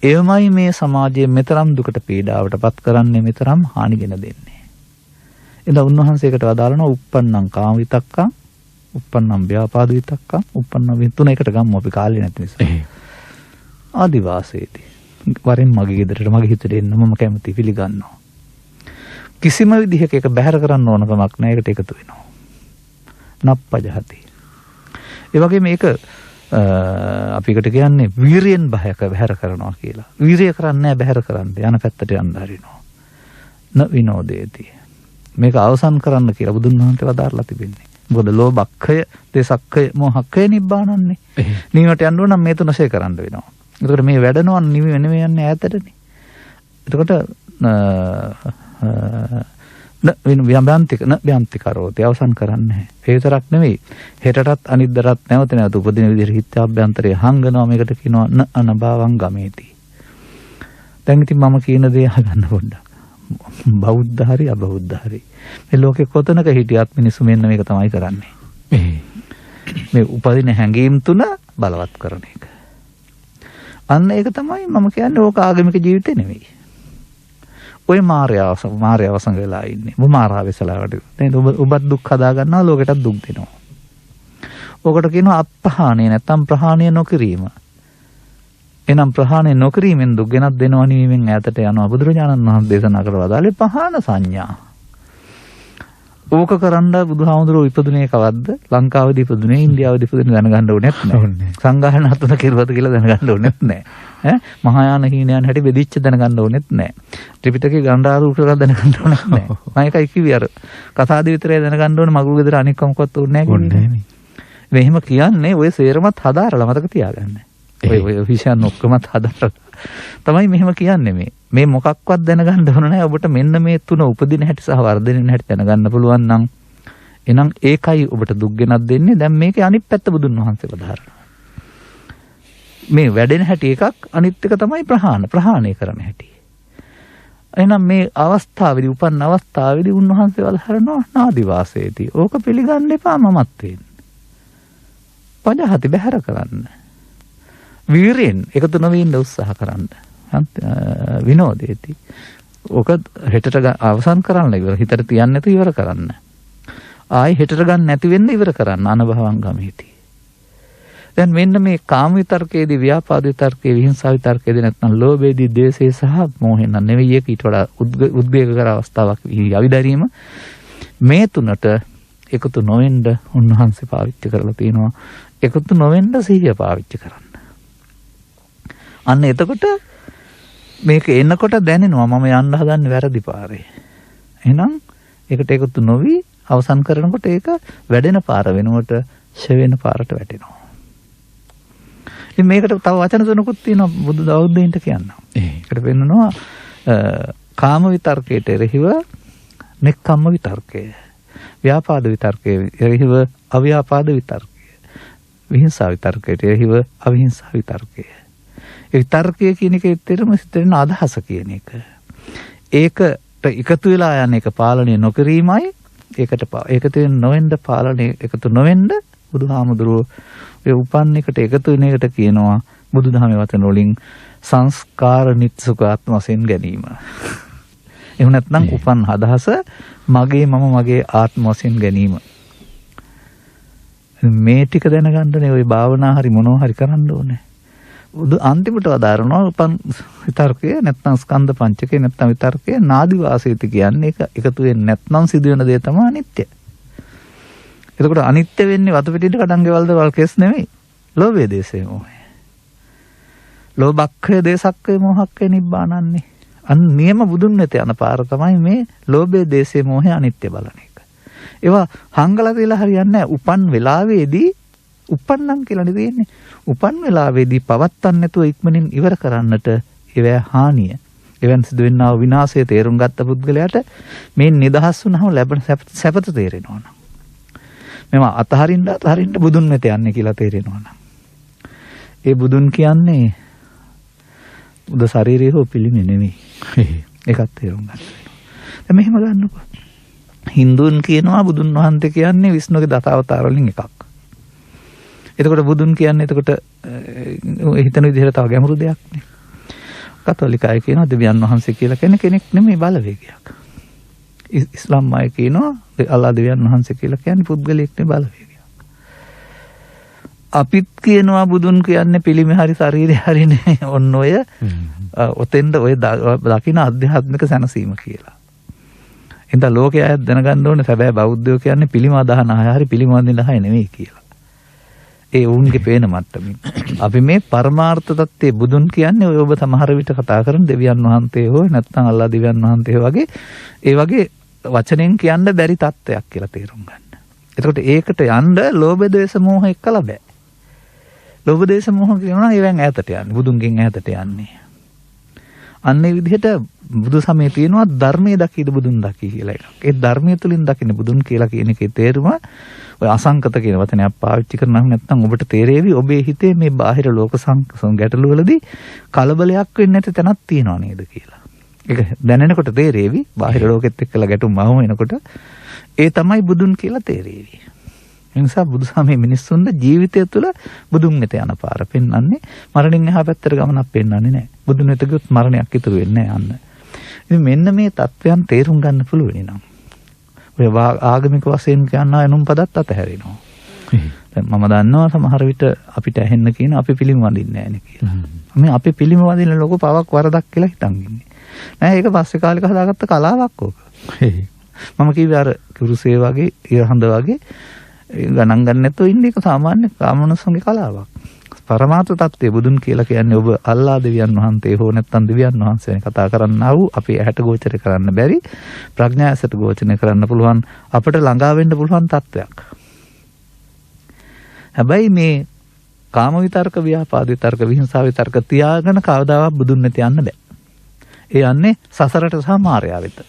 එවමයි මේ සමාජයේ මෙතරම් දුකට පීඩාවටපත් කරන්නේ මෙතරම් හානිගෙන දෙන්නේ. එදා උන්වහන්සේකට වදාළනවා uppannam කාම විතක්කං uppannam ව්‍යාපාද විතක්කං uppannam තුන එකට ගම්මු අපි කාලේ නැති නිසා. ආදිවාසීති. වරින් මගේ ගෙදරට මගේ හිතට එන්න මම කැමති පිළිගන්නවා. කිසිම විදිහක එක බැහැර කරන්න ඕන කමක් නැහැ. ඒකට එකතු වෙනවා. නප්පජහති. ඒ වගේ මේක අපිකට කියන්නේ වීරියෙන් බහැර කරනවා කියලා. වීරිය කරන්නේ නැහැ බහැර කරන්න. යන පැත්තට යන්න හරිනවා. න විනෝදේති. මේක අවසන් කරන්න කියලා බුදුන් වහන්සේ වදාarලා තිබෙන්නේ. මොකද ලෝභක්ඛය, දේසක්ඛය, මොහක්ඛය නිබ්බානන්නේ. නිවීමට යන්න ඕන නම් මේ තුනසේ කරන්න වෙනවා. එතකොට මේ වැඩනවා නිවීම නෙමෙයි යන්නේ ඈතටනේ. එතකොට ව්‍යන්ති කරෝති අවසන් කරන්නේ නැහැ. ඒ විතරක් නෙවෙයි. හෙටටත් අනිද්දාටත් නැවත උපදින විදිහට හිත අභ්‍යන්තරයේ හංගනවා. මේකට කියනවා න අනභවං ගමේති. දැන් ඉතින් මම කියන දේ අහගන්න පොඩ්ඩක්. බෞද්ධ හරි අබෞද්ධ හරි මේ ලෝකේ කොතනක හිටියත් මිනිස්සු මෙන්න මේක තමයි කරන්නේ. මේ උපදින හැඟීම් තුන බලවත් කරන එක. අන්න ඒක තමයි මම කියන්නේ ඕක ආගමික ජීවිතේ නෙවෙයි. ඔය මායාව සංග වෙලා ඉන්නේ. ඔබ මාරා වෙසලාවට. නේද? ඔබත් දුක් හදා ගන්නවා ලෝකෙටත් දුක් දෙනවා. ඔකට කියනවා අප්‍රහාණය නැත්තම් ප්‍රහාණය නොකිරීම. එනම් ප්‍රහාණය නොකිරීමෙන් දුක් ගෙනත් දෙනවා නෙවෙයින් ඈතට යනවා. බුදුරජාණන් වහන්සේ දේශනා කරලා දාලේ පහාන සංඥා. ඕක කරන්න බුදුහාමුදුරුවෝ ඉපදුනේ කවද්ද? ලංකාවේදී ඉපදුනේ ඉන්දියාවේදී ඉපදුනේ දැනගන්න ඕනෙත් නැහැ. සංඝායන හතුන කිරුවද කියලා දැනගන්න ඕනෙත් නැහැ. මහායාන හීනයන් හැටි බෙදිච්ච දැනගන්න ඕනෙත් නැහැ. ත්‍රිපිටකේ ගණ්ඩාරු කියලා දැනගන්න ඕනෙත් නැහැ. මම එකයි කිව්වේ අර කතාදී විතරයි දැනගන්න ඕනේ මගුල් ගෙදර අනික් කමකවත් ඕනේ නැහැ කියන්නේ. මෙහෙම කියන්නේ ඔය සේරමත් හදාරලා මතක තියාගන්න. ඔය විෂයන් ඔක්කොමත් හදාරලා තමයි මෙහෙම කියන්නේ මේ මොකක්වත් දැනගන්න ඕන නැහැ. ඔබට මෙන්න මේ තුන උපදින හැටි සහ වර්ධනය වෙන හැටි දැනගන්න පුළුවන් නම් එහෙනම් ඒකයි ඔබට දුක් ගෙනත් දෙන්නේ. දැන් මේකේ අනිත් පැත්ත බුදුන් වහන්සේ වදාරනවා. මේ වැඩෙන හැටි එකක් අනිත් එක තමයි ප්‍රහාණය කරන හැටි. එහෙනම් මේ අවස්ථාවේදී උපන් අවස්ථාවේදී උන්වහන්සේ වදාරනවා නාදිවාසේති. ඕක පිළිගන්න එපා මමත්වෙන්. පජහති බහැර කරන්න. වීරෙන් එකතු නොවී ඉන්න උත්සාහ කරන්න. විනෝදේති. ඕක හෙටට අවසන් කරන්න ඉවර. හිතට තියන්න නැතුව ඉවර කරන්න. ආයි හෙටට ගන්න නැති වෙන්න ඉවර කරන්න. අනභවං ගමේති. දැන් මෙන්න මේ කාම විතර්කයේදී ව්‍යාපාද විතර්කයේ විහිංසා විතර්කයේදී නැත්නම් ලෝභයේදී ද්වේෂය සහ මෝහෙන් නෙවෙයි ඒක ඊට වඩා උද්වේග කර අවස්ථාවක් යවිදරීම මේ තුනට එකතු නොවෙන්න උන්වහන්සේ පාවිච්චි කරලා තිනවා. එකතු නොවෙන්න සිහිය පාවිච්චි කරන්න. අන්න එතකොට මේක එනකොට දැනෙනවා මම යන්න හදන්නේ වැරදි පාරේ. එහෙනම් ඒකට එකතු නොවි අවසන් කරනකොට ඒක වැඩෙන පාර වෙනුවට ෂෙවෙන පාරට වැටෙනවා. ඉතින් මේකට තව වචන තුනකුත් තියෙනවා බුදු බෞද්ධයින්ට කියන්න. ඒකට වෙන්නනවා කාම විතර්කයට එරෙහිව නෙක්ඛම්ම විතර්කය. ව්‍යාපාද විතර්කයේ එරෙහිව අව්‍යාපාද විතර්කය. විහිංසා විතර්කයට එරෙහිව අවිහිංසා විතර්කය. ඒ විතර්කය කියන එකේ ඇත්තටම සිතෙන අදහස කියන එක. ඒකට එකතු වෙලා යන එක පාලනය නොකිරීමයි ඒකට නොවෙන්න පාලනය එකතු නොවෙන්න බුදුහාමුදුරුවෝ ඒ උපන් එකට එකතු වෙන එකට කියනවා බුදුදහමේ වචන වලින් සංස්කාර නිත්සුකාත්ම වශයෙන් ගැනීම. එහෙම නැත්නම් උපන් අදහස මගේ ආත්ම වශයෙන් ගැනීම. මේ ටික දැනගන්නනේ ওই භාවනා හරි මොනවා හරි කරන්න ඕනේ. අන්තිමට වදාරනවා උපන් විතර්කය නැත්නම් ස්කන්ධ පංචකය නැත්නම් විතර්කය නාදි වාසීති කියන්නේ ඒක එකතු වෙන්නේ නැත්නම් සිදුවෙන දේ තමයි අනිත්‍ය. එතකොට අනිත්‍ය වෙන්නේ වතු පිටින්ට කඩන් ගෙවල්ද වල් කෙස් නෙමෙයි. ලෝභය දේශේ මොහේ. ලෝභක්ඛය දේසක්ඛය මෝහක්ඛය නිබ්බානන්නේ. අන්න නියම බුදුන් වෙත යන පාර තමයි මේ ලෝභය දේශේ මෝහය අනිත්‍ය බලන එක. ඒවා හංගලා තියලා හරියන්නේ නැහැ. උපන් වෙලාවේදී උපන්නම් කියලා නෙවෙන්නේ. උපන් වෙලාවේදී පවත්තන්න නැතුව ඉක්මනින් ඉවර කරන්නට ඒවැ හානිය. එවන් සිදුවෙනා වූ විනාශය තේරුම් ගත්ත පුද්ගලයාට මේ නිදහස් වුණාම ලැබෙන සැපත තේරෙනවා නම්. මේවා අතහරින්න බුදුන් වෙත යන්නේ කියලා තේරෙනවා නම්. ඒ බුදුන් කියන්නේ උද ශරීරය හෝ පිළිමය නෙමෙයි. ඒකත් තේරුම් ගන්න වෙනවා. දැන් මෙහෙම ගන්නකො. හින්දුන් කියනවා බුදුන් වහන්සේ කියන්නේ විෂ්ණුගේ දසවතාර වලින් එකක්. එතකොට බුදුන් කියන්නේ එතකොට හිතන විදිහට තව ගැඹුරු දෙයක් නේ. කතෝලික අය කියනවා දෙවියන් වහන්සේ කියලා කෙනෙක් නෙමෙයි බලවේගයක්. ඉස්ලාම් අය කියනවා අල්ලා දෙවියන් වහන්සේ කියලා කියන්නේ පුද්ගලයෙක් නෙමෙයි බලවේගයක්. අපිත් කියනවා බුදුන් කියන්නේ පිළිමය හරි ශරීරය හරි නේ. ඔන්න ඔය ඔතෙන්ද ඔය දකින්න අධ්‍යාත්මික සැනසීම කියලා. එතන ලෝකයේ අය දැනගන්න ඕනේ සැබෑ බෞද්ධයෝ කියන්නේ පිළිම අදහන අය හරි පිළිම වඳින අය නෙමෙයි කියලා. ඒ වුන්ගේ පේන මට්ටමින්. අපි මේ පරමාර්ථ தත්ත්වයේ බුදුන් කියන්නේ ඔය ඔබ සමහර විට කතා කරන දෙවියන් වහන්සේ හෝ නැත්නම් අල්ලා දෙවියන් වහන්සේ වගේ ඒ වගේ වචනෙන් කියන්න බැරි தත්ත්වයක් කියලා තේරුම් ගන්න. එතකොට ඒකට යන්න ලෝභ දේශ මොහ එක්කලා බෑ. ලෝභ දේශ මොහ කියනවා ඒවෙන් ඈතට යන්නේ. බුදුන්ගෙන් ඈතට යන්නේ. අන්නේ විදිහට බුදු සමයේ තියෙනවා ධර්මයේ දකීද බුදුන් දකී කියලා එකක්. ඒ ධර්මයේ තුලින් දකින්න බුදුන් කියලා කියන එකේ තේරුම ඔය අසංකත කියන වචනයක් පාවිච්චි කරනනම් නැත්නම් ඔබට තේරෙවි ඔබේ හිතේ මේ බාහිර ලෝක ගැටලු වලදී කලබලයක් වෙන්නේ නැති තැනක් තියෙනවා නේද කියලා. ඒක දැනෙනකොට තේරෙවි බාහිර ලෝකෙත් එක්කලා ගැටුම් මහම වෙනකොට ඒ තමයි බුදුන් කියලා තේරෙවි. ඒ නිසා බුදුසමයේ මිනිස්සුන්ගේ ජීවිතය තුළ බුදුන් වෙත යන පාර පෙන්වන්නේ මරණින් එහා පැත්තට ගමනක් පෙන්වන්නේ නැහැ. බුදුන් වෙත ගියොත් මරණයක් ඉතුරු වෙන්නේ නැහැ යන්න. ඉතින් මෙන්න මේ தත්වයන් තේරුම් ගන්න පුළුවන් නම් ඔය ආගමික වශයෙන් කියනවා එනුම් පදත් අතහැරෙනවා. දැන් මම දන්නවා සමහර විට අපිට ඇහෙන්න කියන අපි පිළිම වඳින්නේ නැහැ නේ කියලා. මේ අපි පිළිම වඳින ලොකු පවක් වරදක් කියලා හිතන් ඉන්නේ. නෑ ඒක පස්සේ කාලෙක හදාගත්ත කලාවක් ඕක. මම කිව්වේ අර කුරුසේ වගේ ඉරහඳ වගේ ගණන් ගන්න නැතුව ඉන්නේ ඒක සාමාන්‍ය කාමනසුන්ගේ කලාවක්. පරමාර්ථ தත්ත්වය බුදුන් කියලා කියන්නේ ඔබ අල්ලා දෙවියන් වහන්සේ හෝ නැත්නම් දෙවියන් වහන්සේ කතා කරන්නා වූ අපේ ඇහැට ගෝචර කරන්න බැරි ප්‍රඥාසට ගෝචරණය කරන්න පුළුවන් අපට ළඟා වෙන්න පුළුවන් தත්ත්වයක්. හැබැයි මේ කාම විතර්ක ව්‍යාපාද විතර්ක විහිංසාව විතර්ක තියාගෙන කවදාවත් බුදුන් නැති යන්න බෑ. ඒ යන්නේ සසරට සහ මායාව වෙත.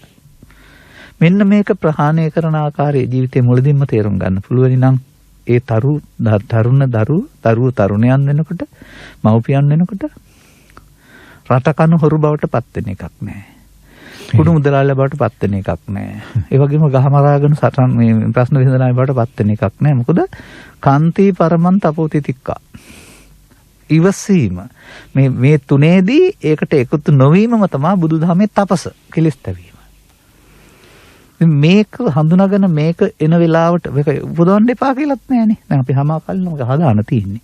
මෙන්න මේක ප්‍රහාණය කරන ආකාරයේ ජීවිතේ මුලදීන්ම තේරුම් ගන්න පුළුවන් නම් ඒ තරුණයන් වෙනකොට මව්පියන් වෙනකොට රටකන හොරු බවට පත් වෙන එකක් නෑ. කුඩු මුදලාල්ලා බවට පත් වෙන එකක් නෑ. ඒ වගේම ගහමරාගෙන සටන් මේ ප්‍රශ්න විසඳනායි බවට පත් වෙන එකක් නෑ. මොකද කාන්ති පරමන් තපෝතිතික්කා. ඉවසීම මේ තුනේදී ඒකට එකතු නොවීමම තමයි බුදුදහමේ තපස කෙලස් තැවීම. මේක හඳුනාගෙන මේක එන වෙලාවට මේක උපදවන්න එපා කියලාත් නෑනේ. දැන් අපි හැම කල්ලම හදාන තියෙන්නේ.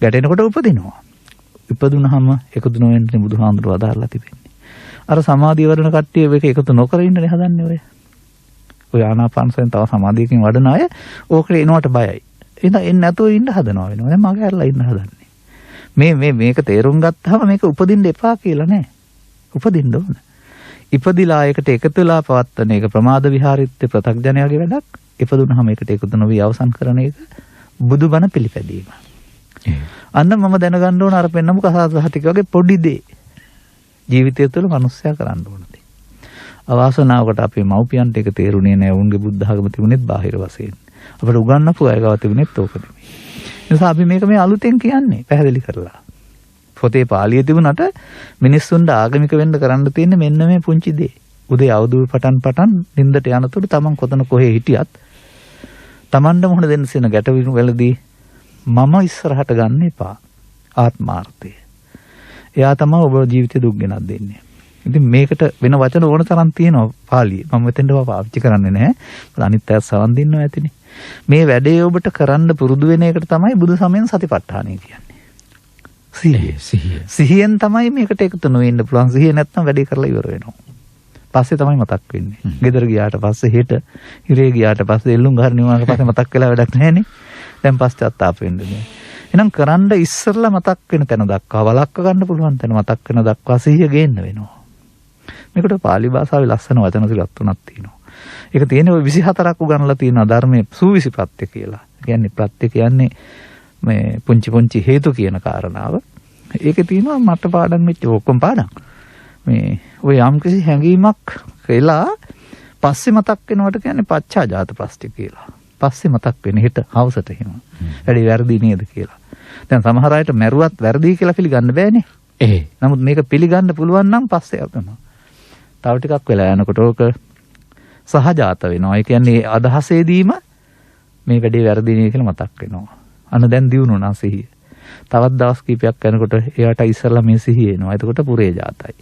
ගැටෙනකොට උපදිනවා. ඉපදුනහම එකතු නොවෙන්නේ බුදුහාමුදුරුවෝ අදාළලා තිබෙන්නේ. අර සමාධිය වඩන කට්ටිය මේක එකතු නොකර ඉන්නනේ හදන්නේ ඔය. ඔය ආනාපානසයෙන් තව සමාධියකින් වඩන අය ඕකට එනවට බයයි. එහෙනම් එන්නේ නැතුව ඉන්න හදනවා වෙනවා. දැන් මගේ ඇරලා ඉන්න හදන්නේ. මේක තේරුම් ගත්තාම මේක උපදින්න එපා කියලා නෑ. උපදින්න ඕන. ඉපදිලා එකට එකතු වෙලා පවත්තන එක ප්‍රමාද විහාරිත්‍ය ප්‍රත්‍යඥයාගේ වැඩක්. ඉපදුනහම එකට එකතු නොවි අවසන් කරන එක බුදුබණ පිළිපැදීම. අන්න මම දැනගන්න ඕන අර පෙන්නමු කසාදහතික වගේ පොඩි දේ ජීවිතය තුළ මිනිස්සයා කරන්න ඕන දේ. අවාසනාවකට අපේ මව්පියන්ට ඒක තේරුනේ නැහැ. උන්ගේ බුද්ධ ආගම තිබුණෙත් බාහිර වශයෙන්. අපිට උගන්වපු අය ගාව තිබුණෙත් ඕක නෙමෙයි. ඒ නිසා අපි මේක මේ අලුතෙන් කියන්නේ පැහැදිලි කරලා. පොතේ පාළියේ තිබුණාට මිනිස්සුන්ට ආගමික වෙන්න කරන්න තියෙන්නේ මෙන්න මේ පුංචි දේ. උදේ අවුරුදු පටන් නිින්දට යනකොට තමන් කොතන කොහේ හිටියත් තමන්ට මොහොන දෙන්න සෙන ගැටවිණු වලදී මම ඉස්සරහට ගන්න එපා. ආත්මාර්ථය. එයා තමයි ඔබ ජීවිතේ දුක් ගෙනත් දෙන්නේ. ඉතින් මේකට වෙන වචන ඕන තරම් තියෙනවා පාළියේ. මම මෙතෙන්ට පාවිච්චි කරන්නේ නැහැ. අනිත් අය සවන් දින්නව ඇතිනේ. මේ වැඩේ ඔබට කරන්න පුරුදු වෙන එකට තමයි බුදු සමයෙන් සතිපට්ඨානය කියන්නේ. සිහියෙන් තමයි මේකට එකතු නොවෙන්න පුළුවන්. සිහිය නැත්නම් වැඩේ කරලා ඉවර වෙනවා. පස්සේ තමයි මතක් වෙන්නේ. ගෙදර ගියාට පස්සේ හෙට හිරේ ගියාට පස්සේ එල්ලුම් ගහන නිවානට පස්සේ මතක් වෙලා වැඩක් නැහැනේ. දැන් පස්සේ අත්තාප වෙන්නේ. එහෙනම් කරන්න ඉස්සරලා මතක් වෙන තැන දක්වා වළක්ව ගන්න පුළුවන් තැන මතක් වෙන දක්වා සිහිය ගේන්න වෙනවා. මේකට පාලි භාෂාවේ ලස්සන වචන ටිකක් තුනක් තියෙනවා. ඒක තියෙන්නේ ওই 24ක් උගන්වලා තියෙනවා ධර්මයේ සූවිසි ප්‍රත්‍ය කියලා. කියන්නේ ප්‍රත්‍ය කියන්නේ මේ පුංචි හේතු කියන කාරණාව. ඒකේ තියෙනවා මට පාඩම් වෙච්ච ඔක්කොම පාඩම්. මේ ඔය යම්කිසි හැඟීමක් කියලා පස්සේ මතක් වෙනවට කියන්නේ පච්චාජාත ප්‍රස්ති කියලා. පස්සේ මතක් වෙන හිත හවසට එහෙම. වැඩි වැරදි නේද කියලා. දැන් සමහර අයට මැරුවත් වැරදි කියලා පිළිගන්න බෑනේ. නමුත් මේක පිළිගන්න පුළුවන් නම් පස්සේ යනවා. තව ටිකක් වෙලා යනකොට ඕක සහජාත වෙනවා. ඒ කියන්නේ අදහසේදීම මේ වැඩේ වැරදි නේ කියලා මතක් වෙනවා. අන්න දැන් දිනුනා සිහිය. තවත් දවස් කිහිපයක් යනකොට එයාට ඉස්සරලා මේ සිහිය එනවා. එතකොට පුරේ ජාතයි.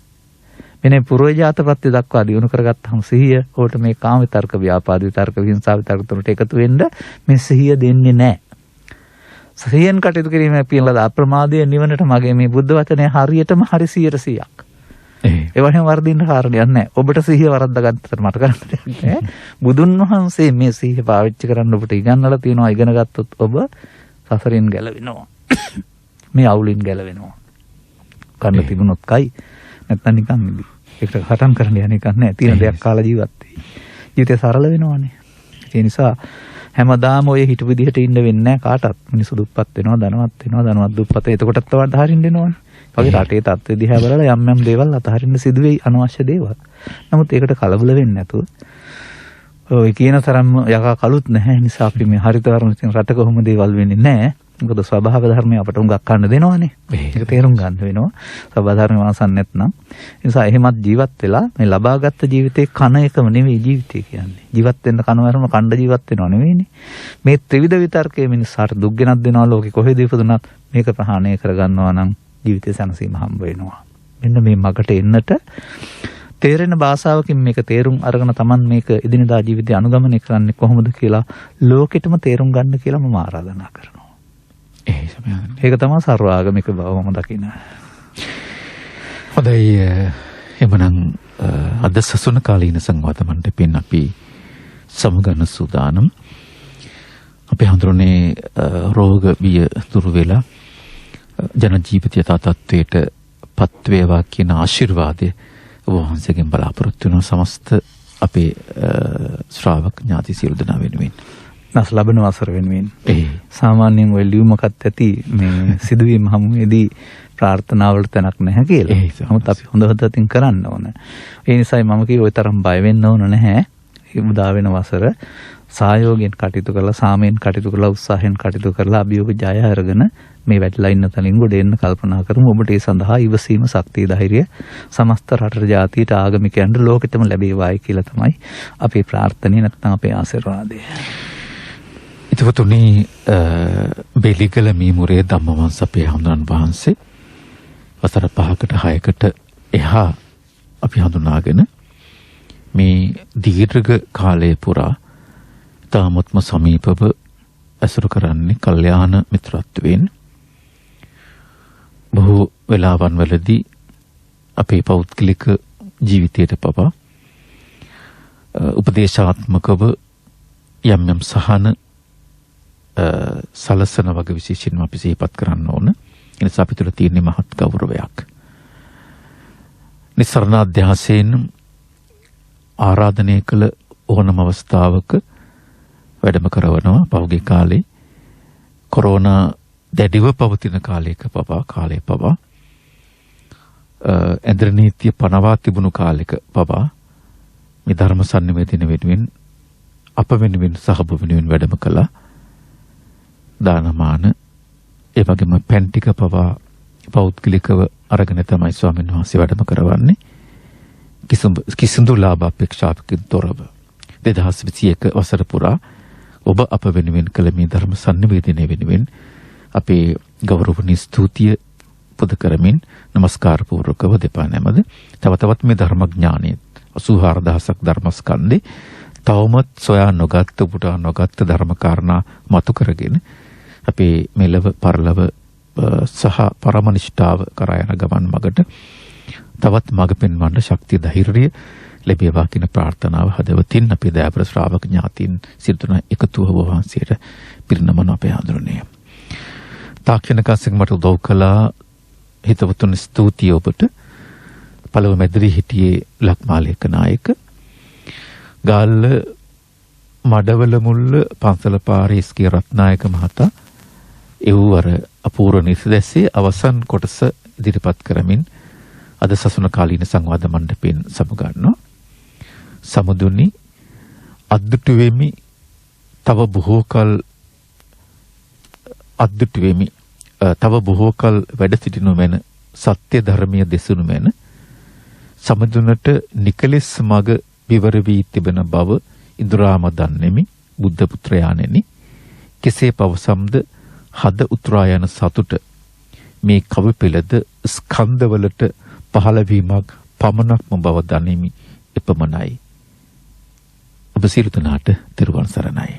මෙන්න පුරේ ජාත ප්‍රත්‍ය දක්වා දිනු කරගත්තාම සිහිය ඕට මේ කාම විතර්ක ව්‍යාපාද විතර්ක විහිංසාව විතර්ක තුනට එකතු වෙන්න මේ සිහිය දෙන්නේ නැහැ. සිහියෙන් කටයුතු කිරීමේ පිළිබඳ අප්‍රමාදයේ නිවනට මගේ මේ බුද්ධ වචනය හරියටම හරි 100%ක්. ඒ වගේම වර්ධින්න කාරණයක් නැහැ. ඔබට සිහිය වරද්දා ගන්නතර මට කරන්න දෙයක් නැහැ. බුදුන් වහන්සේ මේ සිහිය පාවිච්චි කරන්න ඔබට ඉගන්වලා තියෙනවා. ඉගෙන ගත්තොත් ඔබ සසරින් ගැලවෙනවා. මේ අවුලින් ගැලවෙනවා. කන්න තිබුණොත් කයි නැත්නම් නිකන් ඉදි. ඒකට හටම් කරන්න යන්නේ එකක් නැහැ. තියෙන දෙයක් කාලා ජීවත් වෙයි. ජීවිතය සරල වෙනවනේ. ඒ නිසා හැමදාම ඔය හිටපු විදිහට ඉන්න වෙන්නේ නැහැ කාටවත්. මිනිස්සු දුප්පත් වෙනවා, ධනවත් වෙනවා, ධනවත් දුප්පත්. එතකොටත් තවත් අහරින්න එනවනේ. වගේ රටේ තත්ත්වය දිහා බලලා යම් දේවල් අතහරින්න සිදු වෙයි අනවශ්‍ය දේවල්. නමුත් ඒකට කලබල වෙන්නේ නැතුව ඔය කියන තරම් යකා කලුත් නැහැ. නිසා අපි මේ හරිතවර්ණ රට කොහොම දේවල් වෙන්නේ නැහැ. මොකද ස්වභාව ධර්මය අපට උඟක් ගන්න දෙනවනේ. ඒක තේරුම් ගන්න වෙනවා. ස්වභාව ධර්ම වාසන් නැත්නම්. ඒ නිසා එහෙමත් ජීවත් වෙලා මේ ලබාගත් ජීවිතේ කන එකම නෙවෙයි ජීවිතය කියන්නේ. ජීවත් වෙන්න කනවරම කණ්ඩ ජීවත් වෙනව නෙවෙයිනේ. මේ ත්‍රිවිධ විතර්කයේ මිනිස්සුන්ට දුක් ගෙනත් දෙනවා ලෝකේ කොහෙද ඉපදුනත් මේක ප්‍රහාණය කරගන්නවා නම් ජීවිතේ සැනසීම හම්බ වෙනවා. මෙන්න මේ මගට එන්නට තේරෙන භාෂාවකින් මේක තේරුම් අරගෙන Taman මේක එදිනදා ජීවිතය අනුගමනය කරන්නේ කොහොමද කියලා ලෝකෙටම තේරුම් ගන්න කියලා මම ආරාධනා කරනවා. ඒක තමයි සර්වාගමික බව මම දකින්නේ. හොඳයි එමනම් අද සසුන කාලීන සංවාද මණ්ඩපයෙන් අපි සමගන්න සූදානම්. අපි හඳුරන්නේ රෝග බිය දුරු වෙලා ජන ජීවිතය තත්ත්වයට පත් වේවා කියන ආශිර්වාදය වහන්සේගෙන් බලාපොරොත්තු වෙන සමස්ත අපේ ශ්‍රාවක ඥාති සියලු දෙනා වෙනුවෙන් නැස් ලැබෙන වසර වෙනුවෙන් සාමාන්‍යයෙන් ඔය ලියුමකත් ඇති මේ සිදුවීම් හමුවේදී ප්‍රාර්ථනා වලට තැනක් නැහැ කියලා. නමුත් අපි හොඳ හදතින් කරන්න ඕන. ඒ නිසායි මම කිව්වේ ওই තරම් බය වෙන්න ඕන නැහැ. මේ උදා වෙන වසර සහයෝගයෙන් කටයුතු කරලා සාමයෙන් කටයුතු කරලා උත්සාහයෙන් කටයුතු කරලා අභියෝග ජය අරගෙන මේ වැටිලා ඉන්න තලින් ගොඩ එන්න කල්පනා කරමු. ඔබට ඒ සඳහා ඉවසීම ශක්තිය ධෛර්යය සමස්ත රටට ජාතියට ආගමිකයන්ට ලෝකෙටම ලැබේවායි කියලා තමයි අපේ ප්‍රාර්ථනාව නැත්නම් අපේ ආශිර්වාදය. ඉතවතුනි බෙලිගල මීමුරේ ධම්මවංශ අපේ හඳුනන වහන්සේ වසර 5කට 6කට එහා අපි හඳුනාගෙන මේ දීර්ඝ කාලය පුරා තාමත්ම සමීපව ඇසුරු කරන්නේ කල්යාණ මිත්‍රත්වයෙන්. බොහෝ වෙලාවන් වලදී අපේ පෞද්ගලික ජීවිතයට පවා උපදේශාත්මකව යම් යම් සහන සලසන වගේ විශේෂයෙන්ම අපි සිහිපත් කරන්න ඕන. ඒ නිසා අපි තුල තියෙන මහත් ගෞරවයක්. නිසරණ අධ්‍යාසයෙන් ආරාධනය කළ ඕනම අවස්ථාවක වැඩම කරනවා. පහුගිය කාලේ කොරෝනා දැඩිව පවතින කාලයක පවා ඇඳර නීතිය පනවා තිබුණු කාලෙක පවා මේ ධර්ම සංනිවේදනය වෙනුවෙන් අප වෙනුවෙන් සහභ වෙනුවෙන් වැඩම කළා. දානමාන ඒ වගේම පෙන් ටික පවා පෞද්ගලිකව අරගෙන තමයි ස්වාමීන් වහන්සේ වැඩම කරවන්නේ. කිසිදු ලාභ අපේක්ෂාවකින් තොරව 2021 වසර පුරා ඔබ අප වෙනුවෙන් කළ මේ ධර්ම සංනිවේදනය වෙනුවෙන් අපේ ගෞරවනීය ස්තුතිය පුද කරමින් নমස්කාර පූර්වකව දෙපා නැමද තව තවත් මේ ධර්මඥානයේ 84000ක් ධර්මස්කන්ධේ තවමත් සොයා නොගත් උපුටා නොගත් ධර්ම කාරණා මතු කරගෙන අපේ මෙලව පරලව සහ පරමනිෂ්ඨාව කරා යන ගමන් මගට තවත් මඟ පෙන්වන්න ශක්තිය ධෛර්යය ලැබේවා කියන ප්‍රාර්ථනාව හදවතින් අපේ දයාපර ශ්‍රාවක ඥාතීන් සිතන එකතුව වහන්සේට පිරිනමන අපේ හඳුනන්නේ. තාක්ෂණ කාසික මට උදව් කළා. හිතවතුන් ස්තුතියි ඔබට. පළව මැදිරි හිටියේ ලක්මාලේක නායක. ගාල්ල මඩවල මුල්ල පන්සල පාරේ ස්කී රත්නායක මහතා එව්වර අපූර්ව නිර්දේශයේ අවසන් කොටස ඉදිරිපත් කරමින් අද සසුන කාලීන සංවාද මණ්ඩපයෙන් සමුගන්නවා. සමුදුනි අද්දුටු වෙමි තව බොහෝ කල අද්දුටු වෙමි තව බොහෝ කල වැඩ සිටිනු මෙන සත්‍ය ධර්මීය දෙසුණු මෙන සමුදුනට නිකලෙස් මග විවර වී තිබෙන බව ඉදරාම දන්නෙමි බුද්ධ පුත්‍රයාණෙනි. කෙසේ පවසම්ද හද උතුරා යන සතුට මේ කවි පෙළද ස්කන්ධවලට පහළ වීමක් පමණක්ම බව දනිමි එපමණයි. ඔබ සියලු දෙනාට තෙරුවන් සරණයි.